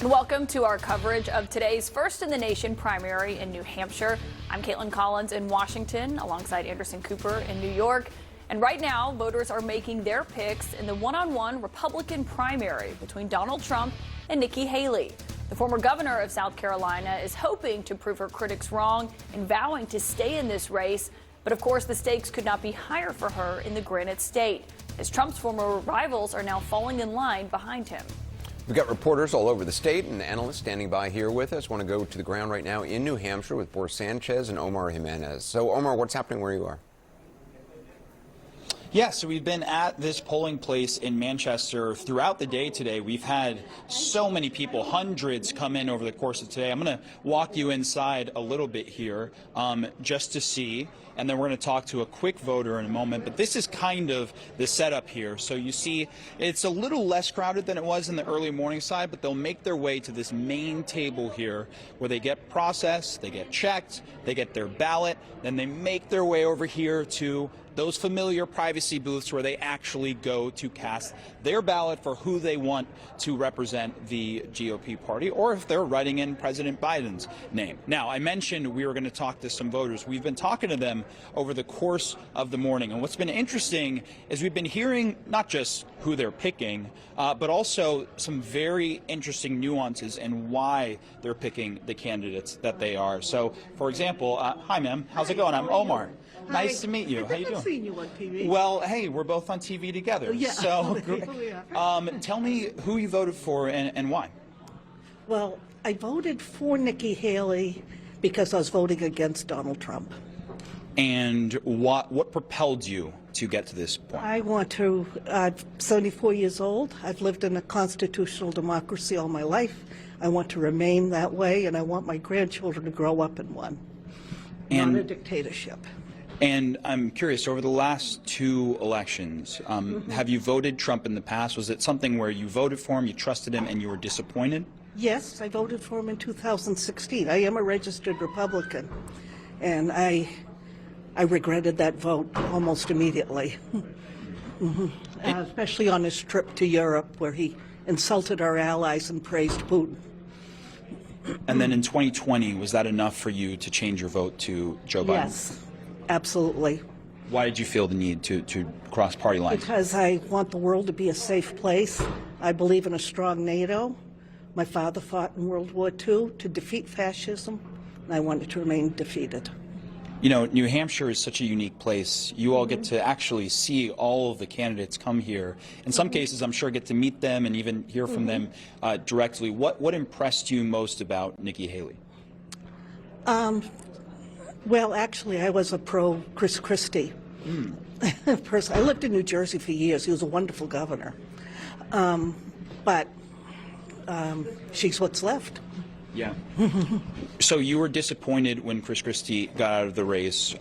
And welcome to our coverage of today's first in the nation primary in New Hampshire. I'm Caitlin Collins in Washington alongside Anderson Cooper in New York. And right now, voters are making their picks in the one-on-one Republican primary between Donald Trump and Nikki Haley. The former governor of South Carolina is hoping to prove her critics wrong and vowing to stay in this race. But of course, the stakes could not be higher for her in the Granite State, as Trump's former rivals are now falling in line behind him. We've got reporters all over the state and analysts standing by here with us. Want to go to the ground right now in New Hampshire with Boris Sanchez and Omar Jimenez. So, Omar, what's happening where you are? Yeah, so we've been at this polling place in Manchester throughout the day today. We've had so many people, hundreds, come in over the course of today. I'm going to walk you inside a little bit here just to see, and then we're going to talk to a quick voter in a moment. But this is kind of the setup here. So you see, it's a little less crowded than it was in the early morning side, but they'll make their way to this main table here where they get processed, they get checked, they get their ballot, then they make their way over here to those familiar privacy booths where they actually go to cast their ballot for who they want to represent the GOP party, or if they're writing in President Biden's name. Now, I mentioned we were going to talk to some voters. We've been talking to them over the course of the morning, and what's been interesting is we've been hearing not just who they're picking, but also some very interesting nuances in why they're picking the candidates that they are. So, for example, hi, ma'am. How's it going? I'm Omar. Hi. Nice to meet you. How you doing? I've seen you on TV. Well, hey, we're both on TV together. Yeah. So, tell me who you voted for and why. Well, I voted for Nikki Haley because I was voting against Donald Trump. And what propelled you to get to this point? I'm 74 years old. I've lived in a constitutional democracy all my life. I want to remain that way, and I want my grandchildren to grow up in one, not a dictatorship. And I'm curious, over the last two elections, have you voted Trump in the past? Was it something where you voted for him, you trusted him, and you were disappointed? Yes, I voted for him in 2016. I am a registered Republican, and I regretted that vote almost immediately, especially on his trip to Europe, where he insulted our allies and praised Putin. And then in 2020, was that enough for you to change your vote to Joe Biden? Yes. Absolutely. Why did you feel the need to cross party lines? Because I want the world to be a safe place. I believe in a strong NATO. My father fought in World War II to defeat fascism, and I want it to remain defeated. You know, New Hampshire is such a unique place. You all get to actually see all of the candidates come here. In some cases, I'm sure get to meet them and even hear from them directly. What impressed you most about Nikki Haley? Well, actually, I was a pro-Chris Christie person. I lived in New Jersey for years. He was a wonderful governor. But she's what's left. Yeah. So you were disappointed when Chris Christie got out of the race.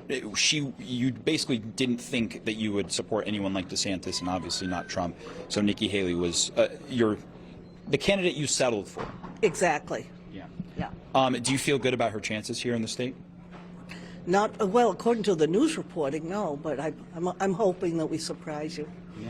You basically didn't think that you would support anyone like DeSantis and obviously not Trump. So Nikki Haley was the candidate you settled for. Exactly. Yeah. Do you feel good about her chances here in the state? Not well, according to the news reporting, no. But I'm hoping that we surprise you. Yeah.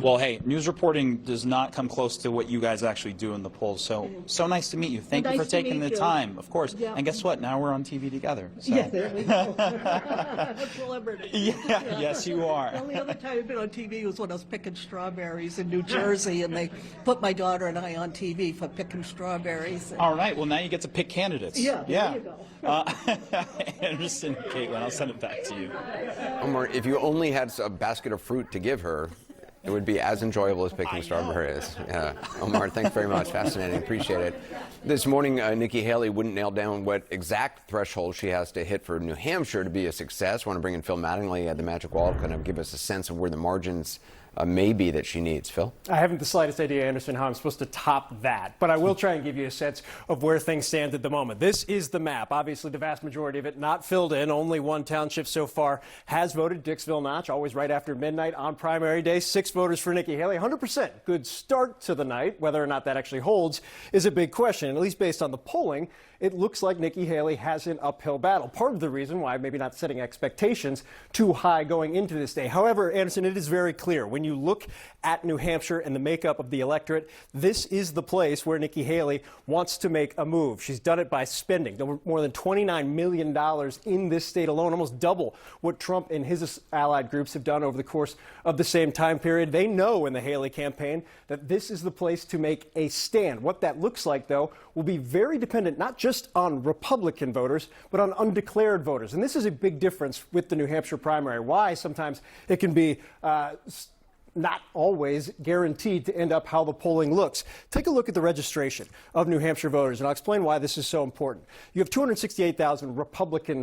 Well, hey, news reporting does not come close to what you guys actually do in the polls. So nice to meet you. Thank you for taking the time, of course. Yeah. And guess what? Now we're on TV together. So. Yeah, there we go. A celebrity. Yeah, yes, you are. The only other time I've been on TV was when I was picking strawberries in New Jersey, and they put my daughter and I on TV for picking strawberries. All right. Well, now you get to pick candidates. Yeah. There you go. Anderson, Caitlin, I'll send it back to you. Omar, if you only had a basket of fruit to give her, it would be as enjoyable as picking strawberries. Yeah. Omar, thanks very much. Fascinating. Appreciate it. This morning, Nikki Haley wouldn't nail down what exact threshold she has to hit for New Hampshire to be a success. I want to bring in Phil Mattingly at the Magic Wall to kind of give us a sense of where the margins may be that she needs. Phil? I haven't the slightest idea, Anderson, how I'm supposed to top that, but I will try and give you a sense of where things stand at the moment. This is the map. Obviously, the vast majority of it not filled in. Only one township so far has voted, Dixville Notch, always right after midnight on primary day. 6 voters for Nikki Haley, 100%. Good start to the night. Whether or not that actually holds is a big question, at least based on the polling. It looks like Nikki Haley has an uphill battle. Part of the reason why maybe not setting expectations too high going into this day. However, Anderson, it is very clear. When when you look at New Hampshire and the makeup of the electorate, this is the place where Nikki Haley wants to make a move. She's done it by spending more than $29 million in this state alone, almost double what Trump and his allied groups have done over the course of the same time period. They know in the Haley campaign that this is the place to make a stand. What that looks like, though, will be very dependent not just on Republican voters, but on undeclared voters. And this is a big difference with the New Hampshire primary. Why sometimes it can be not always guaranteed to end up how the polling looks. Take a look at the registration of New Hampshire voters, and I'll explain why this is so important. You have 268,000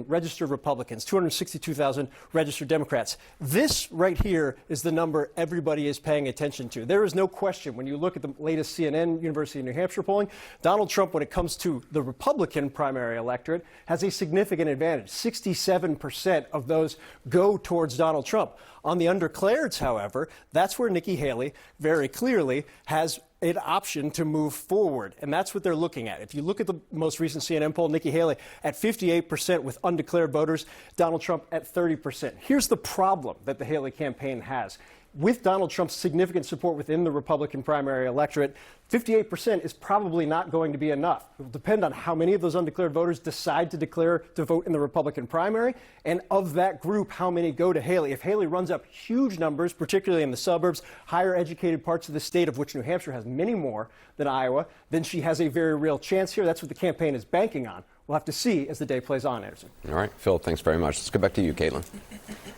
registered Republicans, 262,000 registered Democrats. This right here is the number everybody is paying attention to. There is no question when you look at the latest CNN University of New Hampshire polling, Donald Trump, when it comes to the Republican primary electorate, has a significant advantage. 67% of those go towards Donald Trump. On the undeclareds, however, that's where Nikki Haley very clearly has an option to move forward, and that's what they're looking at. If you look at the most recent CNN poll, Nikki Haley at 58% with undeclared voters, Donald Trump at 30%. Here's the problem that the Haley campaign has. With Donald Trump's significant support within the Republican primary electorate, 58% is probably not going to be enough. It will depend on how many of those undeclared voters decide to declare to vote in the Republican primary, and of that group, how many go to Haley. If Haley runs up huge numbers, particularly in the suburbs, higher educated parts of the state, of which New Hampshire has many more than Iowa, then she has a very real chance here. That's what the campaign is banking on. We'll have to see as the day plays on, Anderson. All right, Phil, thanks very much. Let's go back to you, Caitlin.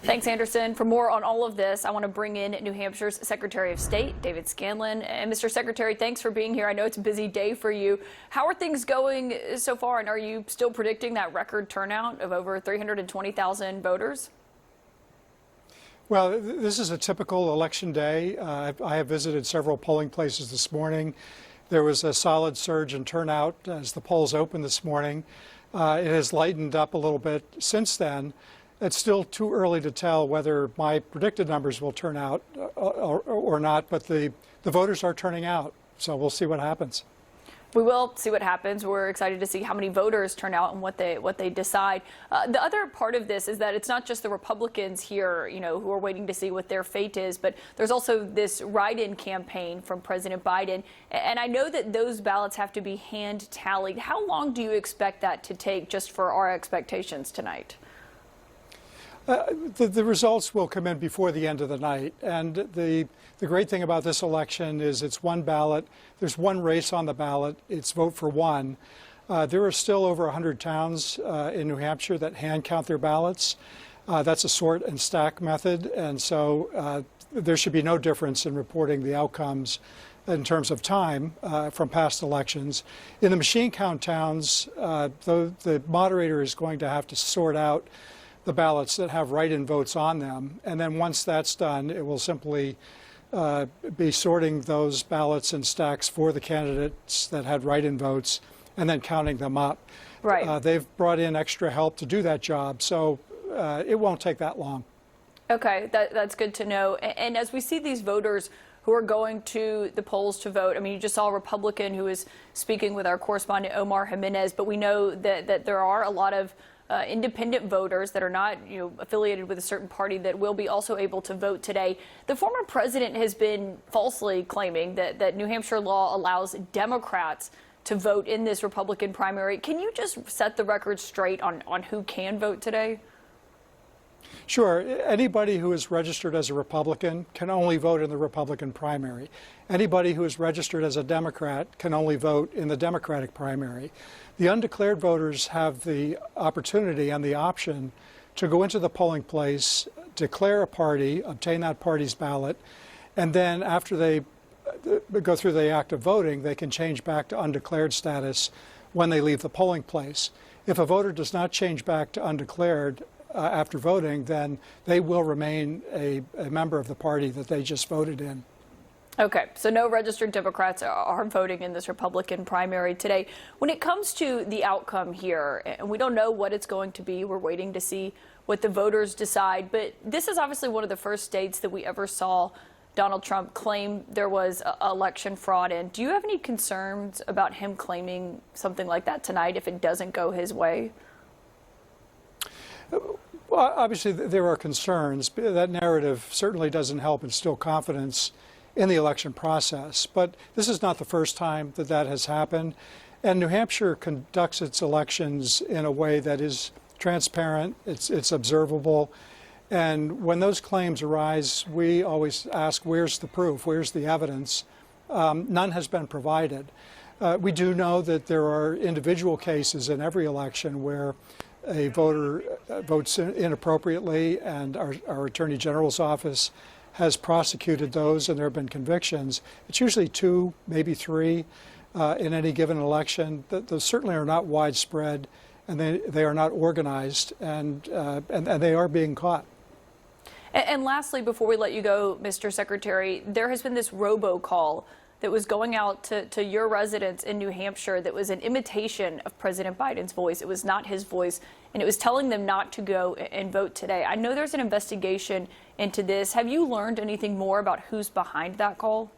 Thanks, Anderson. For more on all of this, I want to bring in New Hampshire's Secretary of State, David Scanlon. And Mr. Secretary, thanks for being here. I know it's a busy day for you. How are things going so far, and are you still predicting that record turnout of over 320,000 voters? Well, this is a typical election day. I have visited several polling places this morning. There was a solid surge in turnout as the polls opened this morning. It has lightened up a little bit since then. It's still too early to tell whether my predicted numbers will turn out or not, but the voters are turning out, so we'll see what happens. We will see what happens. We're excited to see how many voters turn out and what they decide. The other part of this is that it's not just the Republicans here, who are waiting to see what their fate is, but there's also this write-in campaign from President Biden. And I know that those ballots have to be hand tallied. How long do you expect that to take, just for our expectations tonight? The results will come in before the end of the night, and the great thing about this election is it's one ballot. There's one race on the ballot. It's vote for one. There are still over 100 towns in New Hampshire that hand count their ballots. That's a sort and stack method, and so there should be no difference in reporting the outcomes in terms of time from past elections. In the machine count towns, the moderator is going to have to sort out the ballots that have write-in votes on them, and then once that's done, it will simply be sorting those ballots in stacks for the candidates that had write-in votes and then counting them up. Right. They've brought in extra help to do that job, so it won't take that long. Okay, that's good to know. And as we see these voters who are going to the polls to vote, I mean, you just saw a Republican who was speaking with our correspondent Omar Jimenez, but we know that there are a lot of independent voters that are not, affiliated with a certain party that will be also able to vote today. The former president has been falsely claiming that New Hampshire law allows Democrats to vote in this Republican primary. Can you just set the record straight on who can vote today? Sure. Anybody who is registered as a Republican can only vote in the Republican primary. Anybody who is registered as a Democrat can only vote in the Democratic primary. The undeclared voters have the opportunity and the option to go into the polling place, declare a party, obtain that party's ballot, and then after they go through the act of voting, they can change back to undeclared status when they leave the polling place. If a voter does not change back to undeclared after voting, then they will remain a member of the party that they just voted in. Okay, so no registered Democrats are voting in this Republican primary today. When it comes to the outcome here, and we don't know what it's going to be, we're waiting to see what the voters decide, but this is obviously one of the first states that we ever saw Donald Trump claim there was election fraud in. Do you have any concerns about him claiming something like that tonight if it doesn't go his way? Well, obviously, there are concerns. That narrative certainly doesn't help instill confidence in the election process. But this is not the first time that that has happened. And New Hampshire conducts its elections in a way that is transparent, it's observable. And when those claims arise, we always ask, where's the proof? Where's the evidence? None has been provided. We do know that there are individual cases in every election where a voter votes inappropriately, and our Attorney General's office has prosecuted those, and there have been convictions. It's usually 2, maybe 3 in any given election. Those certainly are not widespread, and they are not organized, and they are being caught. And lastly, before we let you go, Mr. Secretary, there has been this robocall that was going out to your residents in New Hampshire that was an imitation of President Biden's voice. It was not his voice, and it was telling them not to go and vote today. I know there's an investigation into this. Have you learned anything more about who's behind that call?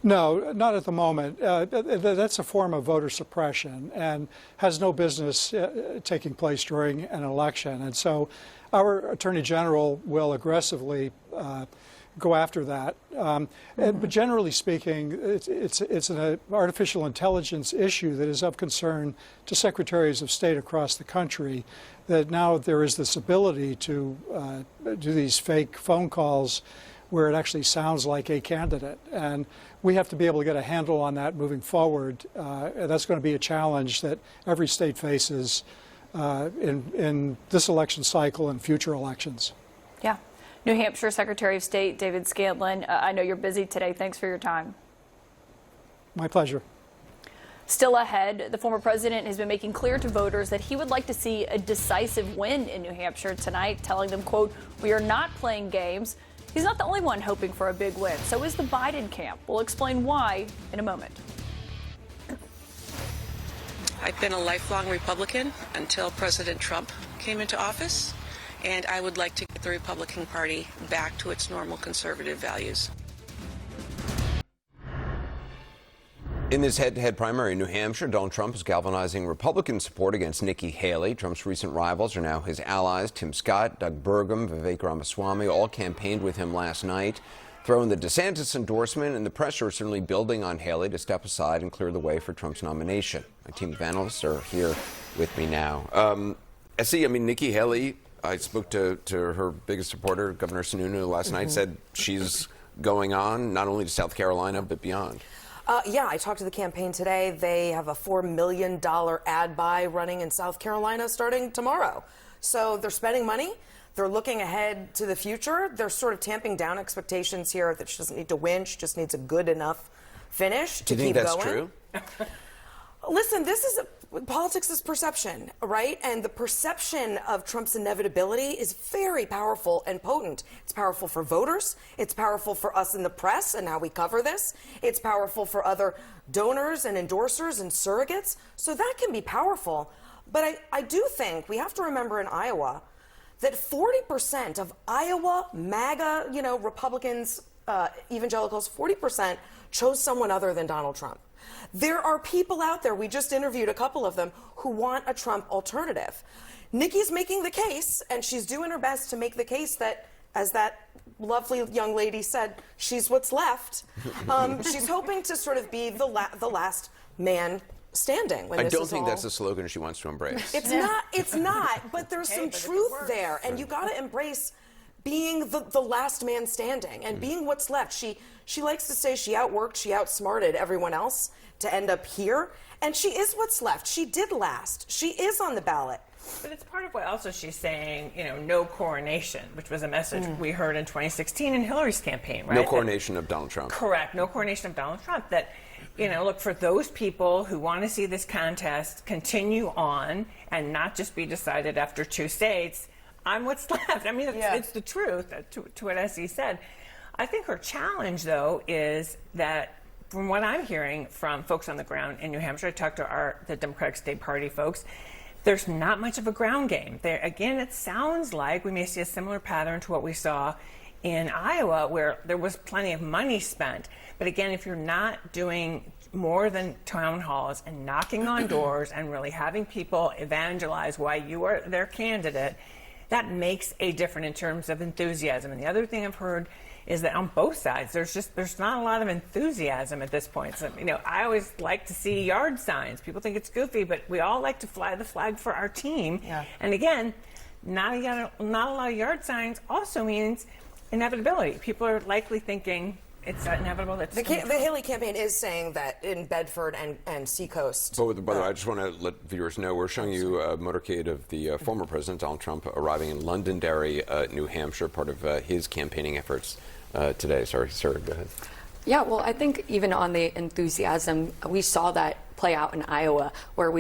No, not at the moment. That's a form of voter suppression and has no business taking place during an election. And so our Attorney General will aggressively go after that. But generally speaking, it's an artificial intelligence issue that is of concern to secretaries of state across the country, that now there is this ability to do these fake phone calls where it actually sounds like a candidate. And we have to be able to get a handle on that moving forward. That's going to be a challenge that every state faces in this election cycle and future elections. Yeah. New Hampshire Secretary of State David Scanlon, I know you're busy today. Thanks for your time. My pleasure. Still ahead, the former president has been making clear to voters that he would like to see a decisive win in New Hampshire tonight, telling them, quote, "We are not playing games." He's not the only one hoping for a big win. So is the Biden camp. We'll explain why in a moment. I've been a lifelong Republican until President Trump came into office, and I would like to get the Republican Party back to its normal conservative values. In this head-to-head primary in New Hampshire, Donald Trump is galvanizing Republican support against Nikki Haley. Trump's recent rivals are now his allies. Tim Scott, Doug Burgum, Vivek Ramaswamy all campaigned with him last night, throwing the DeSantis endorsement, and the pressure is certainly building on Haley to step aside and clear the way for Trump's nomination. My team of analysts are here with me now. Nikki Haley, I spoke to her biggest supporter, Governor Sununu, last night, said she's going on not only to South Carolina, but beyond. Yeah, I talked to the campaign today. They have a $4 million ad buy running in South Carolina starting tomorrow. So they're spending money. They're looking ahead to the future. They're sort of tamping down expectations here that she doesn't need to win. She just needs a good enough finish to keep going. Do you think that's true? Listen, politics is perception, right? And the perception of Trump's inevitability is very powerful and potent. It's powerful for voters. It's powerful for us in the press and how we cover this. It's powerful for other donors and endorsers and surrogates. So that can be powerful. But I do think we have to remember in Iowa that 40% of Iowa MAGA, Republicans, evangelicals, 40% chose someone other than Donald Trump. There are people out there, we just interviewed a couple of them, who want a Trump alternative. Nikki's making the case, and she's doing her best to make the case that, as that lovely young lady said, she's what's left. She's hoping to sort of be the last man standing. I don't think that's the slogan she wants to embrace. It's not, but there's some truth there, and you got to embrace being the last man standing and being what's left. She likes to say she outworked, she outsmarted everyone else to end up here, and she is what's left. She did last. She is on the ballot. But it's part of what also she's saying, no coronation, which was a message we heard in 2016 in Hillary's campaign, right? No coronation of Donald Trump. Correct. No coronation of Donald Trump. That, look, for those people who want to see this contest continue on and not just be decided after 2 states, I'm what's left. I mean, it's the truth, to what Essie said. I think her challenge, though, is that from what I'm hearing from folks on the ground in New Hampshire, I talked to the Democratic State Party folks, there's not much of a ground game. There, again, it sounds like we may see a similar pattern to what we saw in Iowa, where there was plenty of money spent. But again, if you're not doing more than town halls and knocking on doors and really having people evangelize why you are their candidate, that makes a difference in terms of enthusiasm. And the other thing I've heard is that on both sides, there's not a lot of enthusiasm at this point. So, I always like to see yard signs. People think it's goofy, but we all like to fly the flag for our team. Yeah. And again, not a lot of yard signs also means inevitability. People are likely thinking it's inevitable. The Haley campaign is saying that in Bedford and Seacoast. By the way, I just want to let viewers know we're showing you a motorcade of the former President Donald Trump arriving in Londonderry, New Hampshire, part of his campaigning efforts today. Sorry, Sarah, go ahead. Yeah, well, I think even on the enthusiasm, we saw that play out in Iowa, where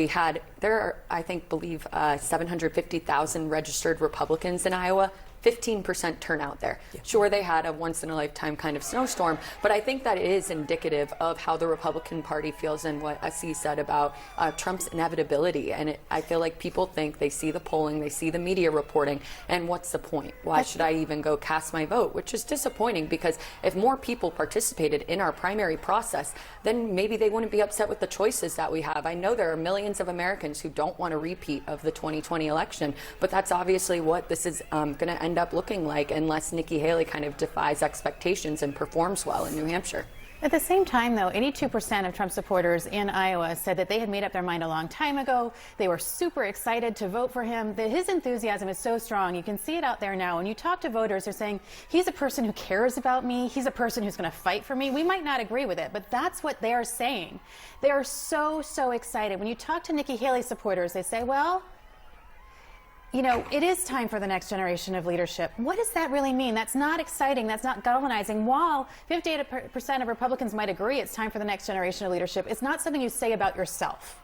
there are, I believe 750,000 registered Republicans in Iowa. 15% turnout there. Yeah. Sure, they had a once-in-a-lifetime kind of snowstorm, but I think that is indicative of how the Republican Party feels and what Assi said about Trump's inevitability. And I feel like people think they see the polling, they see the media reporting, and what's the point? Why should I even go cast my vote? Which is disappointing, because if more people participated in our primary process, then maybe they wouldn't be upset with the choices that we have. I know there are millions of Americans who don't want a repeat of the 2020 election, but that's obviously what this is going to end up looking like unless Nikki Haley kind of defies expectations and performs well in New Hampshire. At the same time, though, 82% of Trump supporters in Iowa said that they had made up their mind a long time ago. They were super excited to vote for him. That his enthusiasm is so strong. You can see it out there now. When you talk to voters, they're saying, he's a person who cares about me. He's a person who's going to fight for me. We might not agree with it, but that's what they're saying. They are so, so excited. When you talk to Nikki Haley supporters, they say, well, it is time for the next generation of leadership. What does that really mean? That's not exciting. That's not galvanizing. While 58% of Republicans might agree it's time for the next generation of leadership, it's not something you say about yourself.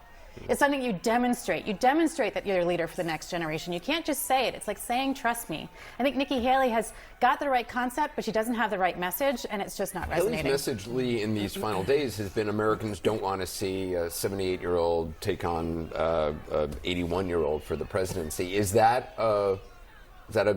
It's something you demonstrate. You demonstrate that you're a leader for the next generation. You can't just say it. It's like saying, trust me. I think Nikki Haley has got the right concept, but she doesn't have the right message, and it's just not resonating. Haley's message, Lee, in these final days has been Americans don't want to see a 78-year-old take on an 81-year-old for the presidency. Is that a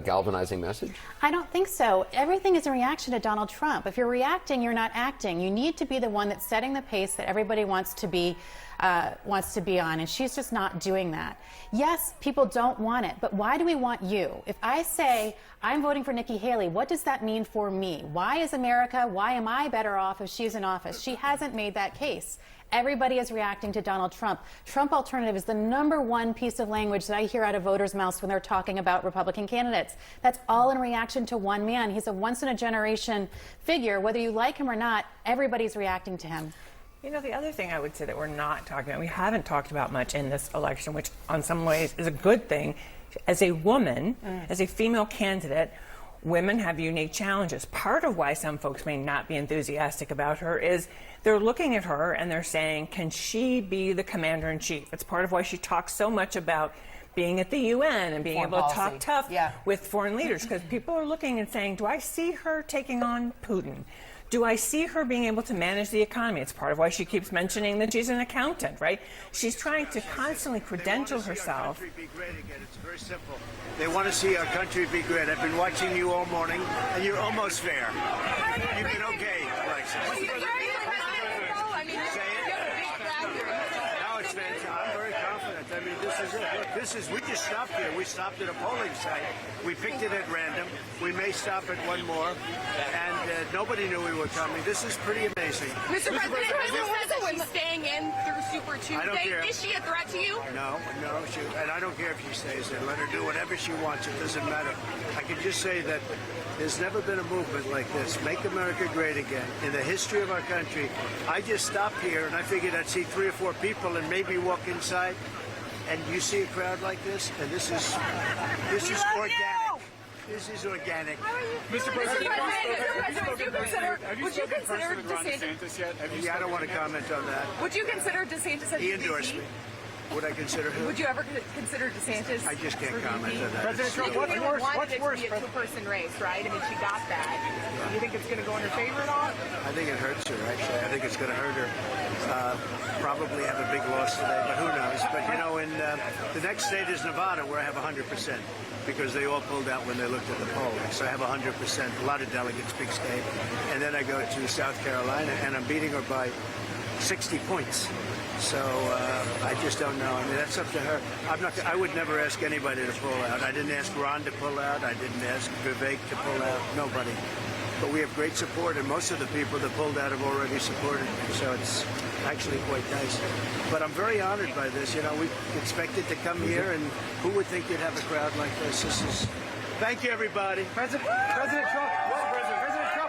galvanizing message? I don't think so. Everything is a reaction to Donald Trump. If you're reacting, you're not acting. You need to be the one that's setting the pace that everybody wants to be on, and she's just not doing that. Yes, people don't want it, but why do we want you? If I say I'm voting for Nikki Haley, what does that mean for me? Why is America, why am I better off if she's in office? She hasn't made that case. Everybody is reacting to Donald Trump. Trump alternative is the #1 piece of language that I hear out of voters' mouths when they're talking about Republican candidates. That's all in reaction to one man. He's a once-in-a-generation figure. Whether you like him or not, everybody's reacting to him. The other thing I would say that we're not talking about, we haven't talked about much in this election, which on some ways is a good thing. As a woman, as a female candidate, women have unique challenges. Part of why some folks may not be enthusiastic about her is they're looking at her and they're saying, can she be the commander-in-chief? It's part of why she talks so much about being at the UN and being able to talk tough with foreign leaders, because people are looking and saying, do I see her taking on Putin? Do I see her being able to manage the economy? It's part of why she keeps mentioning that she's an accountant, right? She's trying to constantly credential herself. They want to see our country be great again. It's very simple. They want to see our country be great. I've been watching you all morning, and you're almost there. You've been okay, Alexis. Now it's fantastic. I'm very confident. I mean, this is it. Look, we just stopped here. We stopped at a polling site. We picked it at random. We may stop at one more. And nobody knew we were coming. This is pretty amazing. Mr. President, she's staying in through Super Tuesday. Is she a threat to you? No. And I don't care if she stays there. Let her do whatever she wants. It doesn't matter. I can just say that there's never been a movement like this. Make America great again. In the history of our country, I just stopped here and I figured I'd see 3 or 4 people and maybe walk inside. And you see a crowd like this, and this is organic. This is organic. Mr. President, would you consider DeSantis yet? I don't want to comment on that. Would you consider DeSantis as He endorsed me. Would I consider him? Would you ever consider DeSantis? I just can't comment on that. President Trump, what's worse? Wanted it to be a 2-person race, right? I mean, she got that. You think it's going to go in her favor at all? I think it hurts her, actually. I think it's going to hurt her. Probably have a big loss today, but who knows? But, in the next state is Nevada, where I have 100%, because they all pulled out when they looked at the polling. So I have 100%, a lot of delegates, big state. And then I go to South Carolina, and I'm beating her by 60 points. So I just don't know. I mean, that's up to her. I would never ask anybody to pull out. I didn't ask Ron to pull out. I didn't ask Vivek to pull out. Nobody. But we have great support, and most of the people that pulled out have already supported me. So it's actually quite nice. But I'm very honored by this. You know, we expected to come here, and who would think you'd have a crowd like this? This is. Thank you, everybody. President Trump. President Trump.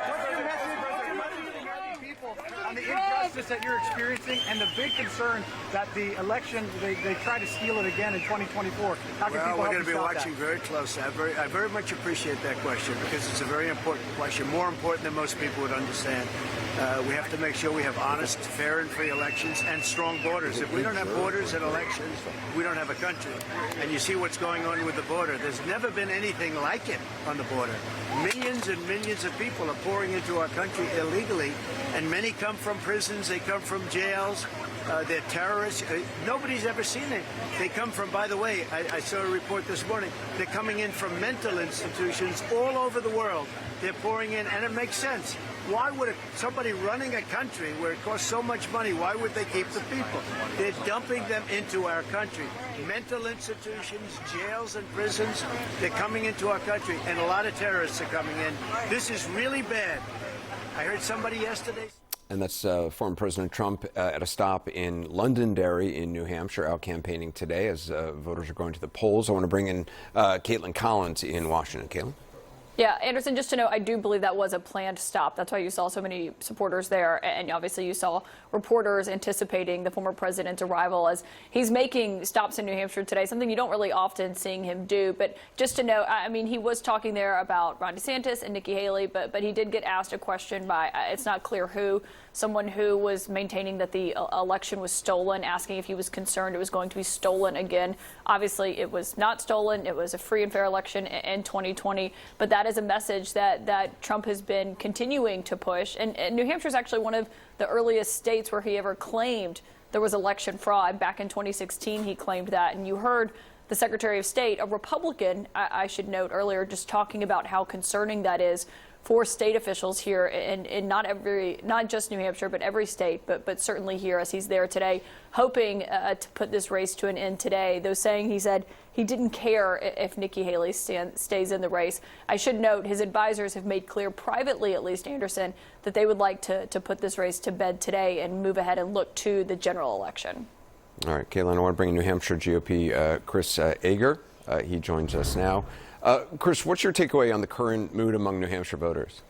What's your message to the American people on the injustice that you're experiencing and the big concern that the election they try to steal it again in 2024? How can people we're help going to be stop watching that? very closely. I very much appreciate that question because it's a very important question, more important than most people would understand. We have to make sure we have honest, fair, and free elections and strong borders. If we don't have borders and elections, we don't have a country. And you see what's going on with the border. There's never been anything like it on the border. Millions and millions of people are pouring into our country illegally, and many come from prisons, they come from jails, they're terrorists. Nobody's ever seen it. They come from, by the way, I saw a report this morning, they're coming in from mental institutions all over the world. They're pouring in, and it makes sense. Why would somebody running a country where it costs so much money, why would they keep the people? They're dumping them into our country. Mental institutions, jails and prisons, they're coming into our country, and a lot of terrorists are coming in. This is really bad. I heard somebody yesterday. And that's former President Trump at a stop in Londonderry in New Hampshire, out campaigning today as voters are going to the polls. I want to bring in Caitlin Collins in Washington. Caitlin? Yeah, Anderson, just to know, I do believe that was a planned stop. That's why you saw so many supporters there. And obviously you saw reporters anticipating the former president's arrival as he's making stops in New Hampshire today, something you don't really often seeing him do. But just to know, I mean, he was talking there about Ron DeSantis and Nikki Haley, but he did get asked a question by, it's not clear who, someone who was maintaining that the election was stolen, asking if he was concerned it was going to be stolen again. Obviously, it was not stolen. It was a free and fair election in 2020. But that is a message that Trump has been continuing to push. And New Hampshire is actually one of the earliest states where he ever claimed there was election fraud. Back in 2016, he claimed that. And you heard the Secretary of State, a Republican, I should note earlier, just talking about how concerning that is for state officials here in not just New Hampshire, but every state, but certainly here as he's there today, hoping to put this race to an end today, though saying he said he didn't care if Nikki Haley stays in the race. I should note his advisors have made clear privately, at least, Anderson, that they would like to put this race to bed today and move ahead and look to the general election. All right, Caitlin, I want to bring in New Hampshire GOP Chris Ager. He joins us now. Chris, what's your takeaway on the current mood among New Hampshire voters?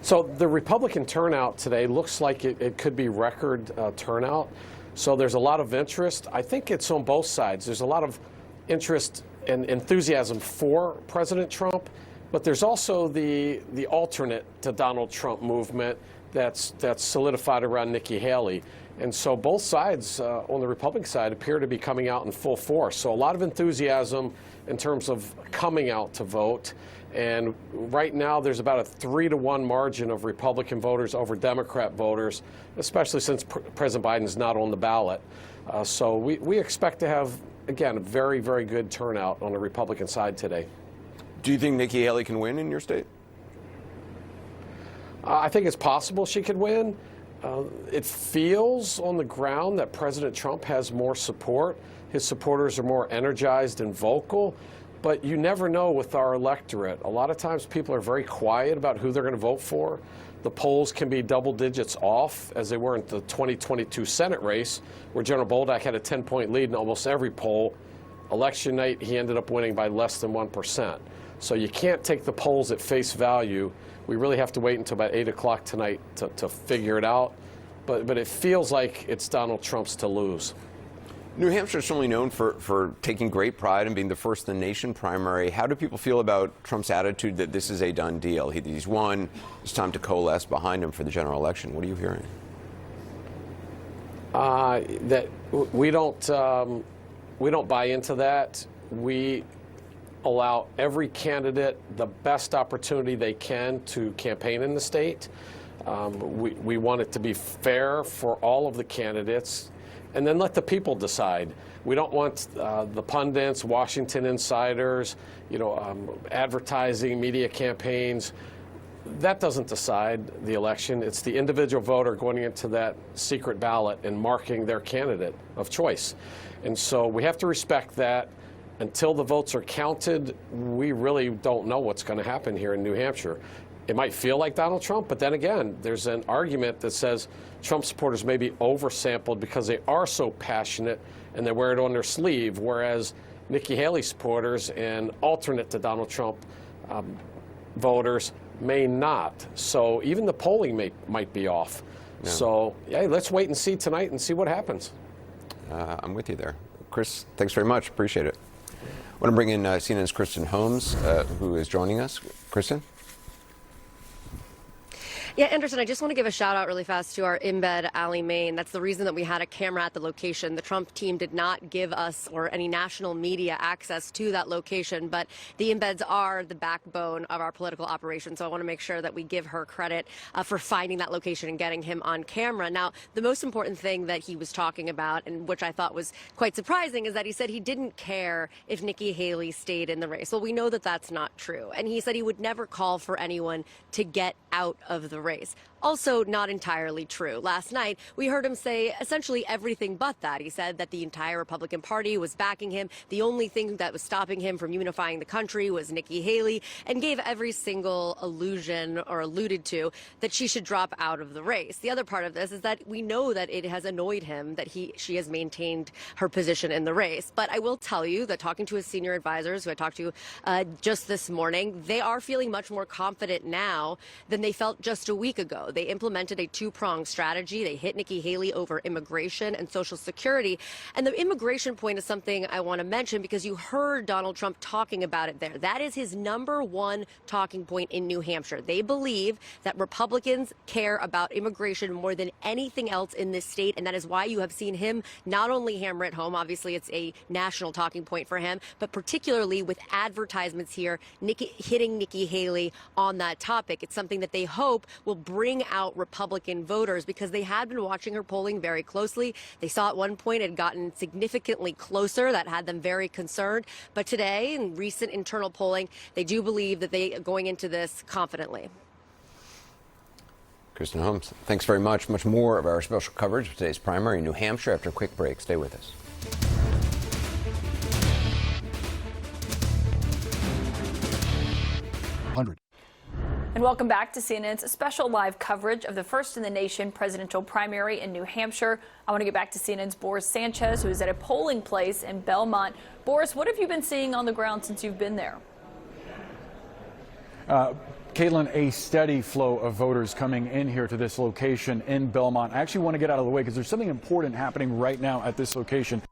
So the Republican turnout today looks like it could be record turnout. So there's a lot of interest. I think it's on both sides. There's a lot of interest and enthusiasm for President Trump, but there's also the alternate to Donald Trump movement that's solidified around Nikki Haley. And so both sides on the Republican side appear to be coming out in full force. So a lot of enthusiasm in terms of coming out to vote. And right now there's about a 3-to-1 margin of Republican voters over Democrat voters, especially since President Biden's not on the ballot. So we expect to have, again, a very, very good turnout on the Republican side today. Do you think Nikki Haley can win in your state? I think it's possible she could win. It feels on the ground that President Trump has more support. His supporters are more energized and vocal, but you never know with our electorate. A lot of times people are very quiet about who they're going to vote for. The polls can be double digits off, as they were in the 2022 Senate race, where General Bolduc had a 10-point lead in almost every poll. Election night, he ended up winning by less than 1%. So you can't take the polls at face value. We really have to wait until about 8 o'clock tonight to figure it out. But it feels like it's Donald Trump's to lose. New Hampshire is certainly known for taking great pride in being the first in the nation primary. How do people feel about Trump's attitude that this is a done deal? He's won. It's time to coalesce behind him for the general election. What are you hearing? That we don't buy into that. We allow every candidate the best opportunity they can to campaign in the state. We want it to be fair for all of the candidates, and then let the people decide. We don't want the pundits, Washington insiders, advertising, media campaigns. that doesn't decide the election. It's the individual voter going into that secret ballot and marking their candidate of choice. And so we have to respect that. Until the votes are counted, we really don't know what's going to happen here in New Hampshire. It might feel like Donald Trump, but then again, there's an argument that says Trump supporters may be oversampled because they are so passionate and they wear it on their sleeve, whereas Nikki Haley supporters and alternate to Donald Trump voters may not. So even the polling might be off. Yeah. So yeah, let's wait and see tonight and see what happens. I'm with you there. Chris, thanks very much. Appreciate it. I want to bring in CNN's Kristen Holmes, who is joining us. Kristen? Yeah, Anderson, I just want to give a shout out really fast to our embed, Allie Main. That's the reason that we had a camera at the location. The Trump team did not give us or any national media access to that location, but the embeds are the backbone of our political operation. So I want to make sure that we give her credit for finding that location and getting him on camera. Now, the most important thing that he was talking about, and which I thought was quite surprising, is that he said he didn't care if Nikki Haley stayed in the race. Well, we know that that's not true. And he said he would never call for anyone to get out of the race. Also not entirely true. Last night, we heard him say essentially everything but that. He said that the entire Republican Party was backing him. The only thing that was stopping him from unifying the country was Nikki Haley, and gave every single allusion or alluded to that she should drop out of the race. The other part of this is that we know that it has annoyed him that she has maintained her position in the race. But I will tell you that talking to his senior advisors, who I talked to just this morning, they are feeling much more confident now than they felt just a week ago. They implemented a two-pronged strategy. They hit Nikki Haley over immigration and Social Security. And the immigration point is something I want to mention because you heard Donald Trump talking about it there. That is his #1 talking point in New Hampshire. They believe that Republicans care about immigration more than anything else in this state, and that is why you have seen him not only hammer it home, obviously it's a national talking point for him, but particularly with advertisements here hitting Nikki Haley on that topic. It's something that they hope will bring out Republican voters because they had been watching her polling very closely. They saw at one point it had gotten significantly closer. That had them very concerned. But today, in recent internal polling, they do believe that they are going into this confidently. Kristen Holmes, thanks very much. Much more of our special coverage of today's primary in New Hampshire after a quick break. Stay with us. And welcome back to CNN's special live coverage of the first in the nation presidential primary in New Hampshire. I want to get back to CNN's Boris Sanchez, who is at a polling place in Belmont. Boris, what have you been seeing on the ground since you've been there? Caitlin, a steady flow of voters coming in here to this location in Belmont. I actually want to get out of the way because there's something important happening right now at this location.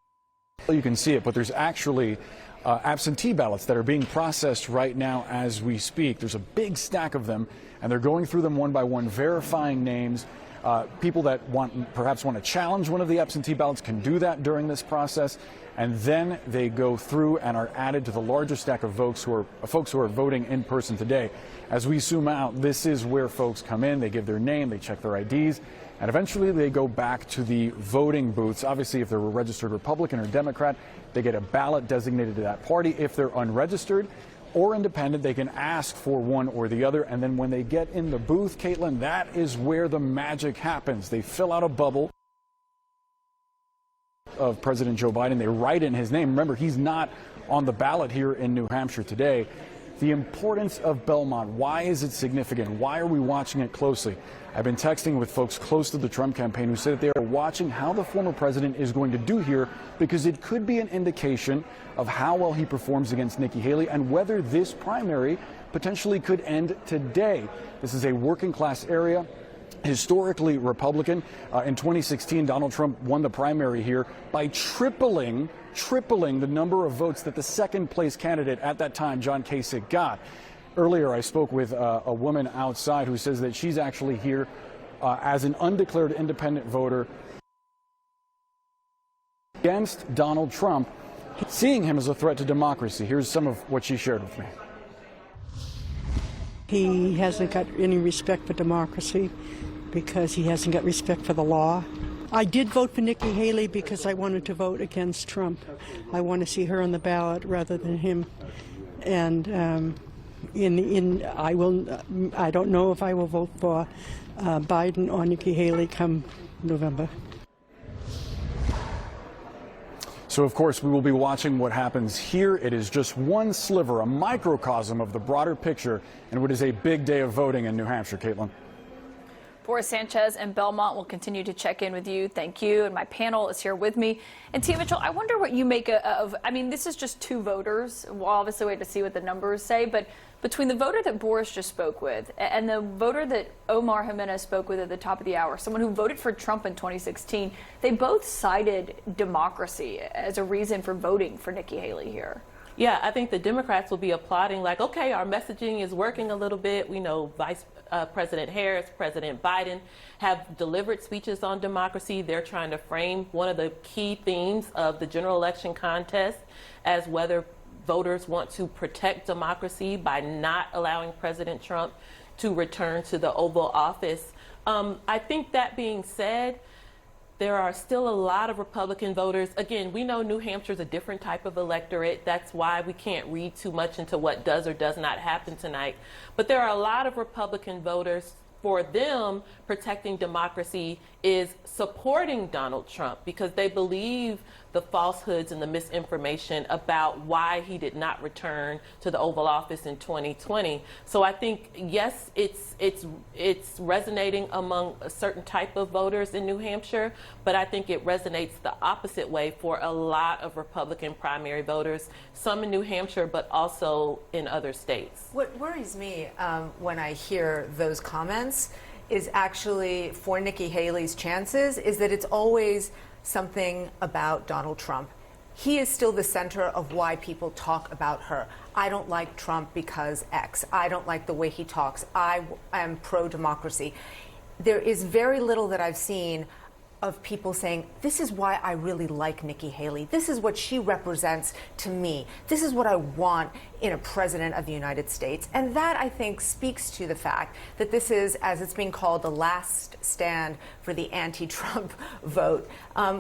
You can see it, but there's actually absentee ballots that are being processed right now as we speak. There's a big stack of them, and they're going through them one by one, verifying names. People that perhaps want to challenge one of the absentee ballots can do that during this process, and then they go through and are added to the larger stack of folks who are voting in person today. As we zoom out, this is where folks come in. They give their name, they check their IDs, and eventually they go back to the voting booths. Obviously, if they're a registered Republican or Democrat, they get a ballot designated to that party. If they're unregistered or independent, they can ask for one or the other. And then when they get in the booth, Caitlin, that is where the magic happens. They fill out a bubble of President Joe Biden. They write in his name. Remember, he's not on the ballot here in New Hampshire today. The importance of Belmont, why is it significant? Why are we watching it closely? I've been texting with folks close to the Trump campaign who said that they are watching how the former president is going to do here because it could be an indication of how well he performs against Nikki Haley and whether this primary potentially could end today. This is a working class area, historically Republican. In 2016, Donald Trump won the primary here by tripling the number of votes that the second place candidate at that time, John Kasich, got. Earlier, I spoke with a woman outside who says that she's actually here as an undeclared independent voter against Donald Trump, seeing him as a threat to democracy. Here's some of what she shared with me. He hasn't got any respect for democracy because he hasn't got respect for the law. I did vote for Nikki Haley because I wanted to vote against Trump. I want to see her on the ballot rather than him. And I don't know if I will vote for Biden or Nikki Haley come November. So, of course, we will be watching what happens here. It is just one sliver, a microcosm of the broader picture, and what is a big day of voting in New Hampshire. Caitlin. Boris Sanchez and Belmont will continue to check in with you. Thank you. And my panel is here with me. And Tia Mitchell, I wonder what you make of, I mean, this is just two voters. We'll obviously wait to see what the numbers say, but between the voter that Boris just spoke with and the voter that Omar Jimenez spoke with at the top of the hour, someone who voted for Trump in 2016, they both cited democracy as a reason for voting for Nikki Haley here. Yeah, I think the Democrats will be applauding, like, okay, our messaging is working a little bit. We know Vice President Harris, President Biden have delivered speeches on democracy. They're trying to frame one of the key themes of the general election contest as whether voters want to protect democracy by not allowing President Trump to return to the Oval Office. I think that being said, there are still a lot of Republican voters. Again, we know New Hampshire is a different type of electorate. That's why we can't read too much into what does or does not happen tonight. But there are a lot of Republican voters. For them, protecting democracy is supporting Donald Trump because they believe the falsehoods and the misinformation about why he did not return to the Oval Office in 2020. So I think, yes, it's resonating among a certain type of voters in New Hampshire, but I think it resonates the opposite way for a lot of Republican primary voters, some in New Hampshire, but also in other states. What worries me when I hear those comments is actually for Nikki Haley's chances is that it's always something about Donald Trump. He is still the center of why people talk about her. I don't like Trump because X. I don't like the way he talks. I am pro-democracy. There is very little that I've seen of people saying, this is why I really like Nikki Haley. This is what she represents to me. This is what I want in a president of the United States. And that, I think, speaks to the fact that this is, as it's being called, the last stand for the anti-Trump vote.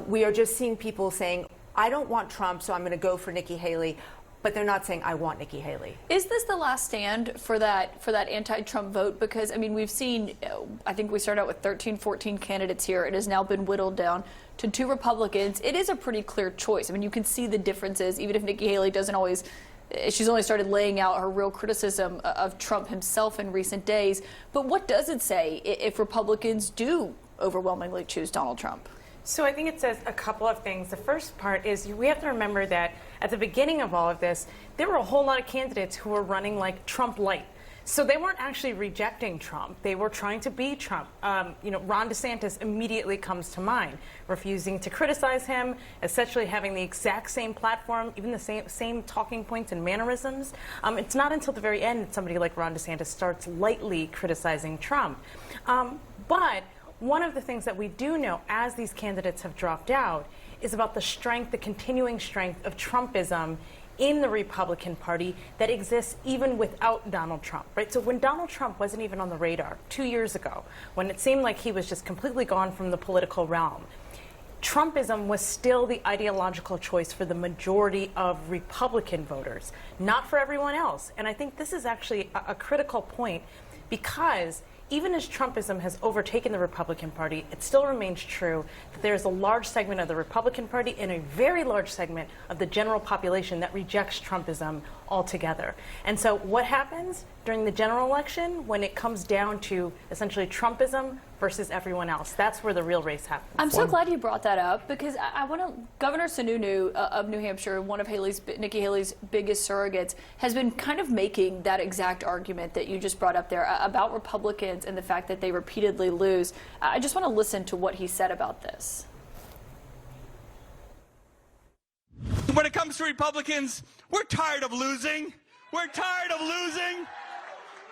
We are just seeing people saying, I don't want Trump, so I'm going to go for Nikki Haley. But they're not saying, I want Nikki Haley. Is this the last stand for that anti-Trump vote? Because, I mean, we've seen, I think we started out with 13, 14 candidates here. It has now been whittled down to 2 Republicans. It is a pretty clear choice. I mean, you can see the differences, even if Nikki Haley doesn't always, she's only started laying out her real criticism of Trump himself in recent days. But what does it say if Republicans do overwhelmingly choose Donald Trump? So I think it says a couple of things. The first part is we have to remember that at the beginning of all of this, there were a whole lot of candidates who were running like Trump light. So they weren't actually rejecting Trump. They were trying to be Trump. Ron DeSantis immediately comes to mind, refusing to criticize him, essentially having the exact same platform, even the same talking points and mannerisms. It's not until the very end that somebody like Ron DeSantis starts lightly criticizing Trump. But one of the things that we do know as these candidates have dropped out is about the strength, the continuing strength of Trumpism in the Republican Party that exists even without Donald Trump, right? So when Donald Trump wasn't even on the radar 2 years ago, when it seemed like he was just completely gone from the political realm, Trumpism was still the ideological choice for the majority of Republican voters, not for everyone else. And I think this is actually a critical point because even as Trumpism has overtaken the Republican Party, it still remains true that there is a large segment of the Republican Party and a very large segment of the general population that rejects Trumpism altogether. And so what happens during the general election when it comes down to essentially Trumpism versus everyone else? That's where the real race happens. I'm so glad you brought that up because I want to. Governor Sununu of New Hampshire, one of Nikki Haley's biggest surrogates, has been kind of making that exact argument that you just brought up there about Republicans and the fact that they repeatedly lose. I just want to listen to what he said about this. When it comes to Republicans, we're tired of losing. We're tired of losing.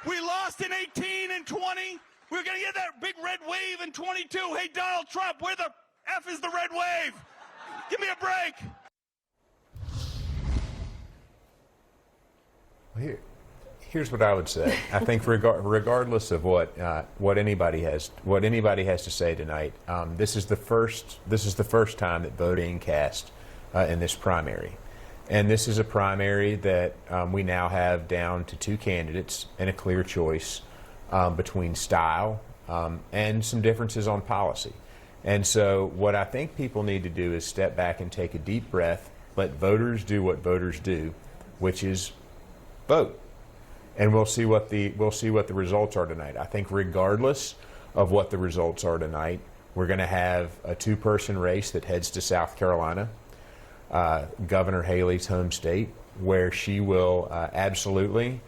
We lost in 18 and 20. We're going to get that big red wave in 22. Hey, Donald Trump, where the F is the red wave? Give me a break. Here's what I would say. I think regardless of what anybody has to say tonight, this is the first time that voting cast in this primary, And this is a primary that we now have down to 2 candidates and a clear choice between style and some differences on policy. And so what I think people need to do is step back and take a deep breath, let voters do what voters do, which is vote. And we'll see what the results are tonight. I think regardless of what the results are tonight, we're going to have a 2-person race that heads to South Carolina, Governor Haley's home state, where she will absolutely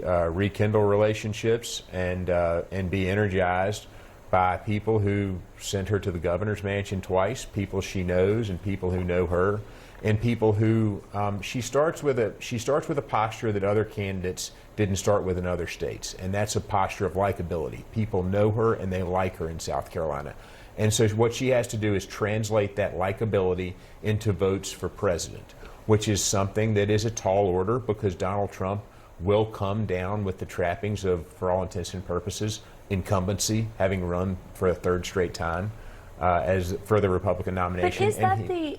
rekindle relationships and be energized by people who sent her to the governor's mansion twice, people she knows and people who know her, and people who she starts with a posture that other candidates didn't start with in other states, and that's a posture of likability. People know her and they like her in South Carolina. And so what she has to do is translate that likability into votes for president, which is something that is a tall order because Donald Trump will come down with the trappings of, for all intents and purposes, incumbency, having run for a 3rd straight time as for the Republican nomination. But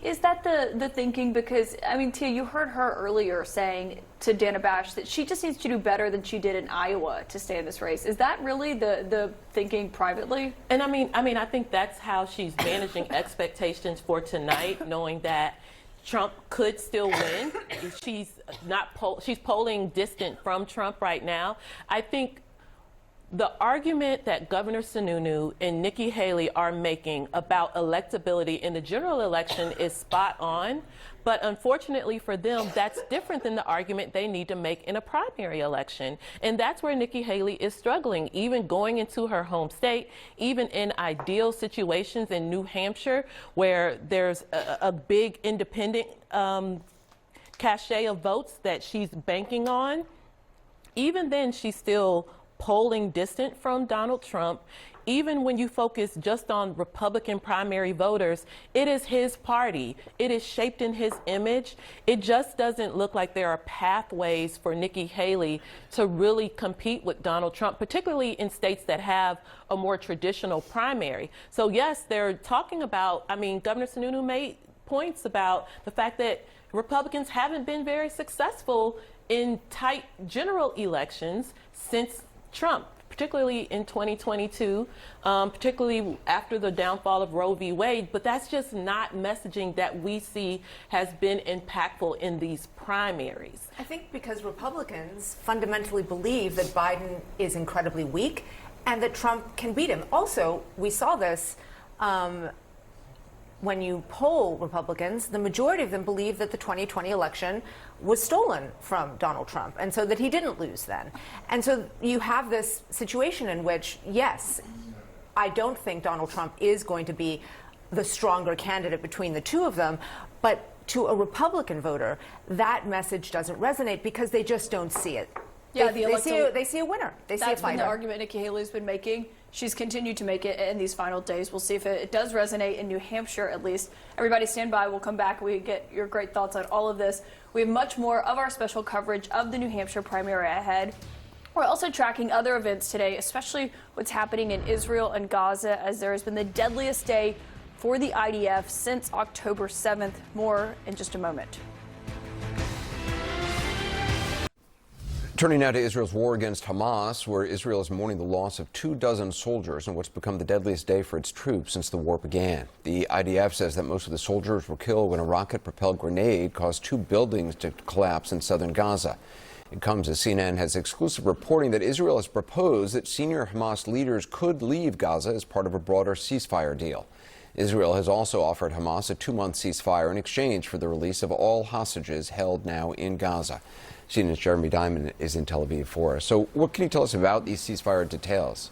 is that the thinking? Because, I mean, Tia, you heard her earlier saying to Dana Bash that she just needs to do better than she did in Iowa to stay in this race. Is that really the thinking privately? And I mean, I think that's how she's managing expectations for tonight, knowing that Trump could still win. She's polling distant from Trump right now. I think the argument that Governor Sununu and Nikki Haley are making about electability in the general election is spot on. But unfortunately for them, that's different than the argument they need to make in a primary election. And that's where Nikki Haley is struggling, even going into her home state, even in ideal situations in New Hampshire, where there's a big independent cachet of votes that she's banking on. Even then, she's still polling distant from Donald Trump. Even when you focus just on Republican primary voters, it is his party. It is shaped in his image. It just doesn't look like there are pathways for Nikki Haley to really compete with Donald Trump, particularly in states that have a more traditional primary. So yes, they're talking about, I mean, Governor Sununu made points about the fact that Republicans haven't been very successful in tight general elections since Trump, particularly in 2022, particularly after the downfall of Roe v. Wade. But that's just not messaging that we see has been impactful in these primaries. I think because Republicans fundamentally believe that Biden is incredibly weak and that Trump can beat him. Also, we saw this when you poll Republicans, the majority of them believe that the 2020 election was stolen from Donald Trump, and so that he didn't lose then. And so you have this situation in which, yes, I don't think Donald Trump is going to be the stronger candidate between the two of them, but to a Republican voter, that message doesn't resonate because they just don't see it. Yeah, they see a winner. They see a fighter. That's been the argument Nikki Haley's been making. She's continued to make it in these final days. We'll see if it does resonate in New Hampshire, at least. Everybody stand by. We'll come back. We get your great thoughts on all of this. We have much more of our special coverage of the New Hampshire primary ahead. We're also tracking other events today, especially what's happening in Israel and Gaza, as there has been the deadliest day for the IDF since October 7th. More in just a moment. Turning now to Israel's war against Hamas, where Israel is mourning the loss of 24 soldiers in what's become the deadliest day for its troops since the war began. The IDF says that most of the soldiers were killed when a rocket-propelled grenade caused 2 buildings to collapse in southern Gaza. It comes as CNN has exclusive reporting that Israel has proposed that senior Hamas leaders could leave Gaza as part of a broader ceasefire deal. Israel has also offered Hamas a 2-month ceasefire in exchange for the release of all hostages held now in Gaza. CNN's Jeremy Diamond is in Tel Aviv for us. So what can you tell us about these ceasefire details?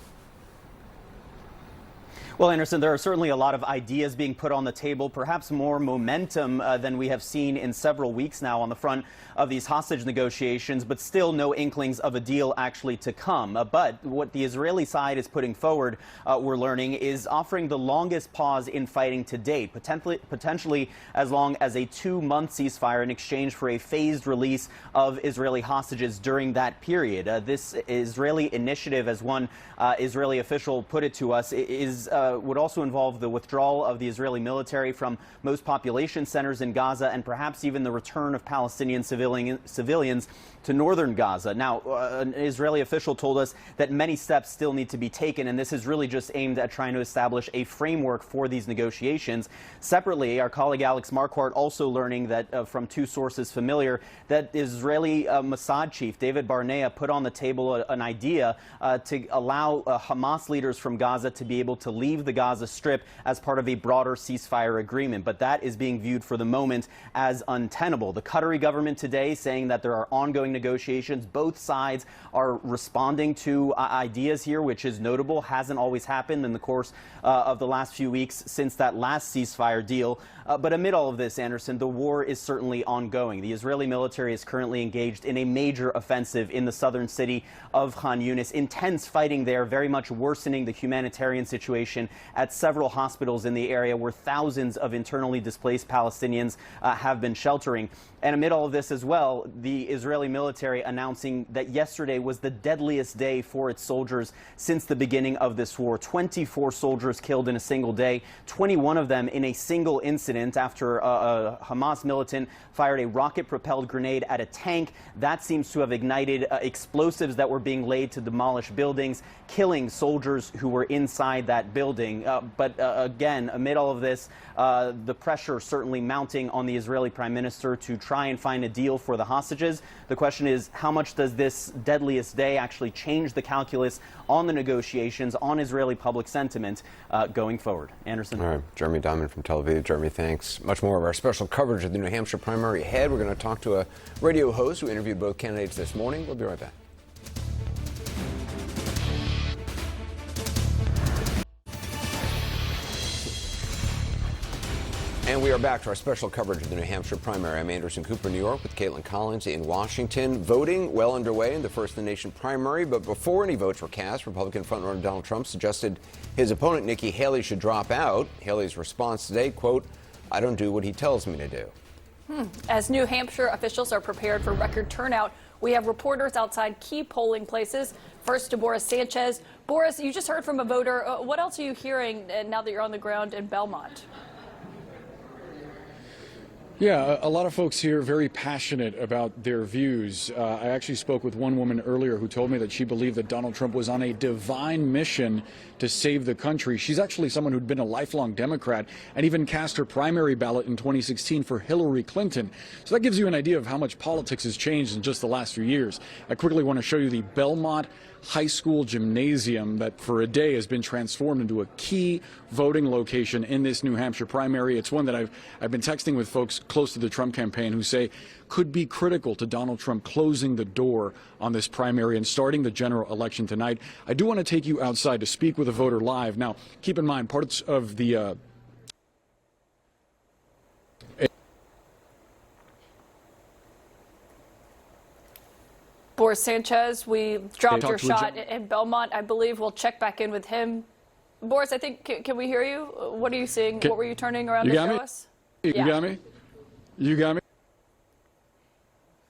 Well, Anderson, there are certainly a lot of ideas being put on the table, perhaps more momentum than we have seen in several weeks now on the front of these hostage negotiations, but still no inklings of a deal actually to come. But what the Israeli side is putting forward, we're learning, is offering the longest pause in fighting to date, potentially as long as a 2-month ceasefire in exchange for a phased release of Israeli hostages during that period. This Israeli initiative, as one Israeli official put it to us, is would also involve the withdrawal of the Israeli military from most population centers in Gaza and perhaps even the return of Palestinian civilians to northern Gaza. Now, an Israeli official told us that many steps still need to be taken, and this is really just aimed at trying to establish a framework for these negotiations. Separately, our colleague Alex Marquardt also learning that from two sources familiar that Israeli Mossad chief David Barnea put on the table an idea to allow Hamas leaders from Gaza to be able to leave the Gaza Strip as part of a broader ceasefire agreement. But that is being viewed for the moment as untenable. The Qatari government today saying that there are ongoing negotiations. Both sides are responding to ideas here, which is notable. Hasn't always happened in the course of the last few weeks since that last ceasefire deal. But amid all of this, Anderson, the war is certainly ongoing. The Israeli military is currently engaged in a major offensive in the southern city of Khan Yunis. Intense fighting there, very much worsening the humanitarian situation at several hospitals in the area where thousands of internally displaced Palestinians have been sheltering. And amid all of this as well, the Israeli military announcing that yesterday was the deadliest day for its soldiers since the beginning of this war. 24 soldiers killed in a single day, 21 of them in a single incident after a Hamas militant fired a rocket-propelled grenade at a tank. That seems to have ignited explosives that were being laid to demolish buildings, killing soldiers who were inside that building. But again, amid all of this, the pressure certainly mounting on the Israeli Prime Minister to try and find a deal for the hostages. The question is, how much does this deadliest day actually change the calculus on the negotiations, on Israeli public sentiment going forward? Anderson. All right, Jeremy Diamond from Tel Aviv. Jeremy, thanks. Much more of our special coverage of the New Hampshire primary ahead. We're going to talk to a radio host who interviewed both candidates this morning. We'll be right back. And we are back to our special coverage of the New Hampshire primary. I'm Anderson Cooper, New York, with Caitlin Collins in Washington. Voting well underway in the First in the Nation primary, but before any votes were cast, Republican frontrunner Donald Trump suggested his opponent Nikki Haley should drop out. Haley's response today, quote, "I don't do what he tells me to do." As New Hampshire officials are prepared for record turnout, we have reporters outside key polling places. First to Boris Sanchez. Boris, you just heard from a voter. What else are you hearing now that you're on the ground in Belmont? Yeah, a lot of folks here very passionate about their views. I actually spoke with one woman earlier who told me that she believed that Donald Trump was on a divine mission to save the country. She's actually someone who'd been a lifelong Democrat and even cast her primary ballot in 2016 for Hillary Clinton. So that gives you an idea of how much politics has changed in just the last few years. I quickly want to show you the Belmont High School gymnasium that for a day has been transformed into a key voting location in this New Hampshire primary. It's one that I've been texting with folks close to the Trump campaign who say could be critical to Donald Trump closing the door on this primary and starting the general election tonight. I do want to take you outside to speak with a voter live. Now, keep in mind, parts of the Boris Sanchez, we dropped your shot in Belmont. I believe we'll check back in with him. Boris, I think, can we hear you? What are you seeing? What were you turning around to show us? You got me? You got me?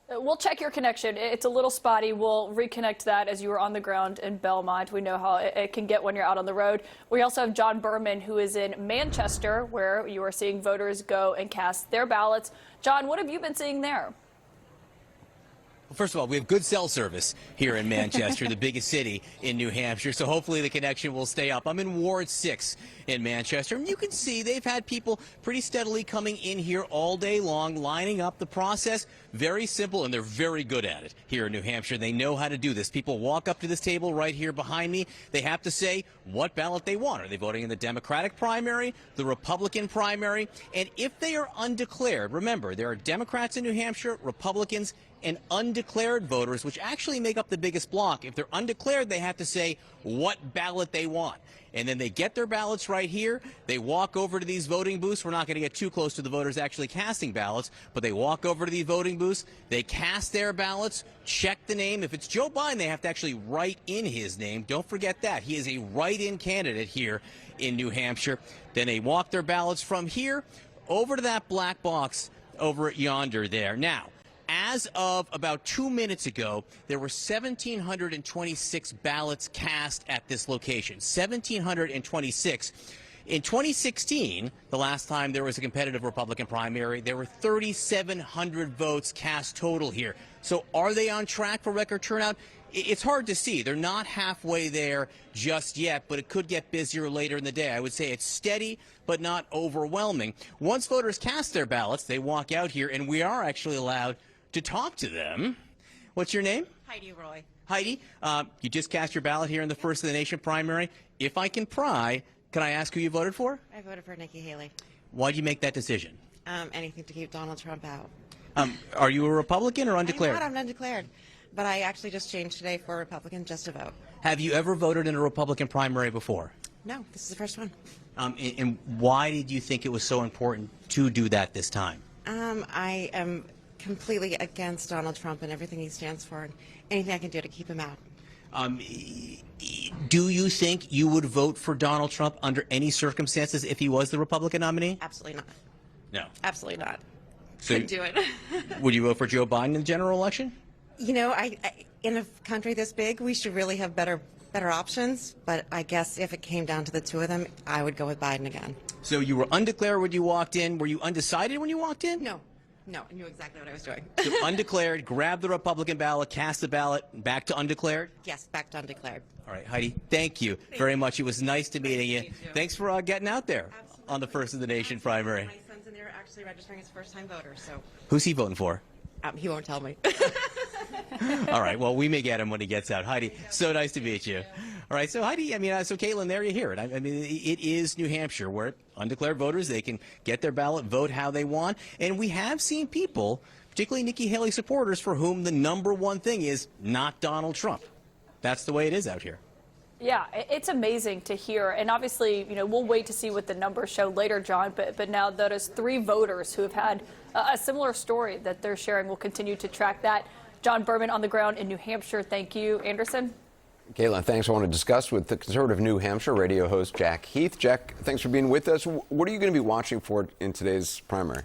We'll check your connection. It's a little spotty. We'll reconnect that as you were on the ground in Belmont. We know how it can get when you're out on the road. We also have John Berman, who is in Manchester, where you are seeing voters go and cast their ballots. John, what have you been seeing there? Well, first of all, we have good cell service here in Manchester, the biggest city in New Hampshire, so hopefully the connection will stay up. I'm in Ward 6 in Manchester, and you can see they've had people pretty steadily coming in here all day long, lining up. The process, very simple, and they're very good at it here in New Hampshire. They know how to do this. People walk up to this table right here behind me. They have to say what ballot they want. Are they voting in the Democratic primary, the Republican primary? And if they are undeclared, remember, there are Democrats in New Hampshire, Republicans, and undeclared voters, which actually make up the biggest block. If they're undeclared, they have to say what ballot they want. And then they get their ballots right here. They walk over to these voting booths. We're not going to get too close to the voters actually casting ballots, but they walk over to these voting booths. They cast their ballots, check the name. If it's Joe Biden, they have to actually write in his name. Don't forget that. He is a write-in candidate here in New Hampshire. Then they walk their ballots from here over to that black box over yonder there. Now, as of about 2 minutes ago, there were 1,726 ballots cast at this location. 1,726. In 2016, the last time there was a competitive Republican primary, there were 3,700 votes cast total here. So are they on track for record turnout? It's hard to see. They're not halfway there just yet, but it could get busier later in the day. I would say it's steady, but not overwhelming. Once voters cast their ballots, they walk out here, and we are actually allowed to talk to them. What's your name? Heidi Roy. Heidi, you just cast your ballot here in the First of the Nation primary. If I can pry, can I ask who you voted for? I voted for Nikki Haley. Why did you make that decision? Anything to keep Donald Trump out. Are you a Republican or undeclared? I'm undeclared. But I actually just changed today for Republican just to vote. Have you ever voted in a Republican primary before? No, this is the first one. And why did you think it was so important to do that this time? I am completely against Donald Trump and everything he stands for, and anything I can do to keep him out. Do you think you would vote for Donald Trump under any circumstances if he was the Republican nominee? Absolutely not. No. Absolutely not. So Couldn't do it. Would you vote for Joe Biden in the general election? You know, I in a country this big, we should really have better options. But I guess if it came down to the two of them, I would go with Biden again. So you were undeclared when you walked in. Were you undecided when you walked in? No, I knew exactly what I was doing. So undeclared, grab the Republican ballot, cast the ballot, back to undeclared? Yes, back to undeclared. All right, Heidi, thank you very much. It was nice to meeting you. Thanks for getting out there on the First of the Nation primary. My son's in there actually registering as first-time voter, so Who's he voting for? he won't tell me. All right, well, we may get him when he gets out. Heidi, so nice to meet you. All right, so Heidi, so Caitlin, there you hear it. I mean, it is New Hampshire where undeclared voters, they can get their ballot, vote how they want. And we have seen people, particularly Nikki Haley supporters, for whom the number one thing is not Donald Trump. That's the way it is out here. Yeah, it's amazing to hear. And obviously, we'll wait to see what the numbers show later, John. But now that is 3 voters who have had a similar story that they're sharing. We'll continue to track that. John Berman on the ground in New Hampshire. Thank you. Anderson? Caitlin, thanks. I want to discuss with the conservative New Hampshire radio host Jack Heath. Jack, thanks for being with us. What are you going to be watching for in today's primary?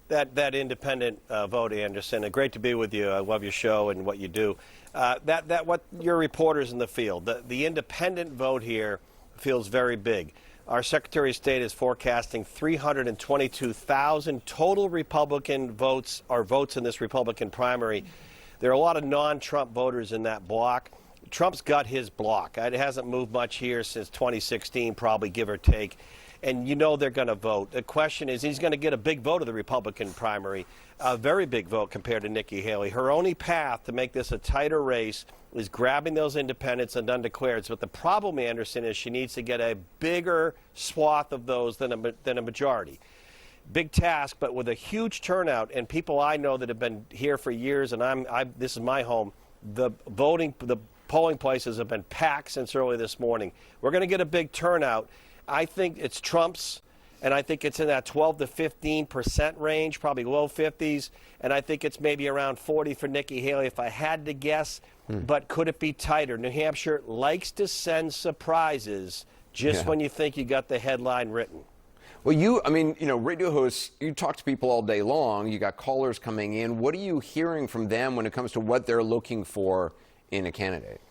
That independent vote, Anderson. Great to be with you. I love your show and what you do. What your reporters in the field. The independent vote here feels very big. Our Secretary of State is forecasting 322,000 total Republican votes, or votes in this Republican primary. There are a lot of non-Trump voters in that block. Trump's got his block. It hasn't moved much here since 2016, probably, give or take. And they're going to vote. The question is, he's going to get a big vote of the Republican primary, a very big vote compared to Nikki Haley. Her only path to make this a tighter race is grabbing those independents and undeclareds. But the problem, Anderson, is she needs to get a bigger swath of those than a majority. Big task, but with a huge turnout, and people I know that have been here for years, and this is my home. The polling places have been packed since early this morning. We're going to get a big turnout. I think it's Trump's, and I think it's in that 12 to 15% range, probably low 50s, and I think it's maybe around 40 for Nikki Haley if I had to guess. But could it be tighter? New Hampshire likes to send surprises just when you think you got the headline written. Well, radio hosts, you talk to people all day long. You got callers coming in. What are you hearing from them when it comes to what they're looking for in a candidate?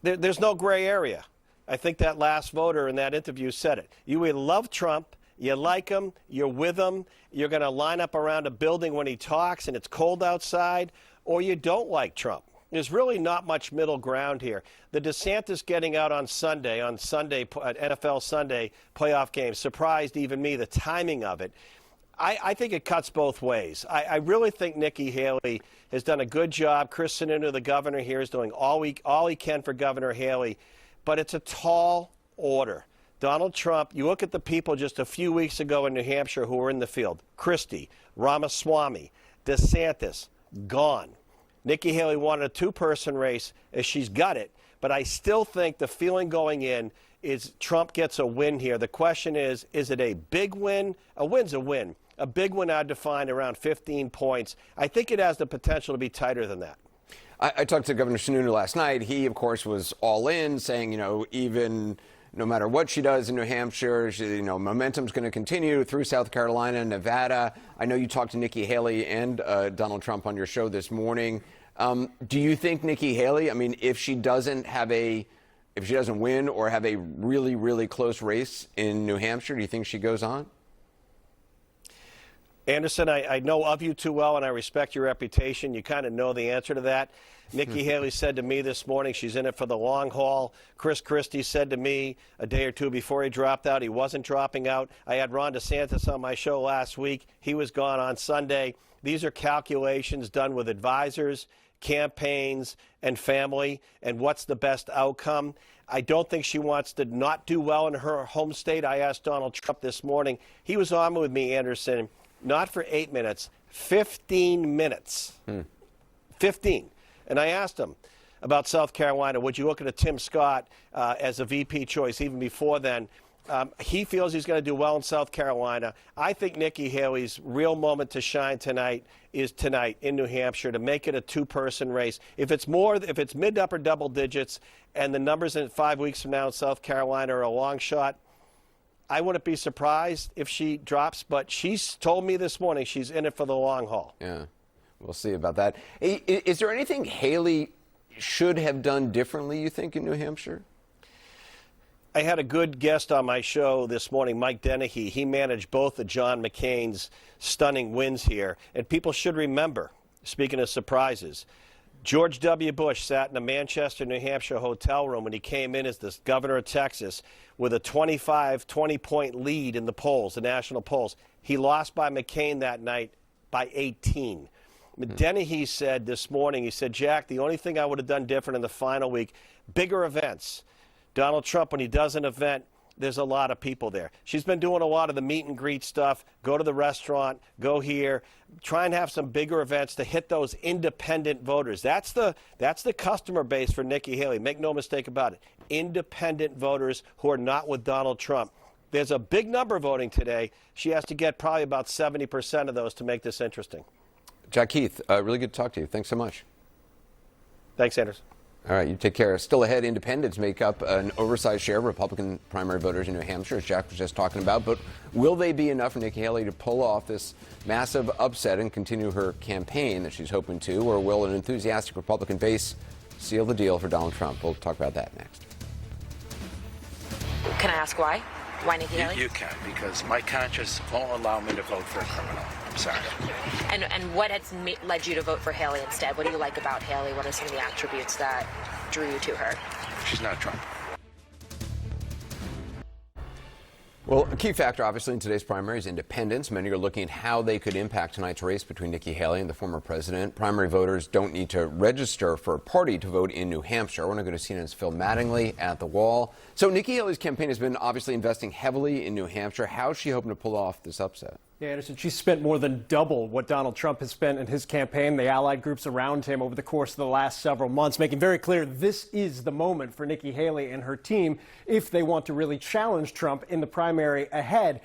There's no gray area. I think that last voter in that interview said it. You either love Trump, you like him, you're with him, you're going to line up around a building when he talks and it's cold outside, or you don't like Trump. There's really not much middle ground here. The DeSantis getting out on Sunday, NFL Sunday playoff game, surprised even me, the timing of it. I think it cuts both ways. I really think Nikki Haley has done a good job. Chris Sununu, the governor here, is doing all he can for Governor Haley. But it's a tall order. Donald Trump, you look at the people just a few weeks ago in New Hampshire who were in the field. Christie, Ramaswamy, DeSantis, gone. Nikki Haley wanted a 2-person race, as she's got it. But I still think the feeling going in is Trump gets a win here. The question is it a big win? A win's a win. A big win I'd define around 15 points. I think it has the potential to be tighter than that. I talked to Governor Sununu last night. He, of course, was all in, saying, even no matter what she does in New Hampshire, momentum's going to continue through South Carolina and Nevada. I know you talked to Nikki Haley and Donald Trump on your show this morning. Do you think Nikki Haley, I mean, if she doesn't win or have a really, really close race in New Hampshire, do you think she goes on? Anderson, I know of you too well, and I respect your reputation. You kind of know the answer to that. Nikki Haley said to me this morning she's in it for the long haul. Chris Christie said to me a day or two before he dropped out he wasn't dropping out. I had Ron DeSantis on my show last week. He was gone on Sunday. These are calculations done with advisors, campaigns, and family, and what's the best outcome. I don't think she wants to not do well in her home state. I asked Donald Trump this morning. He was on with me, Anderson, not for 8 minutes, 15 minutes. 15. And I asked him about South Carolina. Would you look at a Tim Scott as a VP choice even before then? He feels he's going to do well in South Carolina. I think Nikki Haley's real moment to shine tonight is tonight in New Hampshire to make it a two-person race. If it's mid to upper double digits and the numbers in 5 weeks from now in South Carolina are a long shot, I wouldn't be surprised if she drops, but she's told me this morning she's in it for the long haul. Yeah, we'll see about that. Is there anything Haley should have done differently, you think, in New Hampshire? I had a good guest on my show this morning, Mike Dennehy. He managed both of John McCain's stunning wins here. And people should remember, speaking of surprises, George W. Bush sat in a Manchester, New Hampshire hotel room when he came in as the governor of Texas with a 20-point lead in the polls, the national polls. He lost by McCain that night by 18. Dennehy said this morning, he said, Jack, the only thing I would have done different in the final week, bigger events. Donald Trump, when he does an event, there's a lot of people there. She's been doing a lot of the meet and greet stuff, go to the restaurant, go here, try and have some bigger events to hit those independent voters. That's the customer base for Nikki Haley. Make no mistake about it. Independent voters who are not with Donald Trump. There's a big number voting today. She has to get probably about 70% of those to make this interesting. Jack Heath, really good to talk to you. Thanks so much. Thanks, Anders. All right, you take care. Still ahead, independents make up an oversized share of Republican primary voters in New Hampshire, as Jack was just talking about. But will they be enough for Nikki Haley to pull off this massive upset and continue her campaign that she's hoping to? Or will an enthusiastic Republican base seal the deal for Donald Trump? We'll talk about that next. Can I ask why? Why Nikki Haley? You can, because my conscience won't allow me to vote for a criminal. I'm sorry. And what has led you to vote for Haley instead? What do you like about Haley? What are some of the attributes that drew you to her? She's not Trump. Well, a key factor, obviously, in today's primary is independents. Many are looking at how they could impact tonight's race between Nikki Haley and the former president. Primary voters don't need to register for a party to vote in New Hampshire. We're going to go to CNN's Phil Mattingly at the wall. So Nikki Haley's campaign has been obviously investing heavily in New Hampshire. How is she hoping to pull off this upset? Yeah, Anderson, she's spent more than double what Donald Trump has spent in his campaign, the allied groups around him over the course of the last several months, making very clear this is the moment for Nikki Haley and her team if they want to really challenge Trump in the primary ahead.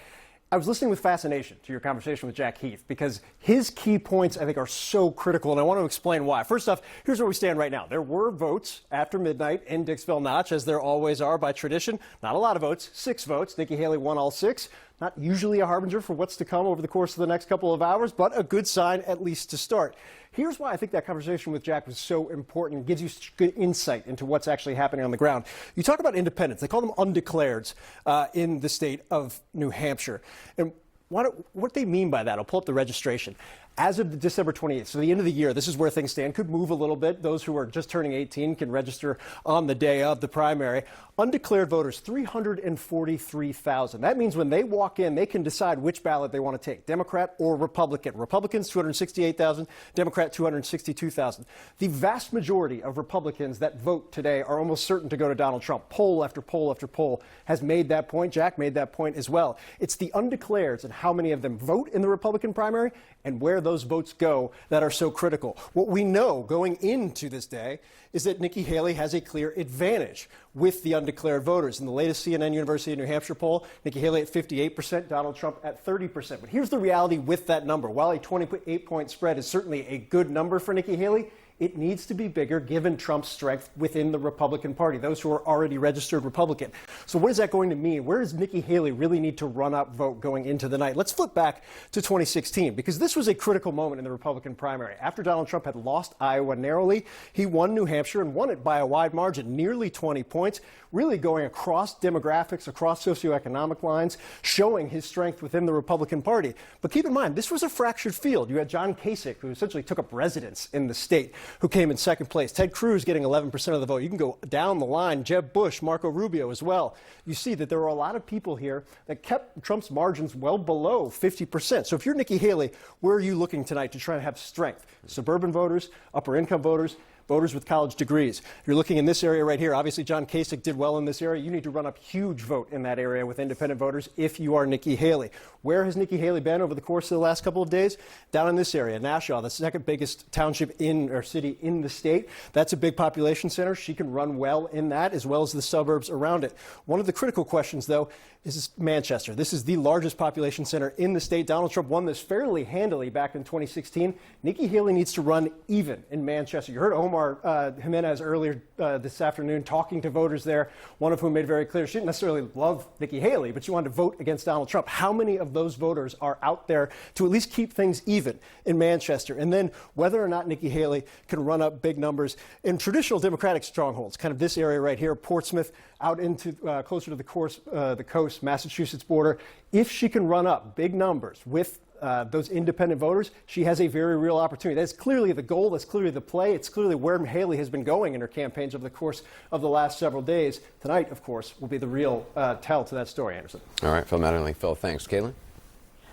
I was listening with fascination to your conversation with Jack Heath because his key points, I think, are so critical, and I want to explain why. First off, here's where we stand right now. There were votes after midnight in Dixville Notch, as there always are by tradition. Not a lot of votes, 6 votes. Nikki Haley won all 6. Not usually a harbinger for what's to come over the course of the next couple of hours, but a good sign at least to start. Here's why I think that conversation with Jack was so important. It gives you good insight into what's actually happening on the ground. You talk about independents. They call them undeclareds in the state of New Hampshire. And what they mean by that, I'll pull up the registration. As of December 28th, so the end of the year, this is where things stand. Could move a little bit. Those who are just turning 18 can register on the day of the primary. Undeclared voters, 343,000. That means when they walk in, they can decide which ballot they want to take, Democrat or Republican. Republicans, 268,000. Democrat, 262,000. The vast majority of Republicans that vote today are almost certain to go to Donald Trump. Poll after poll after poll has made that point. Jack made that point as well. It's the undeclareds and how many of them vote in the Republican primary and where those votes go that are so critical. What we know going into this day is that Nikki Haley has a clear advantage with the undeclared voters. In the latest CNN University of New Hampshire poll, Nikki Haley at 58%, Donald Trump at 30%. But here's the reality with that number. While a 28-point spread is certainly a good number for Nikki Haley, it needs to be bigger given Trump's strength within the Republican Party, those who are already registered Republican. So what is that going to mean? Where does Nikki Haley really need to run up vote going into the night? Let's flip back to 2016, because this was a critical moment in the Republican primary. After Donald Trump had lost Iowa narrowly, he won New Hampshire and won it by a wide margin, nearly 20 points, really going across demographics, across socioeconomic lines, showing his strength within the Republican Party. But keep in mind, this was a fractured field. You had John Kasich, who essentially took up residence in the state, who came in second place. Ted Cruz getting 11% of the vote. You can go down the line. Jeb Bush, Marco Rubio as well. You see that there were a lot of people here that kept Trump's margins well below 50%. So if you're Nikki Haley, where are you looking tonight to try to have strength? Suburban voters, upper income voters, voters with college degrees. You're looking in this area right here. Obviously, John Kasich did well in this area. You need to run up huge vote in that area with independent voters if you are Nikki Haley. Where has Nikki Haley been over the course of the last couple of days? Down in this area, Nashua, the second biggest township or city in the state. That's a big population center. She can run well in that, as well as the suburbs around it. One of the critical questions, though, is Manchester. This is the largest population center in the state. Donald Trump won this fairly handily back in 2016. Nikki Haley needs to run even in Manchester. You heard Omar Jimenez earlier this afternoon talking to voters there, one of whom made very clear she didn't necessarily love Nikki Haley, but she wanted to vote against Donald Trump. How many of those voters are out there to at least keep things even in Manchester? And then whether or not Nikki Haley can run up big numbers in traditional Democratic strongholds, kind of this area right here, Portsmouth, out into closer to the coast, Massachusetts border. If she can run up big numbers with those independent voters, she has a very real opportunity. That's clearly the goal. That's clearly the play. It's clearly where Haley has been going in her campaigns over the course of the last several days. Tonight, of course, will be the real tell to that story, Anderson. All right, Phil Mattingly. Phil, thanks. Caitlin?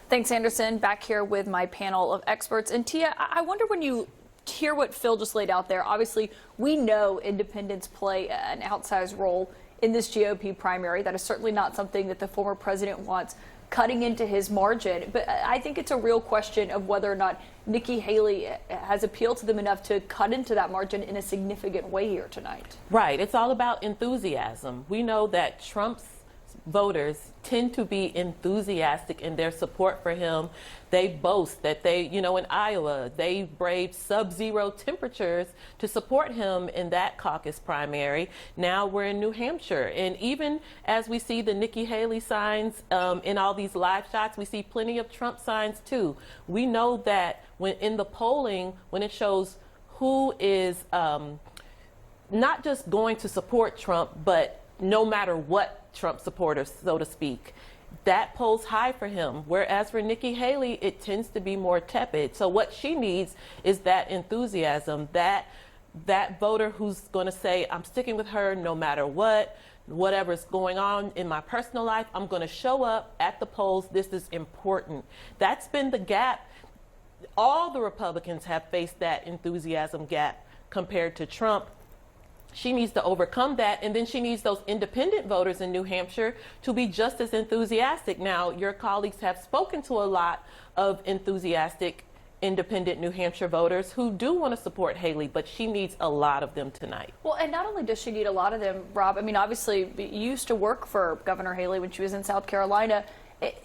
Thanks, Anderson. Back here with my panel of experts. And Tia, I wonder when you hear what Phil just laid out there, obviously we know independents play an outsized role in this GOP primary. That is certainly not something that the former president wants cutting into his margin. But I think it's a real question of whether or not Nikki Haley has appealed to them enough to cut into that margin in a significant way here tonight. Right. It's all about enthusiasm. We know that Trump's voters tend to be enthusiastic in their support for him. They boast that they, in Iowa, they braved sub-zero temperatures to support him in that caucus primary. Now we're in New Hampshire. And even as we see the Nikki Haley signs in all these live shots, we see plenty of Trump signs too. We know that when in the polling, when it shows who is not just going to support Trump, but no matter what Trump supporters, so to speak, that polls high for him. Whereas for Nikki Haley, it tends to be more tepid. So what she needs is that enthusiasm, that voter who's going to say, I'm sticking with her no matter what, whatever's going on in my personal life, I'm going to show up at the polls. This is important. That's been the gap. All the Republicans have faced that enthusiasm gap compared to Trump. She needs to overcome that, and then she needs those independent voters in New Hampshire to be just as enthusiastic. Now, your colleagues have spoken to a lot of enthusiastic independent New Hampshire voters who do want to support Haley, but she needs a lot of them tonight. Well, and not only does she need a lot of them, Rob, I mean, obviously, you used to work for Governor Haley when she was in South Carolina.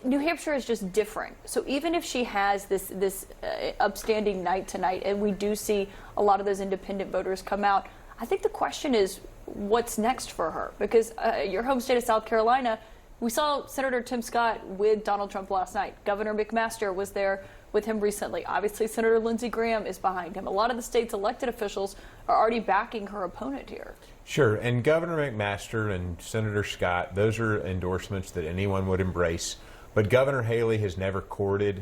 New Hampshire is just different. So even if she has this upstanding night tonight, and we do see a lot of those independent voters come out, I think the question is what's next for her, because your home state of South Carolina, we saw Senator Tim Scott with Donald Trump last night. Governor McMaster was there with him recently. Obviously, Senator Lindsey Graham is behind him. A lot of the state's elected officials are already backing her opponent here. Sure, and Governor McMaster and Senator Scott, those are endorsements that anyone would embrace. But Governor Haley has never courted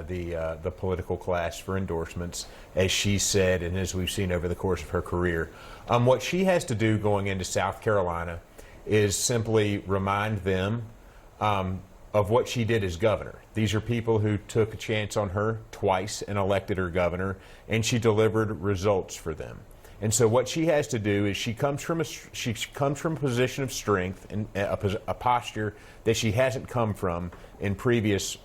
the political class for endorsements, as she said, and as we've seen over the course of her career. What she has to do going into South Carolina is simply remind them of what she did as governor. These are people who took a chance on her twice and elected her governor, and she delivered results for them. And so what she has to do is she comes from a position of strength and a posture that she hasn't come from in previous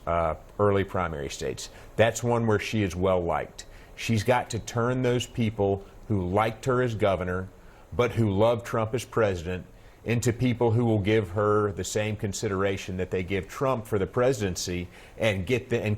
early primary states. That's one where she is well liked. She's got to turn those people who liked her as governor but who loved Trump as president into people who will give her the same consideration that they give Trump for the presidency, and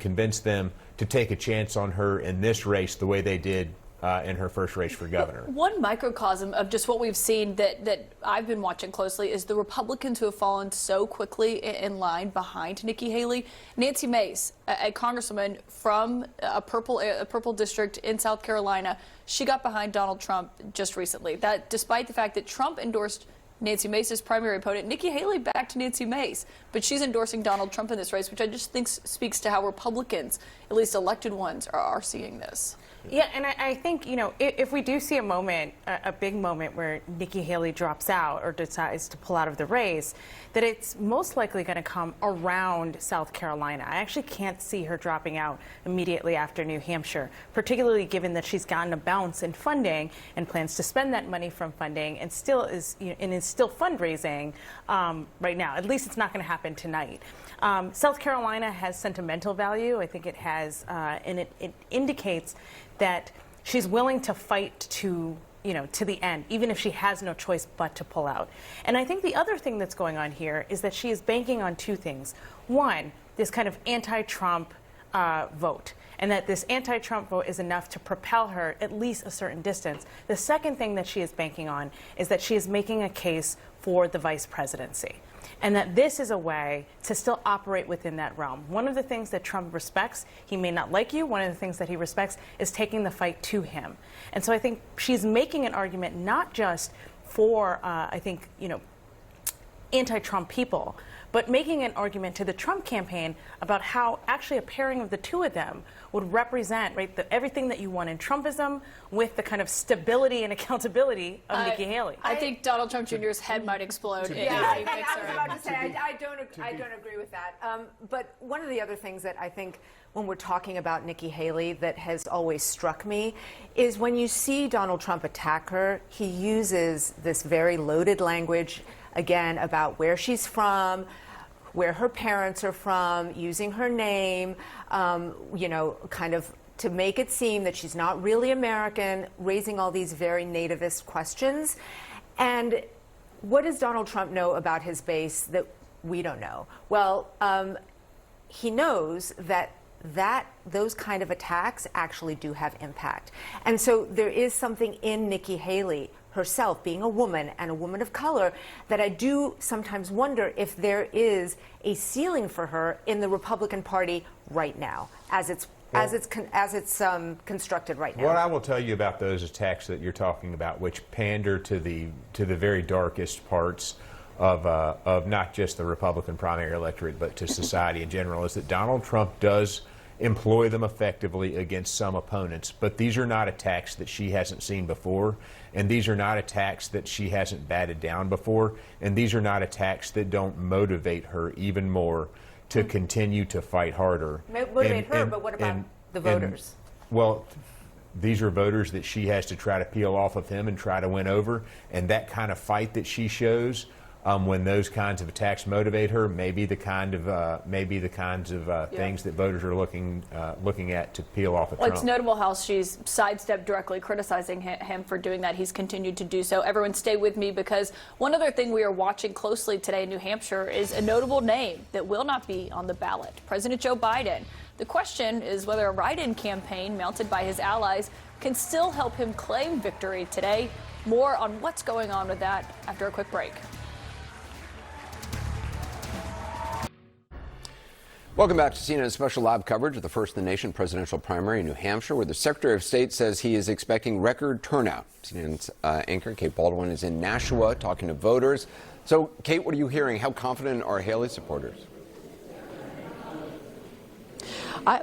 convince them to take a chance on her in this race the way they did in her first race for governor. One microcosm of just what we've seen that I've been watching closely is the Republicans who have fallen so quickly in line behind Nikki Haley. Nancy Mace, a congresswoman from a purple district in South Carolina, she got behind Donald Trump just recently. That despite the fact that Trump endorsed Nancy Mace's primary opponent, Nikki Haley backed Nancy Mace, but she's endorsing Donald Trump in this race, which I just think speaks to how Republicans, at least elected ones, are seeing this. Yeah, and I think, you know, if we do see a moment, a big moment where Nikki Haley drops out or decides to pull out of the race, that it's most likely going to come around South Carolina. I actually can't see her dropping out immediately after New Hampshire, particularly given that she's gotten a bounce in funding and plans to spend that money from funding and still is, you know, and is still fundraising right now. At least it's not going to happen tonight. South Carolina has sentimental value. I think it has, and it indicates that she's willing to fight to the end, even if she has no choice but to pull out. And I think the other thing that's going on here is that she is banking on two things. One, this kind of anti-Trump vote, and that this anti-Trump vote is enough to propel her at least a certain distance. The second thing that she is banking on is that she is making a case for the vice presidency, and that this is a way to still operate within that realm. One of the things that Trump respects, he may not like you, one of the things that he respects is taking the fight to him. And so I think she's making an argument not just for, I think, you know, anti-Trump people, but making an argument to the Trump campaign about how actually a pairing of the two of them would represent, right, everything that you want in Trumpism with the kind of stability and accountability of Nikki Haley. I think Donald Trump Jr.'s head might explode. Yeah, I was about to say, I don't agree with that. But one of the other things that I think when we're talking about Nikki Haley that has always struck me is when you see Donald Trump attack her, he uses this very loaded language, again, about where she's from, where her parents are from, using her name, you know, kind of to make it seem that she's not really American, raising all these very nativist questions. And what does Donald Trump know about his base that we don't know? Well, he knows that those kind of attacks actually do have impact. And so there is something in Nikki Haley herself, being a woman and a woman of color, that I do sometimes wonder if there is a ceiling for her in the Republican Party right now, as it's constructed right now. What I will tell you about those attacks that you're talking about, which pander to the very darkest parts of not just the Republican primary electorate, but to society in general, is that Donald Trump does employ them effectively against some opponents, but these are not attacks that she hasn't seen before, and these are not attacks that she hasn't batted down before, and these are not attacks that don't motivate her even more to continue to fight harder. Motivate her, but what about the voters? Well, these are voters that she has to try to peel off of him and try to win over, and that kind of fight that she shows when those kinds of attacks motivate her, maybe the kinds of things that voters are looking at to peel off of Trump. It's notable how she's sidestepped directly criticizing him for doing that. He's continued to do so. Everyone stay with me, because one other thing we are watching closely today in New Hampshire is a notable name that will not be on the ballot, President Joe Biden. The question is whether a write-in campaign mounted by his allies can still help him claim victory today. More on what's going on with that after a quick break. Welcome back to CNN's special live coverage of the First in the Nation presidential primary in New Hampshire, where the Secretary of State says he is expecting record turnout. CNN's anchor Kate Baldwin is in Nashua talking to voters. So, Kate, what are you hearing? How confident are Haley supporters?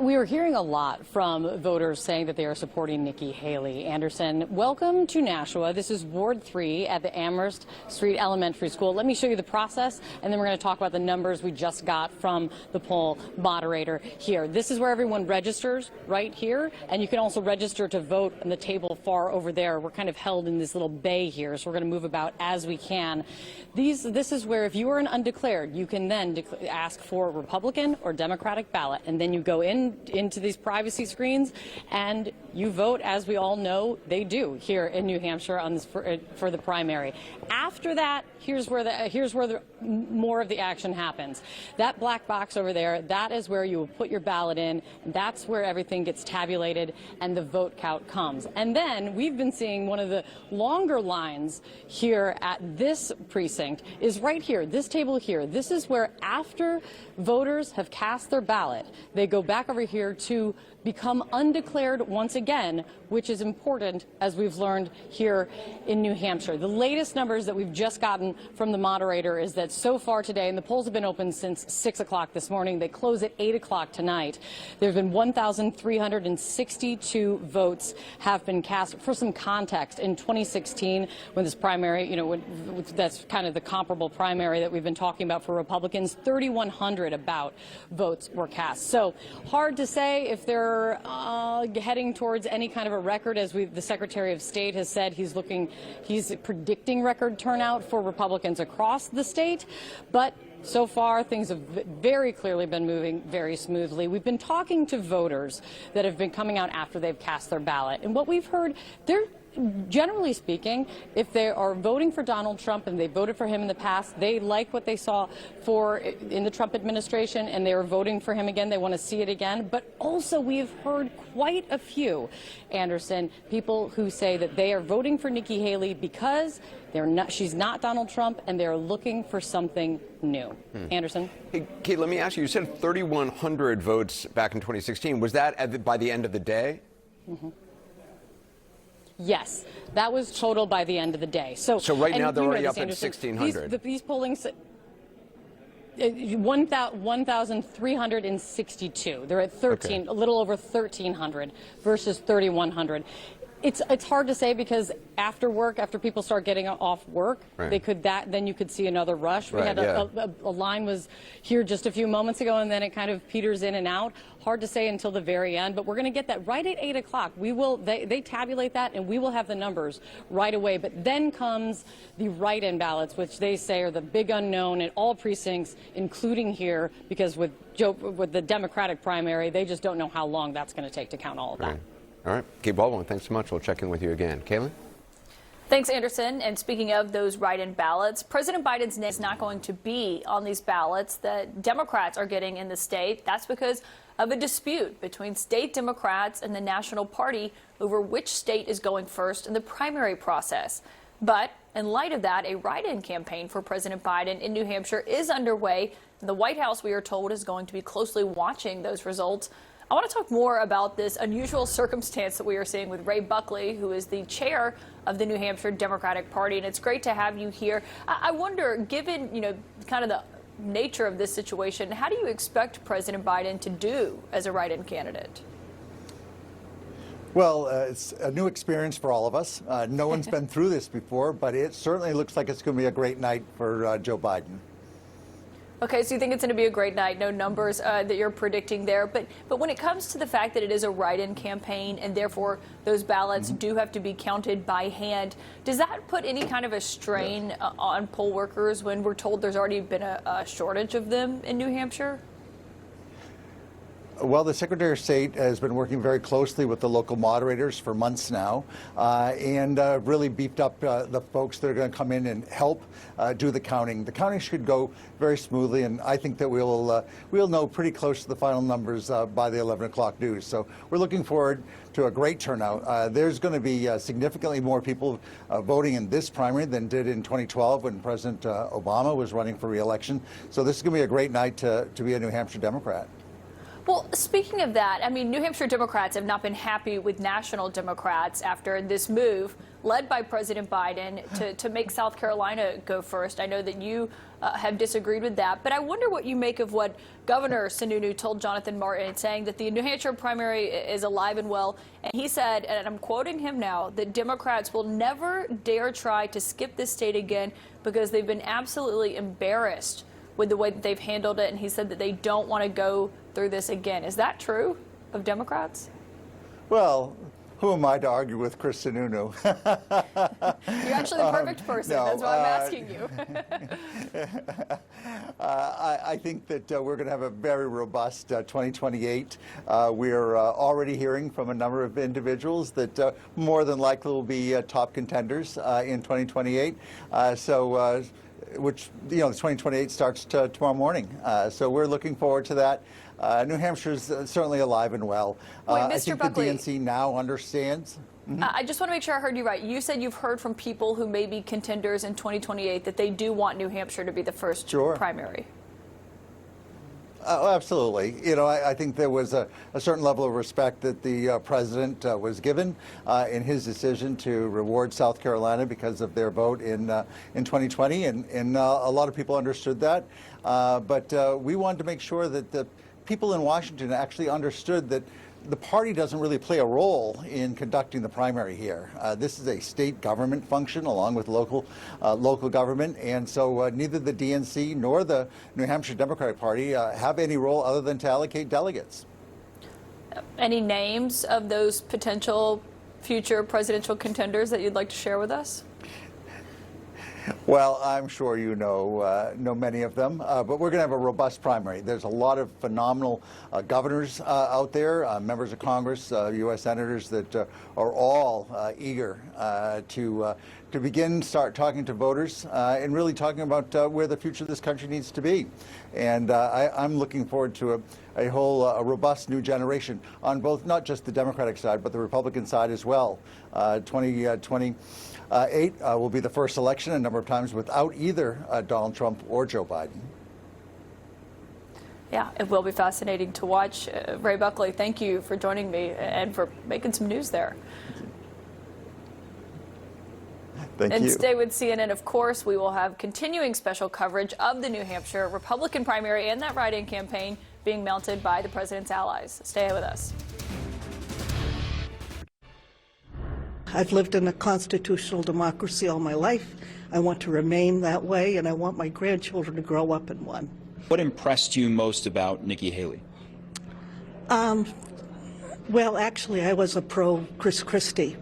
We are hearing a lot from voters saying that they are supporting Nikki Haley. Anderson, welcome to Nashua. This is Ward 3 at the Amherst Street Elementary School. Let me show you the process, and then we're going to talk about the numbers we just got from the poll moderator here. This is where everyone registers, right here, and you can also register to vote on the table far over there. We're kind of held in this little bay here, so we're going to move about as we can. This is where, if you are an undeclared, you can then ask for a Republican or Democratic ballot, and then you go into these privacy screens and you vote, as we all know, they do here in New Hampshire on this for the primary. After that, here's where more of the action happens. That black box over there, that is where you will put your ballot in. That's where everything gets tabulated and the vote count comes. And then we've been seeing one of the longer lines here at this precinct is right here, this table here. This is where after voters have cast their ballot, they go back over here to become undeclared once again, which is important, as we've learned here in New Hampshire. The latest numbers that we've just gotten from the moderator is that so far today, and the polls have been open since 6 o'clock this morning, they close at 8 o'clock tonight. There have been 1,362 votes have been cast. For some context, in 2016, when this primary, that's kind of the comparable primary that we've been talking about for Republicans, 3,100 about votes were cast. So hard to say if they're heading towards any kind of a record, as the Secretary of State has said he's predicting record turnout for Republicans across the state. But so far, things have very clearly been moving very smoothly. We've been talking to voters that have been coming out after they've cast their ballot. And what we've heard, they're generally speaking, if they are voting for Donald Trump and they voted for him in the past, they like what they saw in the Trump administration and they are voting for him again. They want to see it again. But also we've heard quite a few, Anderson, people who say that they are voting for Nikki Haley because she's not Donald Trump and they're looking for something new. Anderson? Hey, Kate, let me ask you, you said 3,100 votes back in 2016. Was that by the end of the day? Mm-hmm. Yes, that was total by the end of the day. So right now they're already up at 1,600. These polling 1,362. They're at 13, a little over 1,300 versus 3,100. It's hard to say because after work, after people start getting off work, then you could see another rush. We had a line was here just a few moments ago, and then it kind of peters in and out. Hard to say until the very end, but we're going to get that right at 8 o'clock. They tabulate that, and we will have the numbers right away. But then comes the write-in ballots, which they say are the big unknown in all precincts, including here, because with the Democratic primary, they just don't know how long that's going to take to count all of that. All right. Kate Baldwin, thanks so much. We'll check in with you again. Caitlin? Thanks, Anderson. And speaking of those write-in ballots, President Biden's name is not going to be on these ballots that Democrats are getting in the state. That's because of a dispute between state Democrats and the National Party over which state is going first in the primary process. But in light of that, a write-in campaign for President Biden in New Hampshire is underway. The White House, we are told, is going to be closely watching those results. I want to talk more about this unusual circumstance that we are seeing with Ray Buckley, who is the chair of the New Hampshire Democratic Party, and it's great to have you here. I wonder, given, kind of the nature of this situation, how do you expect President Biden to do as a write-in candidate? Well, it's a new experience for all of us. No one's been through this before, but it certainly looks like it's going to be a great night for Joe Biden. Okay, so you think it's going to be a great night. No numbers that you're predicting there. But when it comes to the fact that it is a write-in campaign and therefore those ballots do have to be counted by hand, does that put any kind of a strain on poll workers when we're told there's already been a shortage of them in New Hampshire? Well, the Secretary of State has been working very closely with the local moderators for months now and really beefed up the folks that are going to come in and help do the counting. The counting should go very smoothly, and I think that we'll know pretty close to the final numbers by the 11 o'clock news. So we're looking forward to a great turnout. There's going to be significantly more people voting in this primary than did in 2012 when President Obama was running for re-election. So this is going to be a great night to be a New Hampshire Democrat. Well, speaking of that, I mean, New Hampshire Democrats have not been happy with national Democrats after this move led by President Biden to make South Carolina go first. I know that you have disagreed with that, but I wonder what you make of what Governor Sununu told Jonathan Martin, saying that the New Hampshire primary is alive and well. And he said, and I'm quoting him now, that Democrats will never dare try to skip this state again because they've been absolutely embarrassed with the way that they've handled it, and he said that they don't want to go through this again. Is that true of Democrats? Well, who am I to argue with Chris Sununu? You're actually the perfect person. No, That's why I'm asking you. I think that we're going to have a very robust 2028. We're already hearing from a number of individuals that more than likely will be top contenders in 2028. Which, you know, the 2028 starts tomorrow morning. So we're looking forward to that. New Hampshire's certainly alive and well. Wait, I Mr. think Buckley, the DNC now understands. I just want to make sure I heard you right. You said you've heard from people who may be contenders in 2028 that they do want New Hampshire to be the first primary. Oh, absolutely. You know, I think there was a certain level of respect that the president was given in his decision to reward South Carolina because of their vote in 2020, and a lot of people understood that. But we wanted to make sure that the people in Washington actually understood that the party doesn't really play a role in conducting the primary here. This is a state government function along with local government, and so neither the DNC nor the New Hampshire Democratic Party have any role other than to allocate delegates. Any names of those potential future presidential contenders that you'd like to share with us? Well, I'm sure you know many of them, but we're going to have a robust primary. There's a lot of phenomenal governors out there, members of Congress, U.S. senators that are all eager to start talking to voters and really talking about where the future of this country needs to be. And I'm looking forward to a robust new generation on both, not just the Democratic side, but the Republican side as well. 2028 will be the first election a number of times without either Donald Trump or Joe Biden. Yeah, it will be fascinating to watch. Ray Buckley, thank you for joining me and for making some news there. Thank and you. Stay with CNN, of course. We will have continuing special coverage of the New Hampshire Republican primary and that write-in campaign being mounted by the president's allies. Stay with us. I've lived in a constitutional democracy all my life. I want to remain that way, and I want my grandchildren to grow up in one. What impressed you most about Nikki Haley? Well, actually, I was a pro-Chris Christie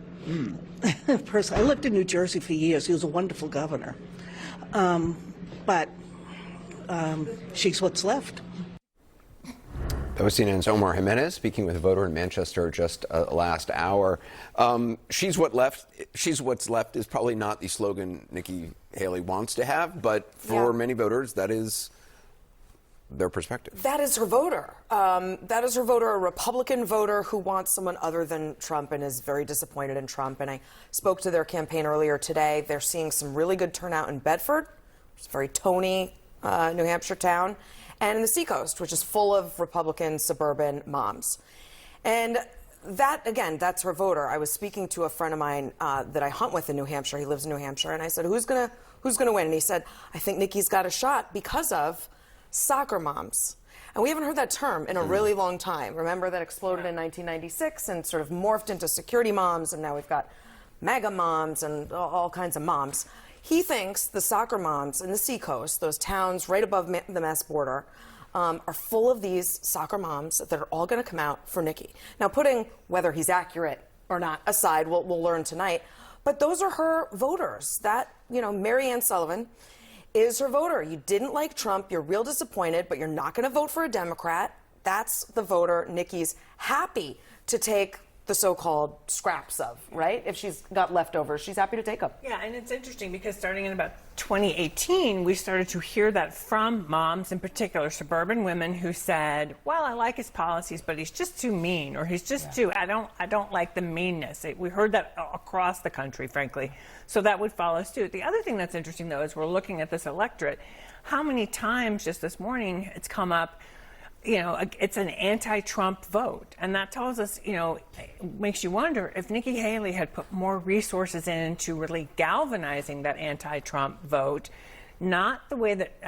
person. I lived in New Jersey for years. He was a wonderful governor. But she's what's left. That was CNN's Omar Jimenez speaking with a voter in Manchester just last hour. She's what's left is probably not the slogan Nikki Haley wants to have, but for many voters, that is their perspective. That is her voter. That is her voter, a Republican voter who wants someone other than Trump and is very disappointed in Trump. And I spoke to their campaign earlier today. They're seeing some really good turnout in Bedford, which is a very Tony New Hampshire town, and in the Seacoast, which is full of Republican suburban moms. And that, again, that's her voter. I was speaking to a friend of mine that I hunt with in New Hampshire. He lives in New Hampshire. And I said, who's gonna win? And he said, I think Nikki's got a shot because of soccer moms. And we haven't heard that term in a really long time. Remember, that exploded in 1996 and sort of morphed into security moms, and now we've got MAGA moms and all kinds of moms. He thinks the soccer moms in the Seacoast, those towns right above the Mass border, are full of these soccer moms that are all going to come out for Nikki. Now, putting whether he's accurate or not aside, we'll learn tonight. But those are her voters. That, you know, Mary Ann Sullivan is her voter. You didn't like Trump, you're real disappointed, but you're not going to vote for a Democrat. That's the voter Nikki's happy to take the so-called scraps of, right? If she's got leftovers, she's happy to take them. Yeah, and it's interesting because starting in about 2018, we started to hear that from moms, in particular suburban women, who said, well, I like his policies, but he's just too mean, or he's just too, I don't like the meanness. We heard that across the country, frankly. So that would follow suit. The other thing that's interesting, though, is we're looking at this electorate. How many times just this morning it's come up, you know, it's an anti-Trump vote. And that tells us, you know, makes you wonder if Nikki Haley had put more resources into really galvanizing that anti-Trump vote, not the way that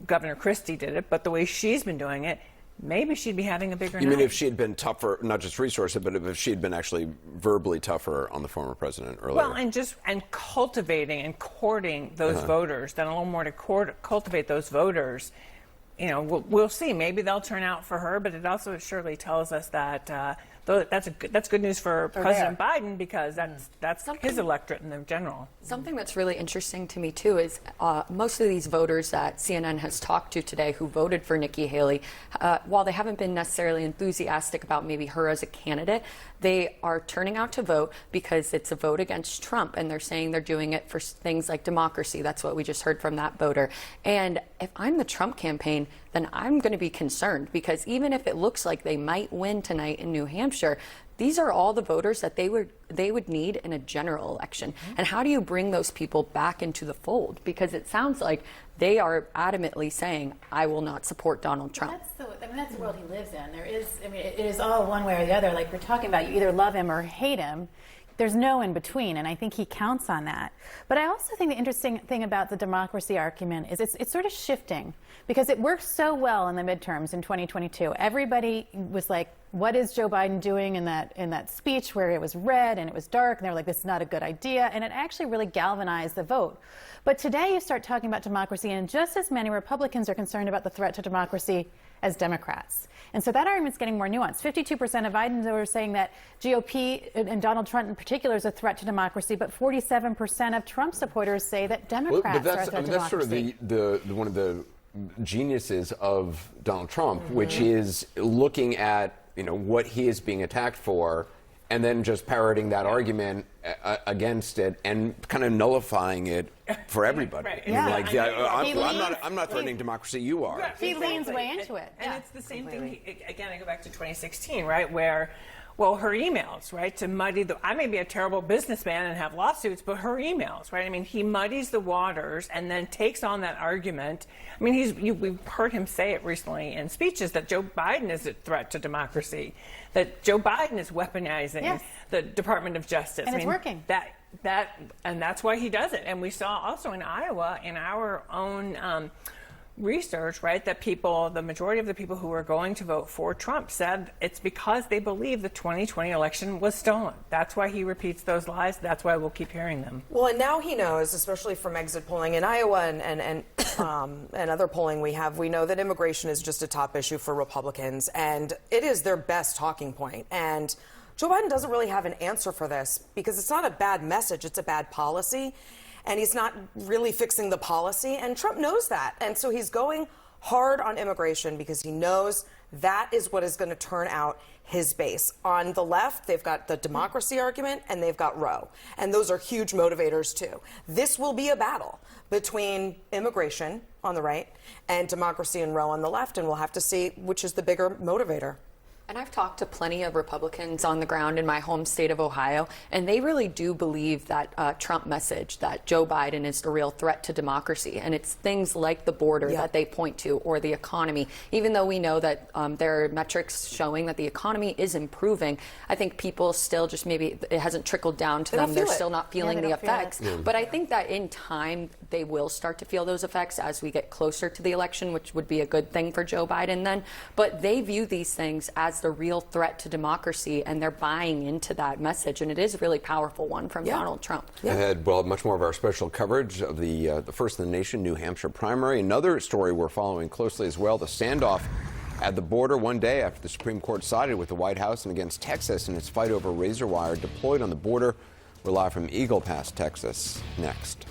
Governor Christie did it, but the way she's been doing it, maybe she'd be having a bigger night. You mean if she had been tougher, not just resources, but if she had been actually verbally tougher on the former president earlier? Well, and cultivating and courting those voters, done a little more to cultivate those voters. You know, we'll see. Maybe they'll turn out for her, but it also surely tells us that that's good news for President Biden, because that's his electorate in general. Something that's really interesting to me too is most of these voters that CNN has talked to today who voted for Nikki Haley, while they haven't been necessarily enthusiastic about maybe her as a candidate, they are turning out to vote because it's a vote against Trump, and they're saying they're doing it for things like democracy. That's what we just heard from that voter. And if I'm the Trump campaign, then I'm going to be concerned, because even if it looks like they might win tonight in New Hampshire, these are all the voters that they would need in a general election. And how do you bring those people back into the fold? Because it sounds like they are adamantly saying, I will not support Donald Trump. That's the world he lives in. It is all one way or the other. Like we're talking about, you either love him or hate him. There's no in between, and I think he counts on that. But I also think the interesting thing about the democracy argument is it's sort of shifting, because it worked so well in the midterms in 2022. Everybody was like, what is Joe Biden doing in that speech where it was red and it was dark, and they were like, this is not a good idea, and it actually really galvanized the vote. But today you start talking about democracy, and just as many Republicans are concerned about the threat to democracy as Democrats. And so that argument's getting more nuanced. 52% of Biden voters saying that GOP and Donald Trump in particular is a threat to democracy, but 47% of Trump supporters say that Democrats are a threat to democracy. That's sort of the one of the geniuses of Donald Trump, which is looking at what he is being attacked for, and then just parroting that argument against it and kind of nullifying it for everybody. Right. I'm not threatening democracy, you are. Yeah, he leans way into it. And it's the same thing, again, I go back to 2016, right, where, well, her emails, right, to muddy I may be a terrible businessman and have lawsuits, but her emails, right, I mean, he muddies the waters and then takes on that argument. I mean, we've heard him say it recently in speeches that Joe Biden is a threat to democracy, that Joe Biden is weaponizing the Department of Justice. And it's working. And that's why he does it. And we saw also in Iowa, in our own research, right, that the majority of the people who were going to vote for Trump said it's because they believe the 2020 election was stolen. That's why he repeats those lies. That's why we'll keep hearing them. Well, and now he knows, especially from exit polling in Iowa and other polling we know that immigration is just a top issue for Republicans, and it is their best talking point. And Joe Biden doesn't really have an answer for this, because it's not a bad message, it's a bad policy. And he's not really fixing the policy, and Trump knows that. And so he's going hard on immigration because he knows that is what is going to turn out his base. On the left, they've got the democracy argument, and they've got Roe. And those are huge motivators, too. This will be a battle between immigration on the right and democracy and Roe on the left, and we'll have to see which is the bigger motivator. And I've talked to plenty of Republicans on the ground in my home state of Ohio, and they really do believe that Trump message, that Joe Biden is the real threat to democracy. And it's things like the border that they point to, or the economy. Even though we know that there are metrics showing that the economy is improving, I think people still just maybe it hasn't trickled down to them. They're still not feeling the effects. But I think that in time, they will start to feel those effects as we get closer to the election, which would be a good thing for Joe Biden then. But they view these things as the real threat to democracy, and they're buying into that message, and it is a really powerful one from Donald Trump. Ahead, well, much more of our special coverage of the first in the nation New Hampshire primary. Another story we're following closely as well, the standoff at the border one day after the Supreme Court sided with the White House and against Texas in its fight over razor wire deployed on the border. We're live from Eagle Pass, Texas, next.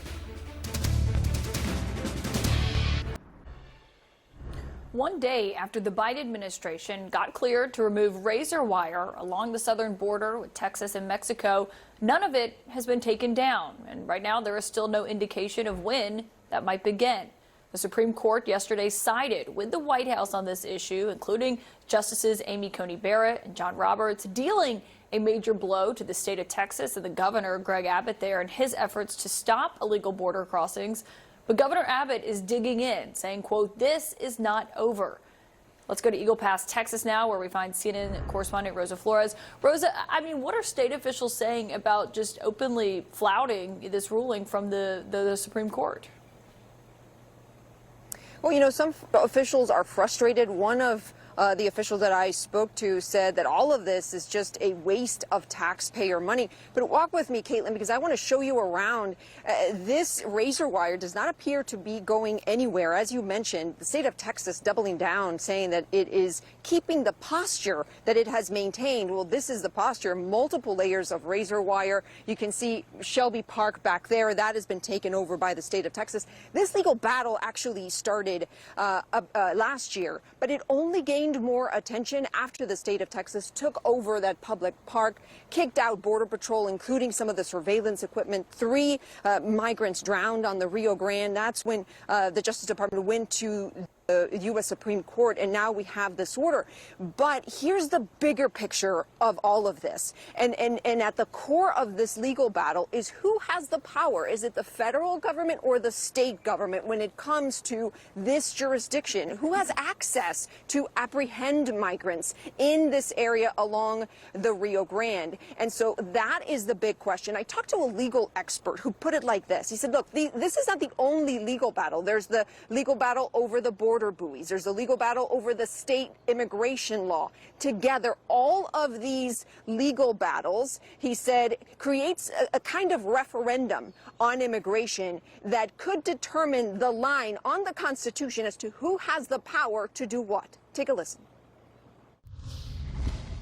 One day after the Biden administration got cleared to remove razor wire along the southern border with Texas and Mexico, none of it has been taken down. And right now, there is still no indication of when that might begin. The Supreme Court yesterday sided with the White House on this issue, including Justices Amy Coney Barrett and John Roberts, dealing a major blow to the state of Texas and the governor, Greg Abbott, there in his efforts to stop illegal border crossings. But Governor Abbott is digging in, saying, quote, this is not over. Let's go to Eagle Pass, Texas now, where we find CNN correspondent Rosa Flores. Rosa, I mean, what are state officials saying about just openly flouting this ruling from the Supreme Court? Well, some officials are frustrated. One of the official that I spoke to said that all of this is just a waste of taxpayer money. But walk with me, Caitlin, because I want to show you around. This razor wire does not appear to be going anywhere. As you mentioned, the state of Texas doubling down, saying that it is keeping the posture that it has maintained. Well, this is the posture, multiple layers of razor wire. You can see Shelby Park back there. That has been taken over by the state of Texas. This legal battle actually started last year, but it only gained more attention after the state of Texas took over that public park, kicked out Border Patrol, including some of the surveillance equipment. 3 migrants drowned on the Rio Grande. That's when the Justice Department went to the U.S. Supreme Court, and now we have this order. But here's the bigger picture of all of this. And at the core of this legal battle is who has the power. Is it the federal government or the state government when it comes to this jurisdiction? Who has access to apprehend migrants in this area along the Rio Grande? And so that is the big question. I talked to a legal expert who put it like this. He said, look, this is not the only legal battle. There's the legal battle over the border buoys. There's a legal battle over the state immigration law. Together, all of these legal battles, he said, creates a kind of referendum on immigration that could determine the line on the Constitution as to who has the power to do what. Take a listen.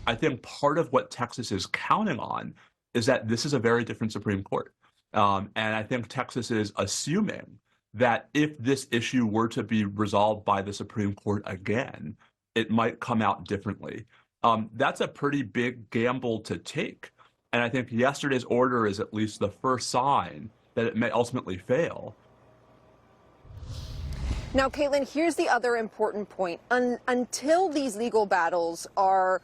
I think part of what Texas is counting on is that this is a very different Supreme Court. And I think Texas is assuming that if this issue were to be resolved by the Supreme Court again, it might come out differently. That's a pretty big gamble to take. And I think yesterday's order is at least the first sign that it may ultimately fail. Now, Caitlin, here's the other important point. Until these legal battles are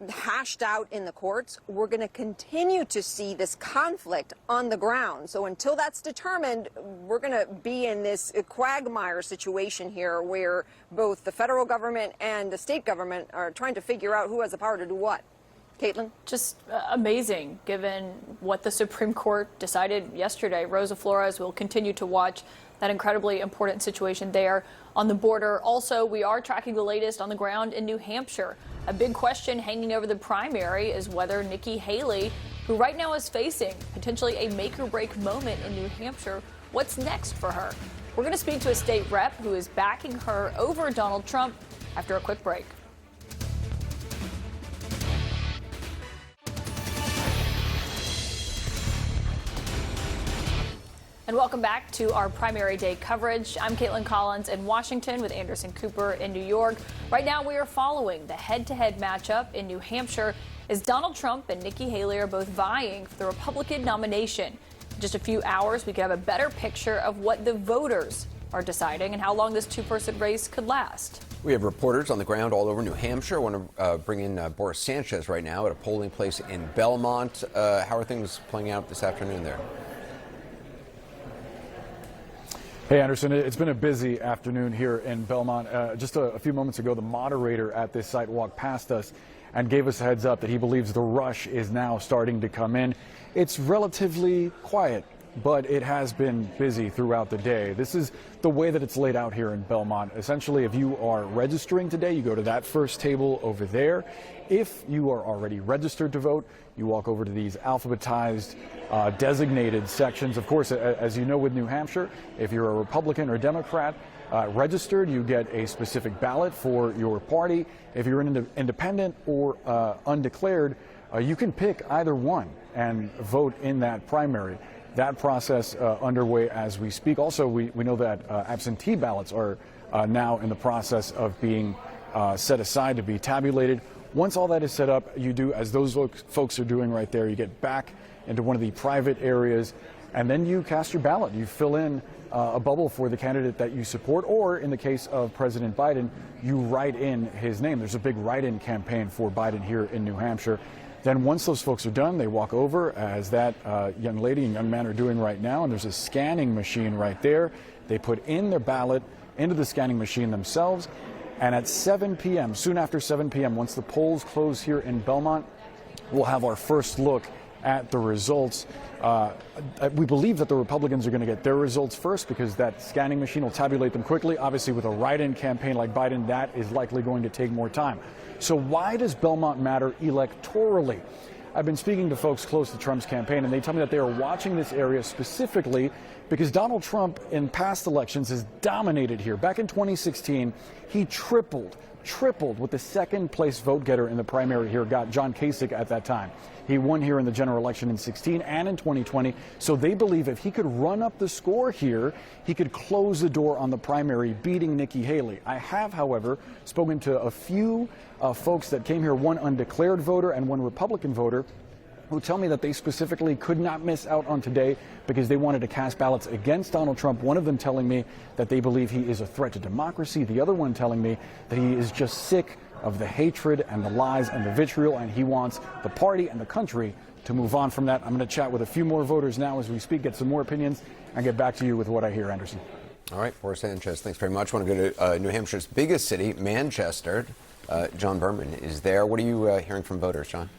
hashed out in the courts, we're going to continue to see this conflict on the ground. So until that's determined, we're going to be in this quagmire situation here where both the federal government and the state government are trying to figure out who has the power to do what. Caitlin? Just amazing, given what the Supreme Court decided yesterday. Rosa Flores will continue to watch that incredibly important situation there on the border. Also, we are tracking the latest on the ground in New Hampshire. A big question hanging over the primary is whether Nikki Haley, who right now is facing potentially a make-or-break moment in New Hampshire, what's next for her? We're going to speak to a state rep who is backing her over Donald Trump after a quick break. And welcome back to our primary day coverage. I'm Caitlin Collins in Washington with Anderson Cooper in New York. Right now we are following the head-to-head matchup in New Hampshire as Donald Trump and Nikki Haley are both vying for the Republican nomination. In just a few hours, we could have a better picture of what the voters are deciding and how long this two-person race could last. We have reporters on the ground all over New Hampshire. I want to bring in Boris Sanchez right now at a polling place in Belmont. How are things playing out this afternoon there? Hey, Anderson, it's been a busy afternoon here in Belmont. Just a few moments ago, the moderator at this site walked past us and gave us a heads up that he believes the rush is now starting to come in. It's relatively quiet, but it has been busy throughout the day. This is the way that it's laid out here in Belmont. Essentially, if you are registering today, you go to that first table over there. If you are already registered to vote, you walk over to these alphabetized designated sections. Of course, as you know with New Hampshire, if you're a Republican or Democrat registered, you get a specific ballot for your party. If you're an independent or undeclared, you can pick either one and vote in that primary. That process underway as we speak. Also, we know that absentee ballots are now in the process of being set aside to be tabulated. Once all that is set up, you do as those folks are doing right there. You get back into one of the private areas, and then you cast your ballot. You fill in a bubble for the candidate that you support, or in the case of President Biden, you write in his name. There's a big write-in campaign for Biden here in New Hampshire. Then once those folks are done, they walk over, as that young lady and young man are doing right now, and there's a scanning machine right there. They put in their ballot into the scanning machine themselves, and at 7 p.m., soon after 7 p.m., once the polls close here in Belmont, we'll have our first look at the results. We believe that the Republicans are going to get their results first because that scanning machine will tabulate them quickly. Obviously, with a write-in campaign like Biden, that is likely going to take more time. So why does Belmont matter electorally? I've been speaking to folks close to Trump's campaign, and they tell me that they are watching this area specifically because Donald Trump in past elections has dominated here. Back in 2016, he tripled with the second place vote getter in the primary here, got John Kasich at that time. He won here in the general election in 16 and in 2020. So they believe if he could run up the score here, he could close the door on the primary, beating Nikki Haley. I have, however, spoken to a few folks that came here, one undeclared voter and one Republican voter, who tell me that they specifically could not miss out on today because they wanted to cast ballots against Donald Trump. One of them telling me that they believe he is a threat to democracy. The other one telling me that he is just sick of the hatred and the lies and the vitriol, and he wants the party and the country to move on from that. I'm going to chat with a few more voters now as we speak, get some more opinions, and get back to you with what I hear, Anderson. All right, Boris Sanchez, thanks very much. I want to go to New Hampshire's biggest city, Manchester. John Berman is there. What are you hearing from voters, John?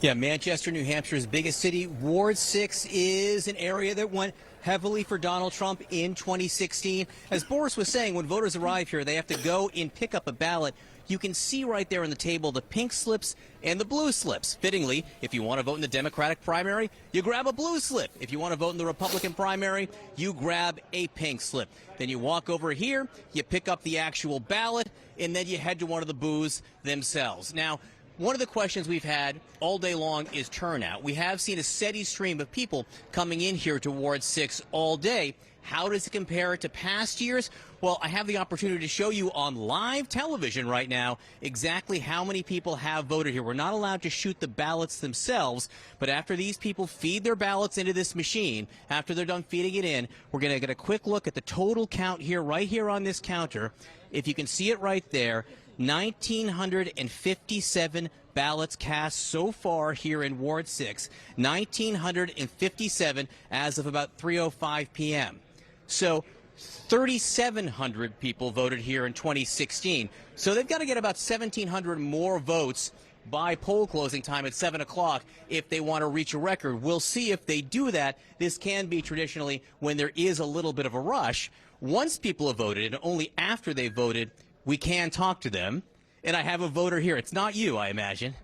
Yeah, Manchester, New Hampshire's biggest city. Ward 6 is an area that went heavily for Donald Trump in 2016. As Boris was saying, when voters arrive here, they have to go and pick up a ballot. You can see right there on the table the pink slips and the blue slips. Fittingly, if you want to vote in the Democratic primary, you grab a blue slip. If you want to vote in the Republican primary, you grab a pink slip. Then you walk over here, you pick up the actual ballot, and then you head to one of the booths themselves. Now, one of the questions we've had all day long is turnout. We have seen a steady stream of people coming in here to Ward 6 all day. How does it compare to past years? Well, I have the opportunity to show you on live television right now exactly how many people have voted here. We're not allowed to shoot the ballots themselves, but after these people feed their ballots into this machine, after they're done feeding it in, we're going to get a quick look at the total count here, right here on this counter. If you can see it right there, 1,957 ballots cast so far here in Ward 6. 1,957 as of about 3:05 p.m. So 3,700 people voted here in 2016. So they've got to get about 1,700 more votes by poll closing time at 7 o'clock if they want to reach a record. We'll see if they do that. This can be traditionally when there is a little bit of a rush. Once people have voted, and only after they voted, we can talk to them. And I have a voter here. It's not you, I imagine.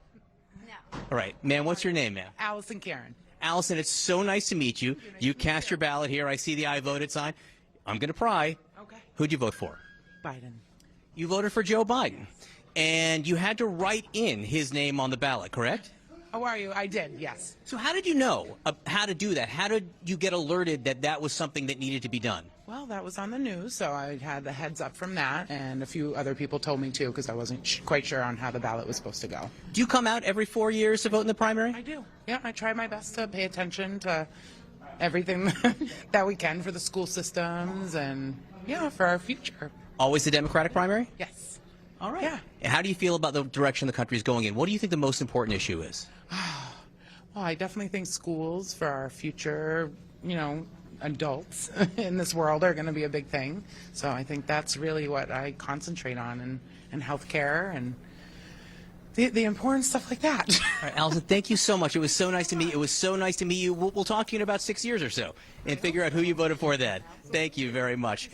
No. All right. Ma'am, what's your name, ma'am? Allison Karen. Allison, it's so nice to meet you. You cast your ballot here. I see the I voted sign. I'm going to pry. Okay. Who'd you vote for? Biden. You voted for Joe Biden. And you had to write in his name on the ballot, correct? How are you? I did, yes. So how did you know how to do that? How did you get alerted that that was something that needed to be done? Well, that was on the news, so I had the heads up from that, and a few other people told me too, because I wasn't quite sure on how the ballot was supposed to go. Do you come out every 4 years to vote in the primary? I do. Yeah, I try my best to pay attention to everything that we can for the school systems and, yeah, for our future. Always the Democratic primary? Yes. All right. Yeah. And how do you feel about the direction the country is going in? What do you think the most important issue is? Well, I definitely think schools for our future, adults in this world are going to be a big thing. So I think that's really what I concentrate on, and healthcare and the important stuff like that. All right, Allison, thank you so much. It was so nice to meet you. It was so nice to meet you. We'll talk to you in about 6 years or so and figure out who you voted for then. Thank you very much.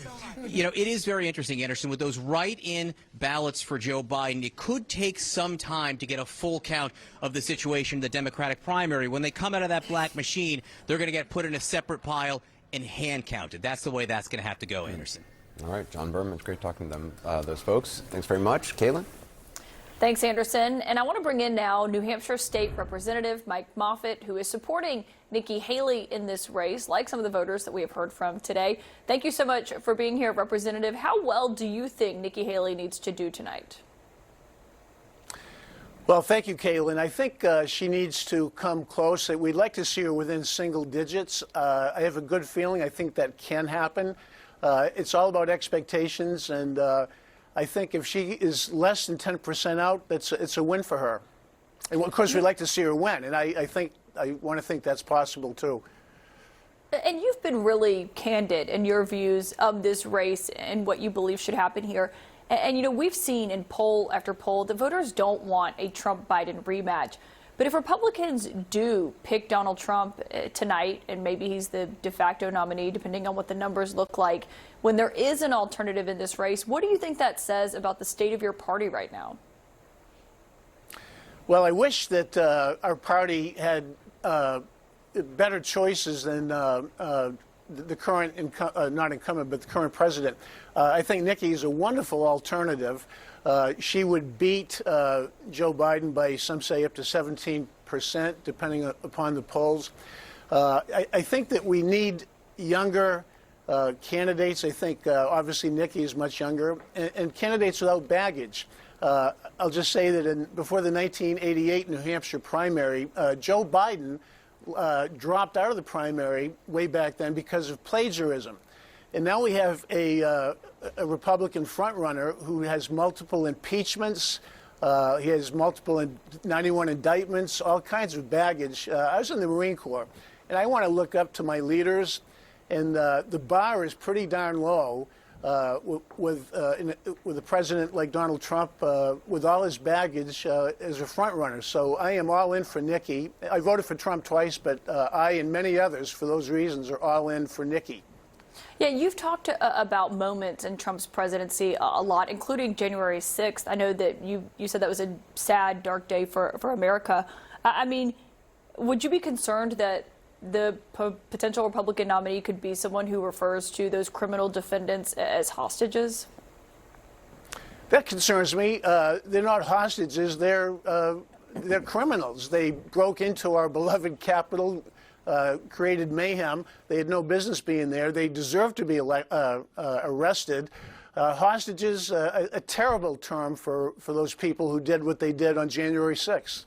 It is very interesting, Anderson, with those write-in ballots for Joe Biden. It could take some time to get a full count of the situation in the Democratic primary. When they come out of that black machine, they're going to get put in a separate pile and hand counted. That's the way that's going to have to go, Anderson. All right, John Berman, it's great talking to them, those folks. Thanks very much. Caitlin? Thanks, Anderson. And I want to bring in now New Hampshire State Representative Mike Moffitt, who is supporting Nikki Haley in this race, like some of the voters that we have heard from today. Thank you so much for being here, Representative. How well do you think Nikki Haley needs to do tonight? Well, thank you, Caitlin. I think she needs to come close. We'd like to see her within single digits. I have a good feeling. I think that can happen. It's all about expectations, and I think if she is less than 10% out, it's a win for her. And of course, we'd like to see her win, and I want to think that's possible too. And you've been really candid in your views of this race and what you believe should happen here. And we've seen in poll after poll that voters don't want a Trump-Biden rematch. But if Republicans do pick Donald Trump tonight, and maybe he's the de facto nominee, depending on what the numbers look like, when there is an alternative in this race, what do you think that says about the state of your party right now? Well, I wish that our party had better choices than the current, not incumbent, but the current president. I think Nikki is a wonderful alternative. She would beat Joe Biden by, some say, up to 17%, depending upon the polls. I think that we need younger candidates. I think, obviously, Nikki is much younger, and candidates without baggage. I'll just say that before the 1988 New Hampshire primary, Joe Biden dropped out of the primary way back then because of plagiarism. And now we have a Republican frontrunner who has multiple impeachments. He has multiple 91 indictments, all kinds of baggage. I was in the Marine Corps, and I want to look up to my leaders, and the bar is pretty darn low with a president like Donald Trump with all his baggage as a frontrunner. So I am all in for Nikki. I voted for Trump twice, but I and many others, for those reasons, are all in for Nikki. Yeah, you've talked about moments in Trump's presidency a lot, including January 6th. I know that you said that was a sad, dark day for America. I mean, would you be concerned that the potential Republican nominee could be someone who refers to those criminal defendants as hostages? That concerns me. They're not hostages. They're criminals. They broke into our beloved Capitol, created mayhem. They had no business being there. They deserve to be arrested. Hostages, a terrible term for those people who did what they did on January 6th.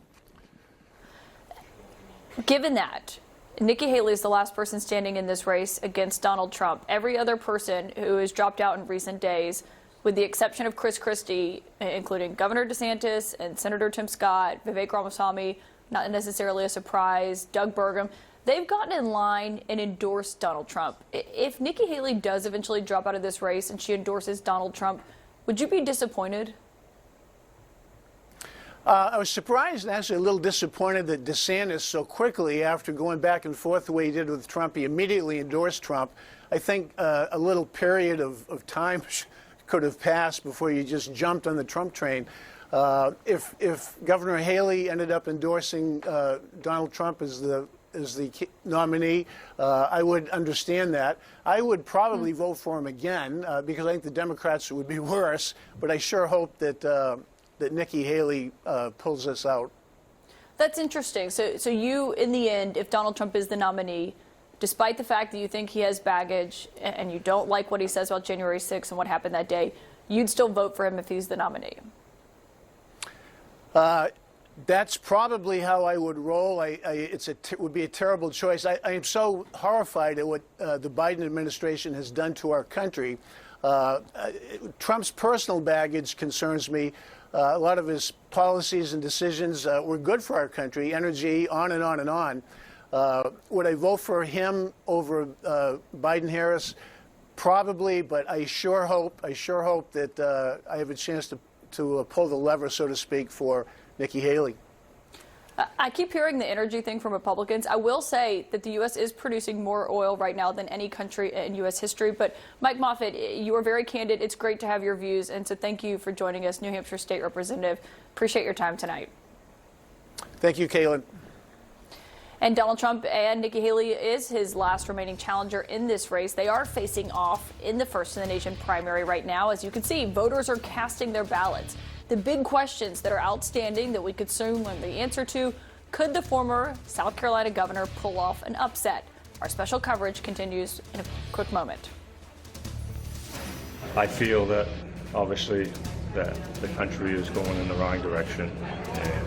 Given that, Nikki Haley is the last person standing in this race against Donald Trump. Every other person who has dropped out in recent days, with the exception of Chris Christie, including Governor DeSantis and Senator Tim Scott, Vivek Ramaswamy, not necessarily a surprise, Doug Burgum, they've gotten in line and endorsed Donald Trump. If Nikki Haley does eventually drop out of this race and she endorses Donald Trump, would you be disappointed? I was surprised and actually a little disappointed that DeSantis so quickly, after going back and forth the way he did with Trump, he immediately endorsed Trump. I think a little period of time could have passed before you just jumped on the Trump train. If Governor Haley ended up endorsing Donald Trump as the nominee, I would understand that. I would probably vote for him again because I think the Democrats would be worse, but I sure hope that Nikki Haley pulls this out. That's interesting. So you, in the end, if Donald Trump is the nominee, despite the fact that you think he has baggage and you don't like what he says about January 6th and what happened that day, you'd still vote for him if he's the nominee? That's probably how I would roll. It would be a terrible choice. I am so horrified at what the Biden administration has done to our country. Trump's personal baggage concerns me. A lot of his policies and decisions were good for our country, energy, on and on and on. Would I vote for him over Biden-Harris? Probably, but I sure hope that I have a chance to pull the lever, so to speak, for Nikki Haley. I keep hearing the energy thing from Republicans. I will say that the U.S. is producing more oil right now than any country in U.S. history. But Mike Moffitt, you are very candid. It's great to have your views. And so thank you for joining us, New Hampshire State Representative. Appreciate your time tonight. Thank you, Caitlin. And Donald Trump and Nikki Haley is his last remaining challenger in this race. They are facing off in the First in the Nation primary right now. As you can see, voters are casting their ballots. The big questions that are outstanding that we could soon learn the answer to: could the former South Carolina governor pull off an upset? Our special coverage continues in a quick moment. I feel that obviously that the country is going in the wrong direction, and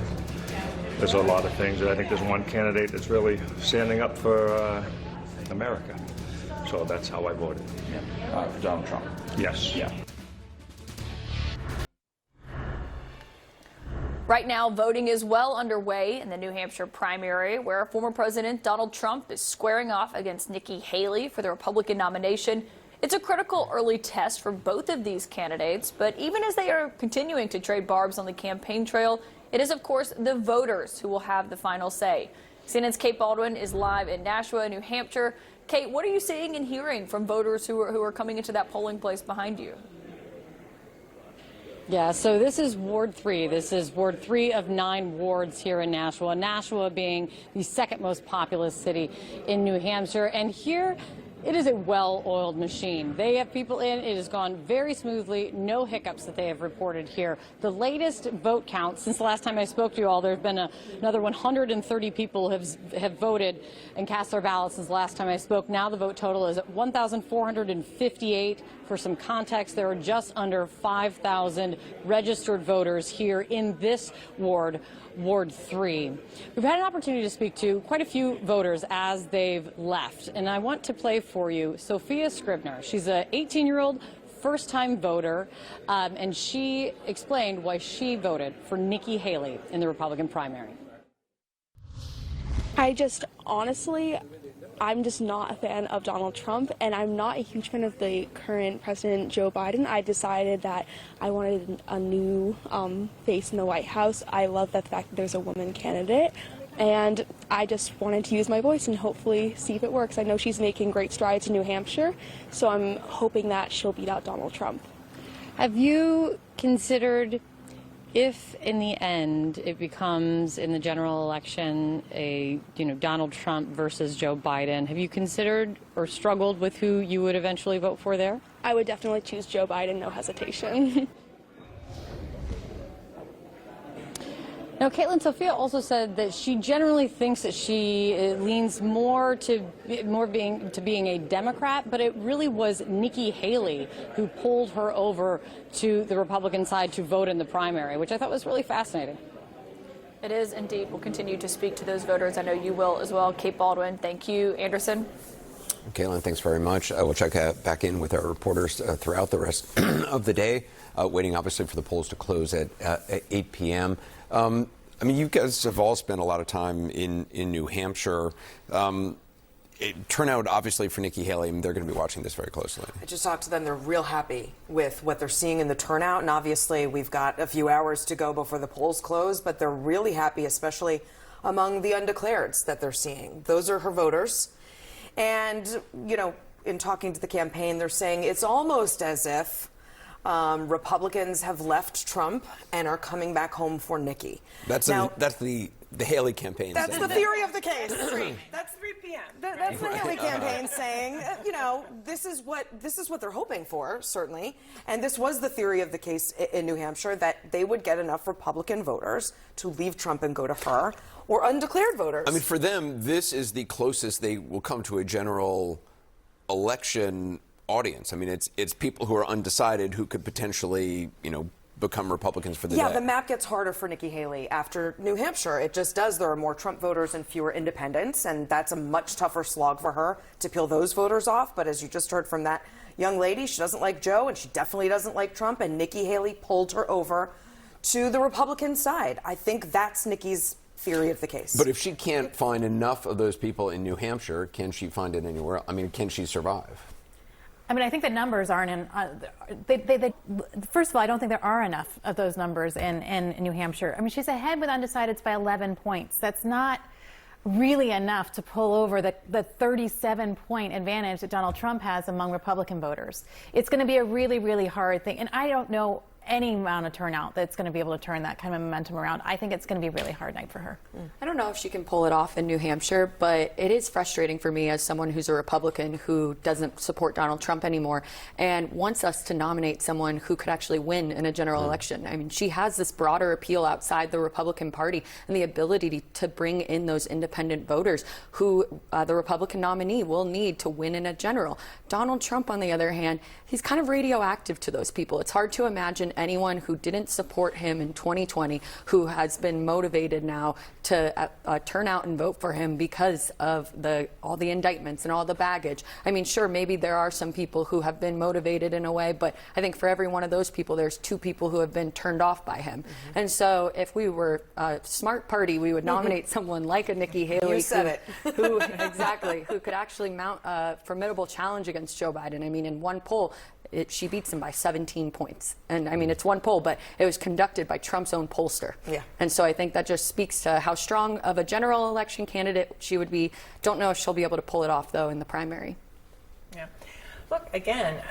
there's a lot of things. I think there's one candidate that's really standing up for America. So that's how I voted. Yeah. For Donald Trump. Yes. Yeah. Right now, voting is well underway in the New Hampshire primary, where former President Donald Trump is squaring off against Nikki Haley for the Republican nomination. It's a critical early test for both of these candidates, but even as they are continuing to trade barbs on the campaign trail, it is, of course, the voters who will have the final say. CNN's Kate Baldwin is live in Nashua, New Hampshire. Kate, what are you seeing and hearing from voters who are coming into that polling place behind you? Yeah, so this is Ward 3. This is Ward 3 of 9 wards here in Nashua. Nashua being the second most populous city in New Hampshire. And here, it is a well-oiled machine. They have people in. It has gone very smoothly. No hiccups that they have reported here. The latest vote count, since the last time I spoke to you all, there's been another 130 people have voted and cast their ballots since the last time I spoke. Now the vote total is at 1,458. For some context, there are just under 5,000 registered voters here in this ward, Ward 3. We've had an opportunity to speak to quite a few voters as they've left, and I want to play for you Sophia Scribner. She's an 18-year-old first-time voter, and she explained why she voted for Nikki Haley in the Republican primary. I'm just not a fan of Donald Trump, and I'm not a huge fan of the current President Joe Biden. I decided that I wanted a new face in the White House. I love the fact that there's a woman candidate, and I just wanted to use my voice and hopefully see if it works. I know she's making great strides in New Hampshire, so I'm hoping that she'll beat out Donald Trump. Have you considered, if in the end it becomes in the general election a Donald Trump versus Joe Biden, have you considered or struggled with who you would eventually vote for there? I would definitely choose Joe Biden, no hesitation. Now, Caitlin, Sophia also said that she generally thinks that she leans more to being a Democrat, but it really was Nikki Haley who pulled her over to the Republican side to vote in the primary, which I thought was really fascinating. It is indeed. We'll continue to speak to those voters. I know you will as well. Kate Baldwin, thank you. Anderson? Caitlin, thanks very much. We'll check back in with our reporters throughout the rest of the day, waiting obviously for the polls to close at 8 p.m. I mean, you guys have all spent a lot of time in New Hampshire. Turnout, obviously, for Nikki Haley, I mean, they're going to be watching this very closely. I just talked to them. They're real happy with what they're seeing in the turnout. And obviously, we've got a few hours to go before the polls close. But they're really happy, especially among the undeclareds that they're seeing. Those are her voters. And, in talking to the campaign, they're saying it's almost as if Republicans have left Trump and are coming back home for Nikki. That's the Haley campaign. That's the theory of the case. That's 3 p.m. That's the Haley campaign saying, this is what they're hoping for, certainly. And this was the theory of the case in New Hampshire, that they would get enough Republican voters to leave Trump and go to her, or undeclared voters. I mean, for them, this is the closest they will come to a general election audience. I mean, it's people who are undecided who could potentially, become Republicans for the day. Yeah, the map gets harder for Nikki Haley after New Hampshire. It just does. There are more Trump voters and fewer independents, and that's a much tougher slog for her to peel those voters off. But as you just heard from that young lady, she doesn't like Joe, and she definitely doesn't like Trump, and Nikki Haley pulled her over to the Republican side. I think that's Nikki's theory of the case. But if she can't find enough of those people in New Hampshire, can she find it anywhere else? I mean, can she survive? I mean, I think the numbers aren't in. First of all, I don't think there are enough of those numbers in New Hampshire. I mean, she's ahead with undecideds by 11 points. That's not really enough to pull over the 37-point advantage that Donald Trump has among Republican voters. It's going to be a really, really hard thing. And I don't know any amount of turnout that's going to be able to turn that kind of momentum around. I think it's going to be a really hard night for her. I don't know if she can pull it off in New Hampshire, but it is frustrating for me as someone who's a Republican who doesn't support Donald Trump anymore and wants us to nominate someone who could actually win in a general election. I mean, she has this broader appeal outside the Republican Party and the ability to bring in those independent voters who the Republican nominee will need to win in a general. Donald Trump, on the other hand, he's kind of radioactive to those people. It's hard to imagine anyone who didn't support him in 2020 who has been motivated now to turn out and vote for him because of all the indictments and all the baggage. I mean, sure, maybe there are some people who have been motivated in a way, but I think for every one of those people, there's 2 people who have been turned off by him. And so if we were a smart party, we would nominate someone like a Nikki Haley. You said who could actually mount a formidable challenge against Joe Biden. I mean, in one poll, she beats him by 17 points. And I mean, it's one poll, but it was conducted by Trump's own pollster. Yeah. And so I think that just speaks to how strong of a general election candidate she would be. Don't know if she'll be able to pull it off, though, in the primary. Yeah. Look, again,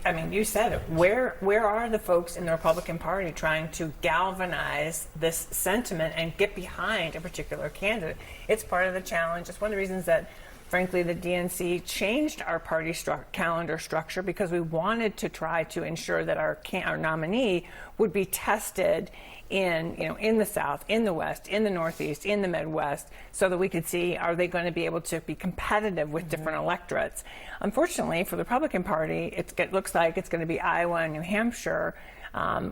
I mean, you said it. Where are the folks in the Republican Party trying to galvanize this sentiment and get behind a particular candidate? It's part of the challenge. It's one of the reasons that, frankly, the DNC changed our party calendar structure, because we wanted to try to ensure that our nominee would be tested in the South, in the West, in the Northeast, in the Midwest, so that we could see, are they going to be able to be competitive with different electorates? Unfortunately, for the Republican Party, it looks like it's going to be Iowa and New Hampshire,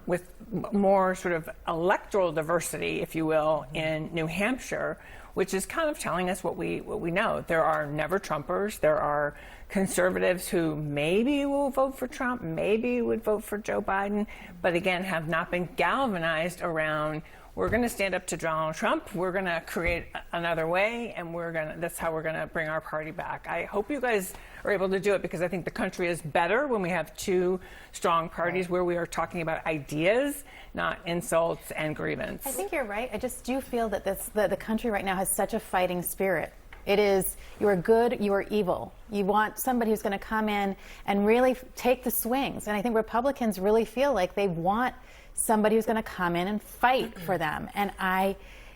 with more sort of electoral diversity, if you will, in New Hampshire, which is kind of telling us what we know. There are never Trumpers. There are conservatives who maybe will vote for Trump, maybe would vote for Joe Biden, but again, have not been galvanized around, we're going to stand up to Donald Trump, we're going to create another way, and that's how we're going to bring our party back. I hope you guys are able to do it, because I think the country is better when we have two strong parties where we are talking about ideas, not insults and grievance. I think you're right. I just do feel that the country right now has such a fighting spirit. It is, you are good, you are evil. You want somebody who's going to come in and really take the swings. And I think Republicans really feel like they want somebody who's going to come in and fight for them. And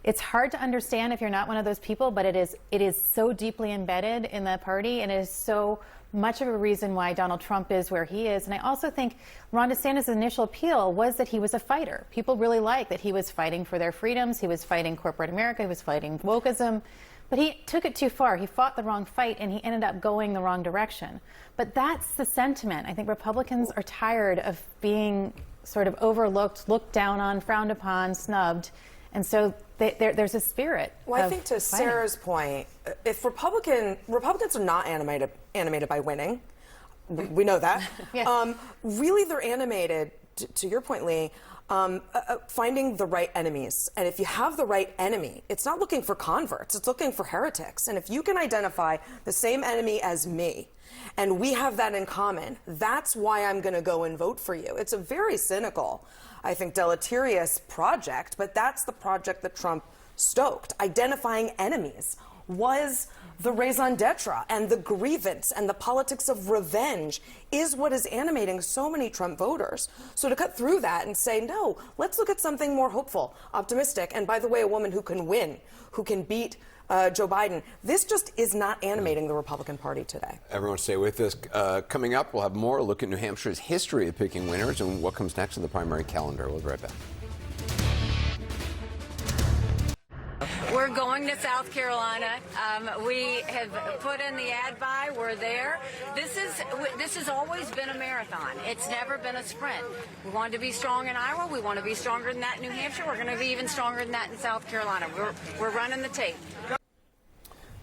it's hard to understand if you're not one of those people, but it is so deeply embedded in the party, and it is so much of a reason why Donald Trump is where he is. And I also think Ron DeSantis' initial appeal was that he was a fighter. People really liked that he was fighting for their freedoms. He was fighting corporate America. He was fighting wokeism. But he took it too far. He fought the wrong fight, and he ended up going the wrong direction. But that's the sentiment. I think Republicans are tired of being sort of overlooked, looked down on, frowned upon, snubbed. And so there's a spirit. Well, I think to fighting. Sarah's point, if Republicans are not animated by winning, we know that. Yeah. Really, they're animated, to your point, Lee, finding the right enemies. And if you have the right enemy, it's not looking for converts, it's looking for heretics. And if you can identify the same enemy as me, and we have that in common, that's why I'm going to go and vote for you. It's a very cynical, I think, deleterious project, but that's the project that Trump stoked. Identifying enemies was the raison d'etre, and the grievance and the politics of revenge is what is animating so many Trump voters. So to cut through that and say, no, let's look at something more hopeful, optimistic, and by the way, a woman who can win, who can beat Joe Biden, this just is not animating the Republican Party today. Everyone stay with us. Coming up, we'll have more look at New Hampshire's history of picking winners and what comes next in the primary calendar. We'll be right back. We're going to South Carolina. We have put in the ad buy. We're there. This has always been a marathon. It's never been a sprint. We wanted to be strong in Iowa. We want to be stronger than that in New Hampshire. We're going to be even stronger than that in South Carolina. We're running the tape.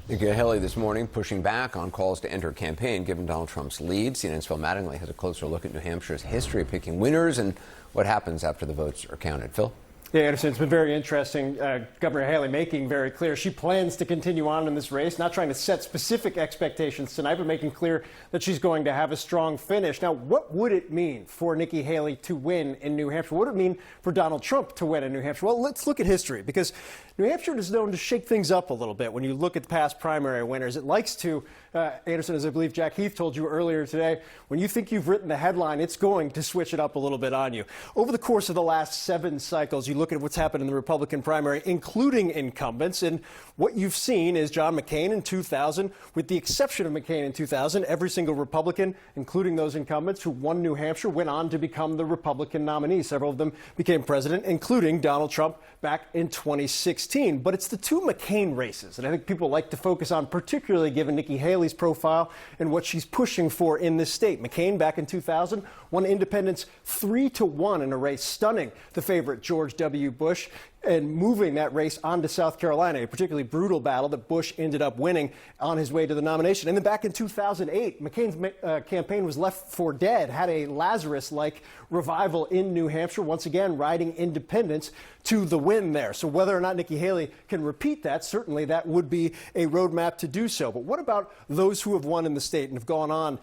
Nikki Haley this morning pushing back on calls to end her campaign given Donald Trump's lead. CNN's Phil Mattingly has a closer look at New Hampshire's history of picking winners and what happens after the votes are counted. Phil? Yeah, Anderson, it's been very interesting. Governor Haley making very clear she plans to continue on in this race, not trying to set specific expectations tonight, but making clear that she's going to have a strong finish. Now, what would it mean for Nikki Haley to win in New Hampshire? What would it mean for Donald Trump to win in New Hampshire? Well, let's look at history, because New Hampshire is known to shake things up a little bit when you look at the past primary winners. It likes to, Anderson, as I believe Jack Heath told you earlier today, when you think you've written the headline, it's going to switch it up a little bit on you. Over the course of the last 7 cycles, you look at what's happened in the Republican primary, including incumbents, and what you've seen is John McCain in 2000, with the exception of McCain in 2000, every single Republican, including those incumbents who won New Hampshire, went on to become the Republican nominee. Several of them became president, including Donald Trump back in 2016. But it's the two McCain races that I think people like to focus on, particularly given Nikki Haley's profile and what she's pushing for in this state. McCain back in 2000 won independents 3-1 in a race stunning the favorite George W. Bush. and moving that race onto South Carolina, a particularly brutal battle that Bush ended up winning on his way to the nomination. And then back in 2008, McCain's campaign was left for dead, had a Lazarus-like revival in New Hampshire, once again riding independents to the win there. So whether or not Nikki Haley can repeat that, certainly that would be a roadmap to do so. But what about those who have won in the state and have gone on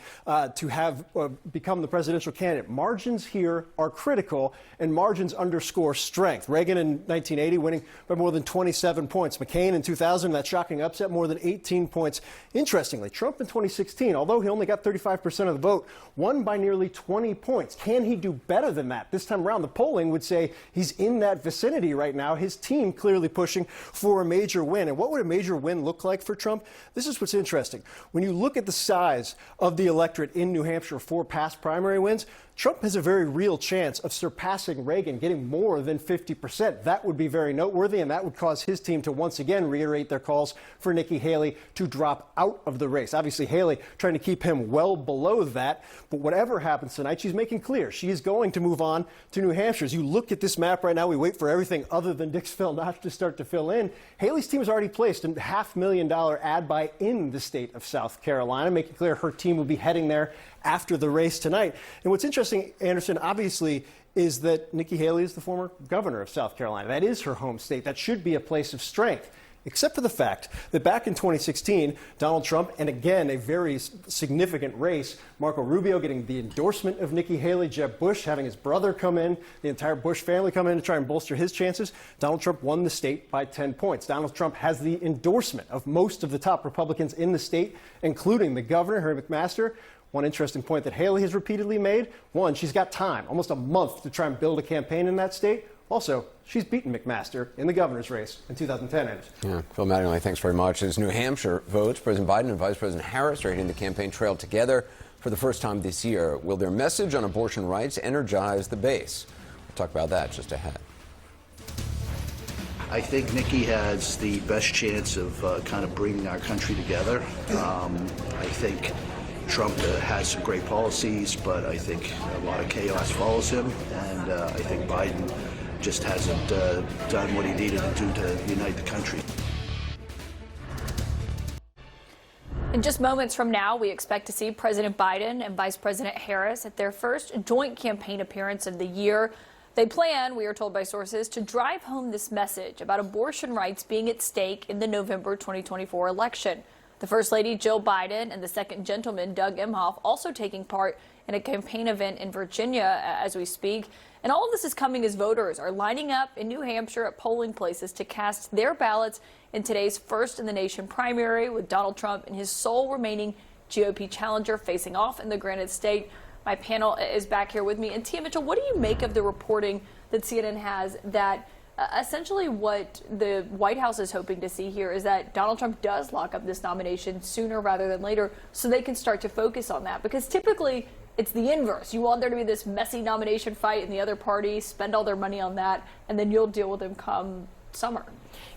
to have become the presidential candidate? Margins here are critical, and margins underscore strength. Reagan in 1980 winning by more than 27 points. McCain in 2000, that shocking upset, more than 18 points. Interestingly, Trump in 2016, although he only got 35% of the vote, won by nearly 20 points. Can he do better than that? This time around, the polling would say he's in that vicinity right now. His team clearly pushing for a major win. And what would a major win look like for Trump? This is what's interesting. When you look at the size of the electorate in New Hampshire for past primary wins, Trump has a very real chance of surpassing Reagan, getting more than 50%. That would be very noteworthy, and that would cause his team to once again reiterate their calls for Nikki Haley to drop out of the race. Obviously, Haley trying to keep him well below that, but whatever happens tonight, she's making clear she is going to move on to New Hampshire. As you look at this map right now, we wait for everything other than Dixville not to start to fill in. Haley's team has already placed a $500,000 ad buy in the state of South Carolina, making clear her team will be heading there after the race tonight. And what's interesting, Anderson, obviously, is that Nikki Haley is the former governor of South Carolina. That is her home state. That should be a place of strength, except for the fact that back in 2016, Donald Trump, and again, a very significant race, Marco Rubio getting the endorsement of Nikki Haley, Jeb Bush having his brother come in, the entire Bush family come in to try and bolster his chances. Donald Trump won the state by 10 points. Donald Trump has the endorsement of most of the top Republicans in the state, including the governor, Harry McMaster. One interesting point that Haley has repeatedly made, one, she's got time, almost a month to try and build a campaign in that state. Also, she's beaten McMaster in the governor's race in 2010. Anderson. Yeah, Phil Mattingly, thanks very much. As New Hampshire votes, President Biden and Vice President Harris are hitting the campaign trail together for the first time this year. Will their message on abortion rights energize the base? We'll talk about that just ahead. I think Nikki has the best chance of kind of bringing our country together. I think Trump has some great policies, but I think a lot of chaos follows him, and I think Biden just hasn't done what he needed to do to unite the country. In just moments from now, we expect to see President Biden and Vice President Harris at their first joint campaign appearance of the year. They plan, we are told by sources, to drive home this message about abortion rights being at stake in the November 2024 election. The First Lady, Jill Biden, and the Second Gentleman, Doug Emhoff, also taking part in a campaign event in Virginia as we speak. And all of this is coming as voters are lining up in New Hampshire at polling places to cast their ballots in today's first-in-the-nation primary, with Donald Trump and his sole remaining GOP challenger facing off in the Granite State. My panel is back here with me. And Tia Mitchell, what do you make of the reporting that CNN has that essentially what the White House is hoping to see here is that Donald Trump does lock up this nomination sooner rather than later so they can start to focus on that? Because typically it's the inverse. You want there to be this messy nomination fight and the other party spend all their money on that, and then you'll deal with them come summer.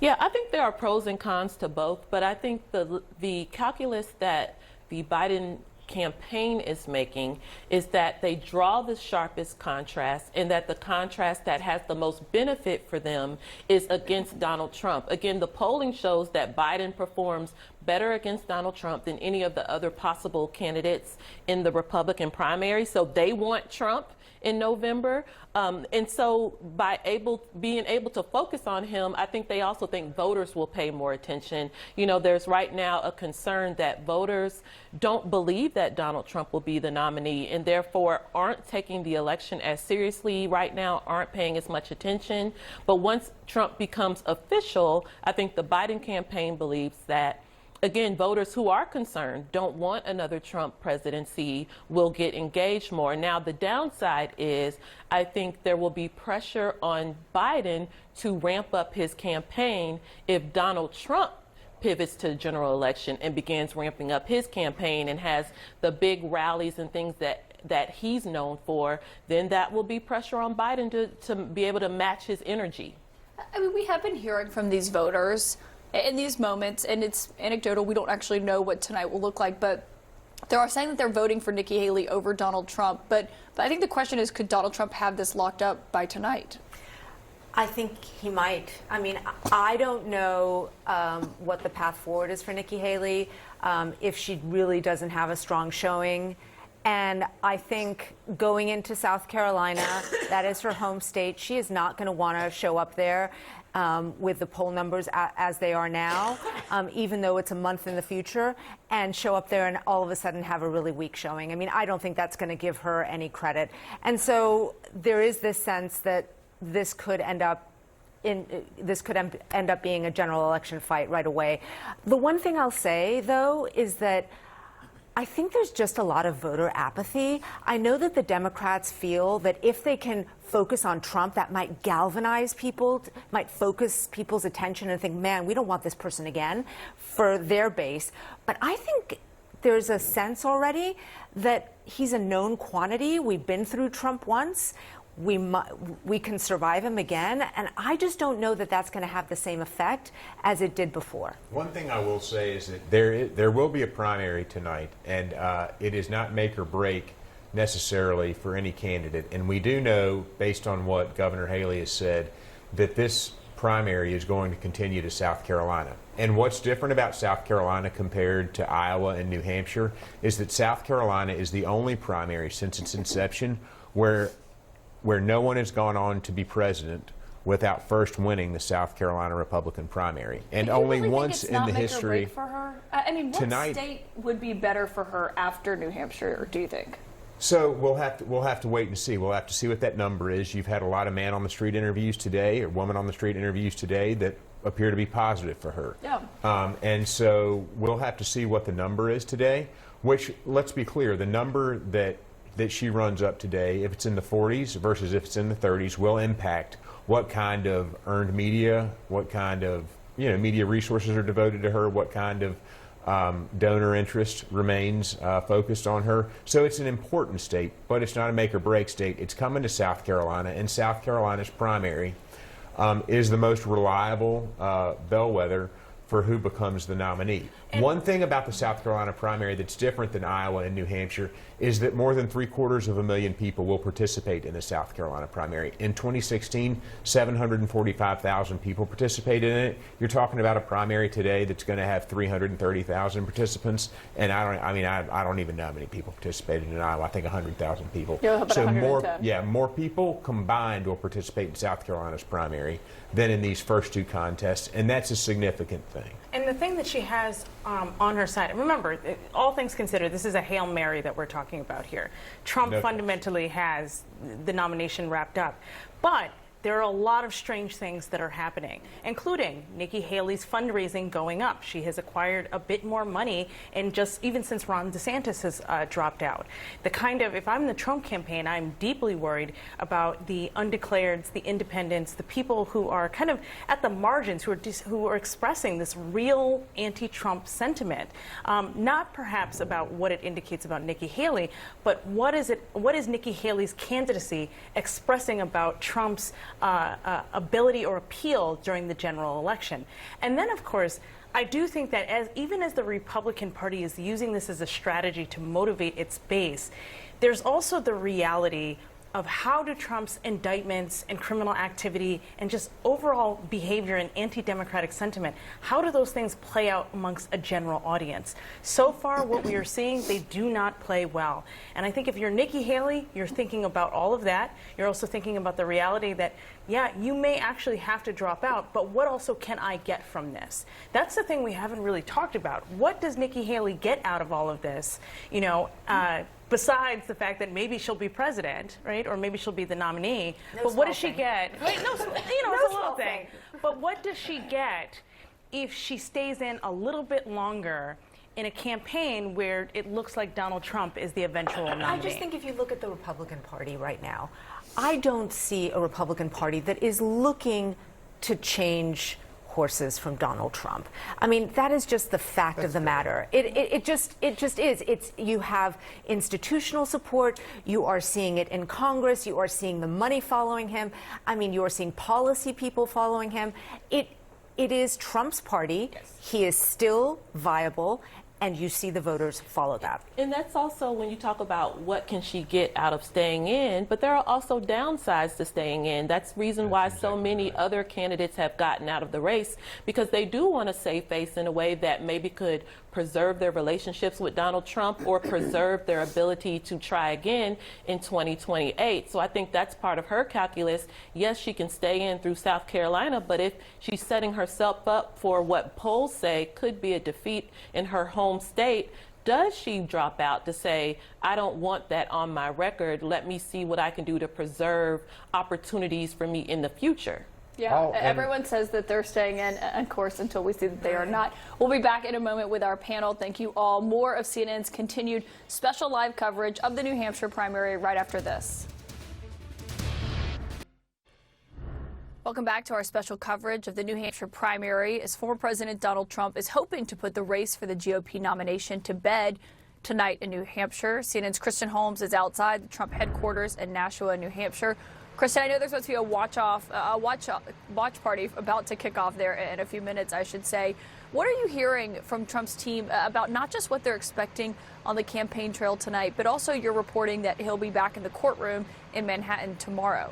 Yeah, I think there are pros and cons to both, but I think the calculus that the Biden campaign is making is that they draw the sharpest contrast, and that the contrast that has the most benefit for them is against Donald Trump. Again, the polling shows that Biden performs better against Donald Trump than any of the other possible candidates in the Republican primary. So they want Trump in November. And so by being able to focus on him, I think they also think voters will pay more attention. You know, there's right now a concern that voters don't believe that Donald Trump will be the nominee, and therefore aren't taking the election as seriously right now, aren't paying as much attention. But once Trump becomes official, I think the Biden campaign believes that, again, voters who are concerned, don't want another Trump presidency, will get engaged more. Now, the downside is I think there will be pressure on Biden to ramp up his campaign if Donald Trump pivots to the general election and begins ramping up his campaign and has the big rallies and things that he's known for. Then that will be pressure on Biden to be able to match his energy. I mean, we have been hearing from these voters in these moments, and it's anecdotal, we don't actually know what tonight will look like, but they are saying that they're voting for Nikki Haley over Donald Trump. But I think the question is, could Donald Trump have this locked up by tonight? I think he might. I mean, I don't know what the path forward is for Nikki Haley, if she really doesn't have a strong showing. And I think going into South Carolina, that is her home state, she is not going to want to show up there with the poll numbers as they are now, even though it's a month in the future, and show up there and all of a sudden have a really weak showing. I mean, I don't think that's going to give her any credit. And so there is this sense that this could end up being a general election fight right away. The one thing I'll say, though, is that I think there's just a lot of voter apathy. I know that the Democrats feel that if they can focus on Trump, that might galvanize people, might focus people's attention and think, man, we don't want this person again, for their base. But I think there's a sense already that he's a known quantity. We've been through Trump once. We can survive him again, and I just don't know that that's going to have the same effect as it did before. One thing I will say is that there will be a primary tonight, and it is not make or break necessarily for any candidate. And we do know, based on what Governor Haley has said, that this primary is going to continue to South Carolina. And what's different about South Carolina compared to Iowa and New Hampshire is that South Carolina is the only primary since its inception where no one has gone on to be president without first winning the South Carolina Republican primary. And only once in the history. For her? I mean, what state would be better for her after New Hampshire, do you think? So we'll have to wait and see. We'll have to see what that number is. You've had a lot of man on the street interviews today, or woman on the street interviews today, that appear to be positive for her. Yeah. And so we'll have to see what the number is today, which, let's be clear, the number that she runs up today, if it's in the 40s versus if it's in the 30s, will impact what kind of earned media, what kind of media resources are devoted to her, what kind of donor interest remains focused on her. So it's an important state, but it's not a make or break state. It's coming to South Carolina, and South Carolina's primary is the most reliable bellwether for who becomes the nominee. One thing about the South Carolina primary that's different than Iowa and New Hampshire is that more than 750,000 people will participate in the South Carolina primary. In 2016, 745,000 people participated in it. You're talking about a primary today that's going to have 330,000 participants, and I don't even know how many people participated in Iowa. I think 100,000 people. Yeah, so more people combined will participate in South Carolina's primary than in these first two contests, and that's a significant thing. And the thing that she has on her side, remember, all things considered, this is a Hail Mary that we're talking about here. Trump fundamentally has the nomination wrapped up. But there are a lot of strange things that are happening, including Nikki Haley's fundraising going up. She has acquired a bit more money, and even since Ron DeSantis has dropped out. If I'm the Trump campaign, I'm deeply worried about the undeclareds, the independents, the people who are kind of at the margins, who are expressing this real anti-Trump sentiment. Not perhaps about what it indicates about Nikki Haley, but what is Nikki Haley's candidacy expressing about Trump's ability or appeal during the general election. And then, of course, I do think that even as the Republican Party is using this as a strategy to motivate its base, there's also the reality of how do Trump's indictments and criminal activity and just overall behavior and anti-democratic sentiment, how do those things play out amongst a general audience? So far, what we are seeing, they do not play well. And I think if you're Nikki Haley, you're thinking about all of that. You're also thinking about the reality that, yeah, you may actually have to drop out, but what also can I get from this? That's the thing we haven't really talked about. What does Nikki Haley get out of all of this? Besides the fact that maybe she'll be president, right? Or maybe she'll be the nominee. But what does she get? Wait, it's a little thing. But what does she get if she stays in a little bit longer in a campaign where it looks like Donald Trump is the eventual nominee? I just think if you look at the Republican Party right now, I don't see a Republican Party that is looking to change horses from Donald Trump. I mean, that is just the fact of the matter. It just is. You have institutional support. You are seeing it in Congress. You are seeing the money following him. I mean, you are seeing policy people following him. It is Trump's party. Yes. He is still viable. and you see the voters follow that. And that's also when you talk about what can she get out of staying in, but there are also downsides to staying in. That's the reason why so many other candidates have gotten out of the race, because they do want to save face in a way that maybe could preserve their relationships with Donald Trump or preserve their ability to try again in 2028. So I think that's part of her calculus. Yes, she can stay in through South Carolina, but if she's setting herself up for what polls say could be a defeat in her home state, does she drop out to say, I don't want that on my record, let me see what I can do to preserve opportunities for me in the future? Yeah, everyone says that they're staying in, of course, until we see that they are not. We'll be back in a moment with our panel. Thank you all. More of CNN's continued special live coverage of the New Hampshire primary right after this. Welcome back to our special coverage of the New Hampshire primary, as former President Donald Trump is hoping to put the race for the GOP nomination to bed tonight in New Hampshire. CNN's Kristen Holmes is outside the Trump headquarters in Nashua, New Hampshire. Kristen, I know there's supposed to be a watch party about to kick off there in a few minutes, I should say. What are you hearing from Trump's team about not just what they're expecting on the campaign trail tonight, but also you're reporting that he'll be back in the courtroom in Manhattan tomorrow?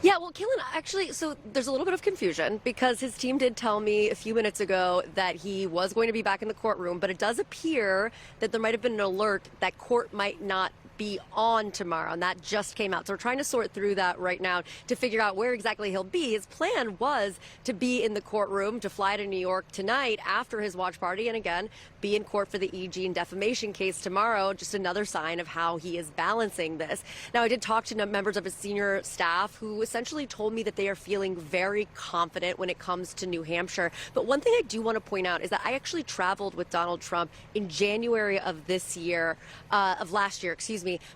Yeah, well, Caitlin, actually, so there's a little bit of confusion because his team did tell me a few minutes ago that he was going to be back in the courtroom, but it does appear that there might have been an alert that court might not be on tomorrow, and that just came out. So we're trying to sort through that right now to figure out where exactly he'll be. His plan was to be in the courtroom, to fly to New York tonight after his watch party, and again, be in court for the E. Jean defamation case tomorrow. Just another sign of how he is balancing this. Now, I did talk to members of his senior staff who essentially told me that they are feeling very confident when it comes to New Hampshire. But one thing I do want to point out is that I actually traveled with Donald Trump in January of last year,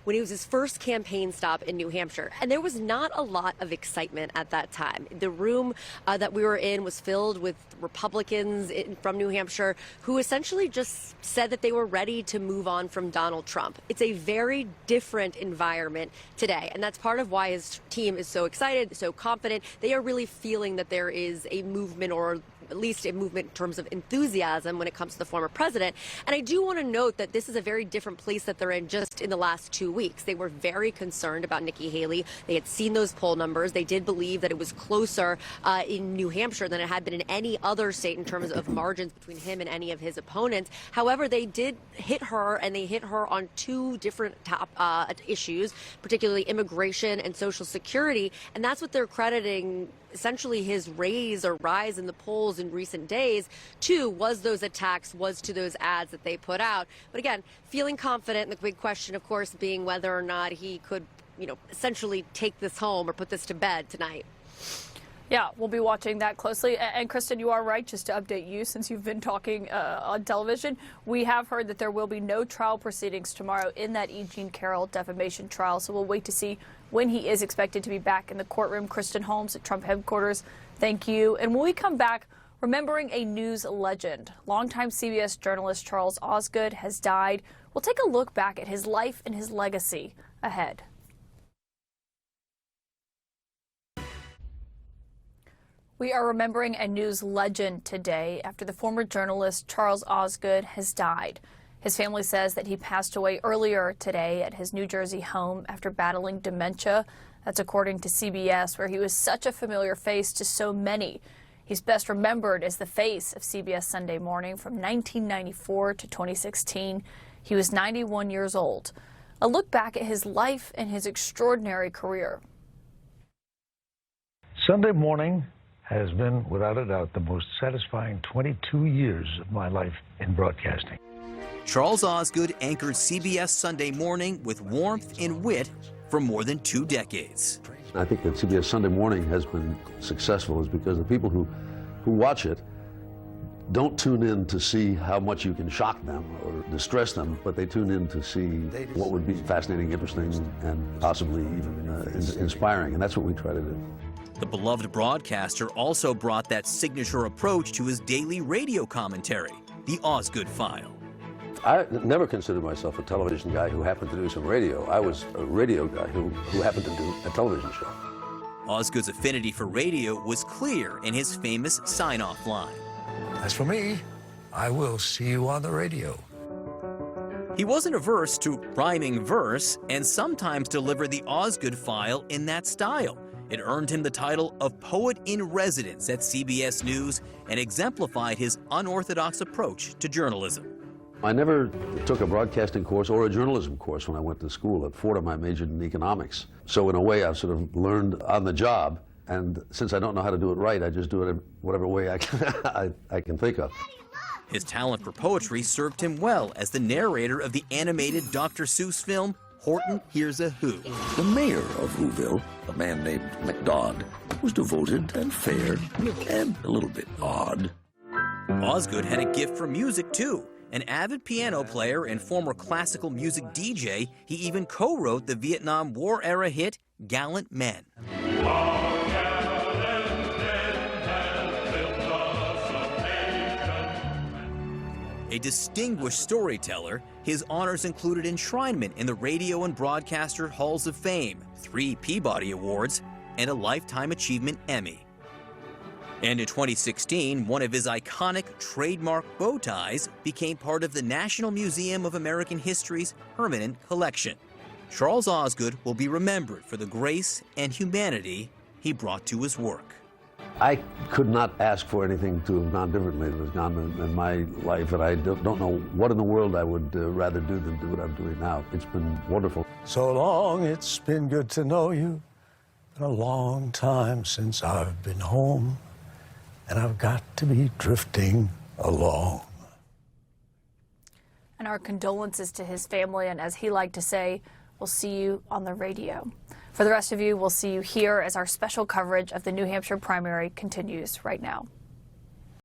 when he was his first campaign stop in New Hampshire. And there was not a lot of excitement at that time. The room that we were in was filled with Republicans from New Hampshire who essentially just said that they were ready to move on from Donald Trump. It's a very different environment today. And that's part of why his team is so excited, so confident. They are really feeling that there is a movement, or at least a movement in terms of enthusiasm when it comes to the former president. And I do want to note that this is a very different place that they're in just in the last 2 weeks. They were very concerned about Nikki Haley. They had seen those poll numbers. They did believe that it was closer in New Hampshire than it had been in any other state in terms of margins between him and any of his opponents. However, they did hit her, and they hit her on two different top issues, particularly immigration and Social Security. And that's what they're crediting essentially his rise in the polls in recent days to, was those attacks, was to those ads that they put out. But again, feeling confident, and the big question, of course, being whether or not he could, essentially take this home or put this to bed tonight. Yeah, we'll be watching that closely. And Kristen, you are right, just to update you, since you've been talking on television, we have heard that there will be no trial proceedings tomorrow in that E. Jean Carroll defamation trial. So we'll wait to see when he is expected to be back in the courtroom. Kristen Holmes at Trump headquarters, thank you. And when we come back, remembering a news legend, longtime CBS journalist Charles Osgood has died. We'll take a look back at his life and his legacy ahead. We are remembering a news legend today after the former journalist Charles Osgood has died. His family says that he passed away earlier today at his New Jersey home after battling dementia. That's according to CBS, where he was such a familiar face to so many. He's best remembered as the face of CBS Sunday Morning from 1994 to 2016. He was 91 years old. A look back at his life and his extraordinary career. Sunday Morning has been, without a doubt, the most satisfying 22 years of my life in broadcasting. Charles Osgood anchored CBS Sunday Morning with warmth and wit for more than 2 decades. I think that CBS Sunday Morning has been successful is because the people who watch it don't tune in to see how much you can shock them or distress them, but they tune in to see what would be fascinating, interesting, and possibly even inspiring, and that's what we try to do. The beloved broadcaster also brought that signature approach to his daily radio commentary, the Osgood File. I never considered myself a television guy who happened to do some radio. I was a radio guy who happened to do a television show. Osgood's affinity for radio was clear in his famous sign-off line. As for me, I will see you on the radio. He wasn't averse to rhyming verse and sometimes delivered the Osgood file in that style. It earned him the title of Poet in Residence at CBS News and exemplified his unorthodox approach to journalism. I never took a broadcasting course or a journalism course when I went to school. At Fordham, I majored in economics. So in a way, I sort of learned on the job. And since I don't know how to do it right, I just do it whatever way I can think of. His talent for poetry served him well as the narrator of the animated Dr. Seuss film, Horton Hears a Who. The mayor of Whoville, a man named MacDonald, was devoted and fair and a little bit odd. Osgood had a gift for music, too. An avid piano player and former classical music DJ, he even co-wrote the Vietnam War-era hit, Gallant Men. A distinguished storyteller, his honors included enshrinement in the Radio and Broadcaster Halls of Fame, 3 Peabody Awards, and a Lifetime Achievement Emmy. And in 2016, one of his iconic trademark bow ties became part of the National Museum of American History's permanent collection. Charles Osgood will be remembered for the grace and humanity he brought to his work. I could not ask for anything to have gone differently than has gone in my life, and I don't know what in the world I would rather do than do what I'm doing now. It's been wonderful. So long, it's been good to know you. Been a long time since I've been home, and I've got to be drifting along. And our condolences to his family, and as he liked to say, we'll see you on the radio. For the rest of you, we'll see you here as our special coverage of the New Hampshire primary continues right now.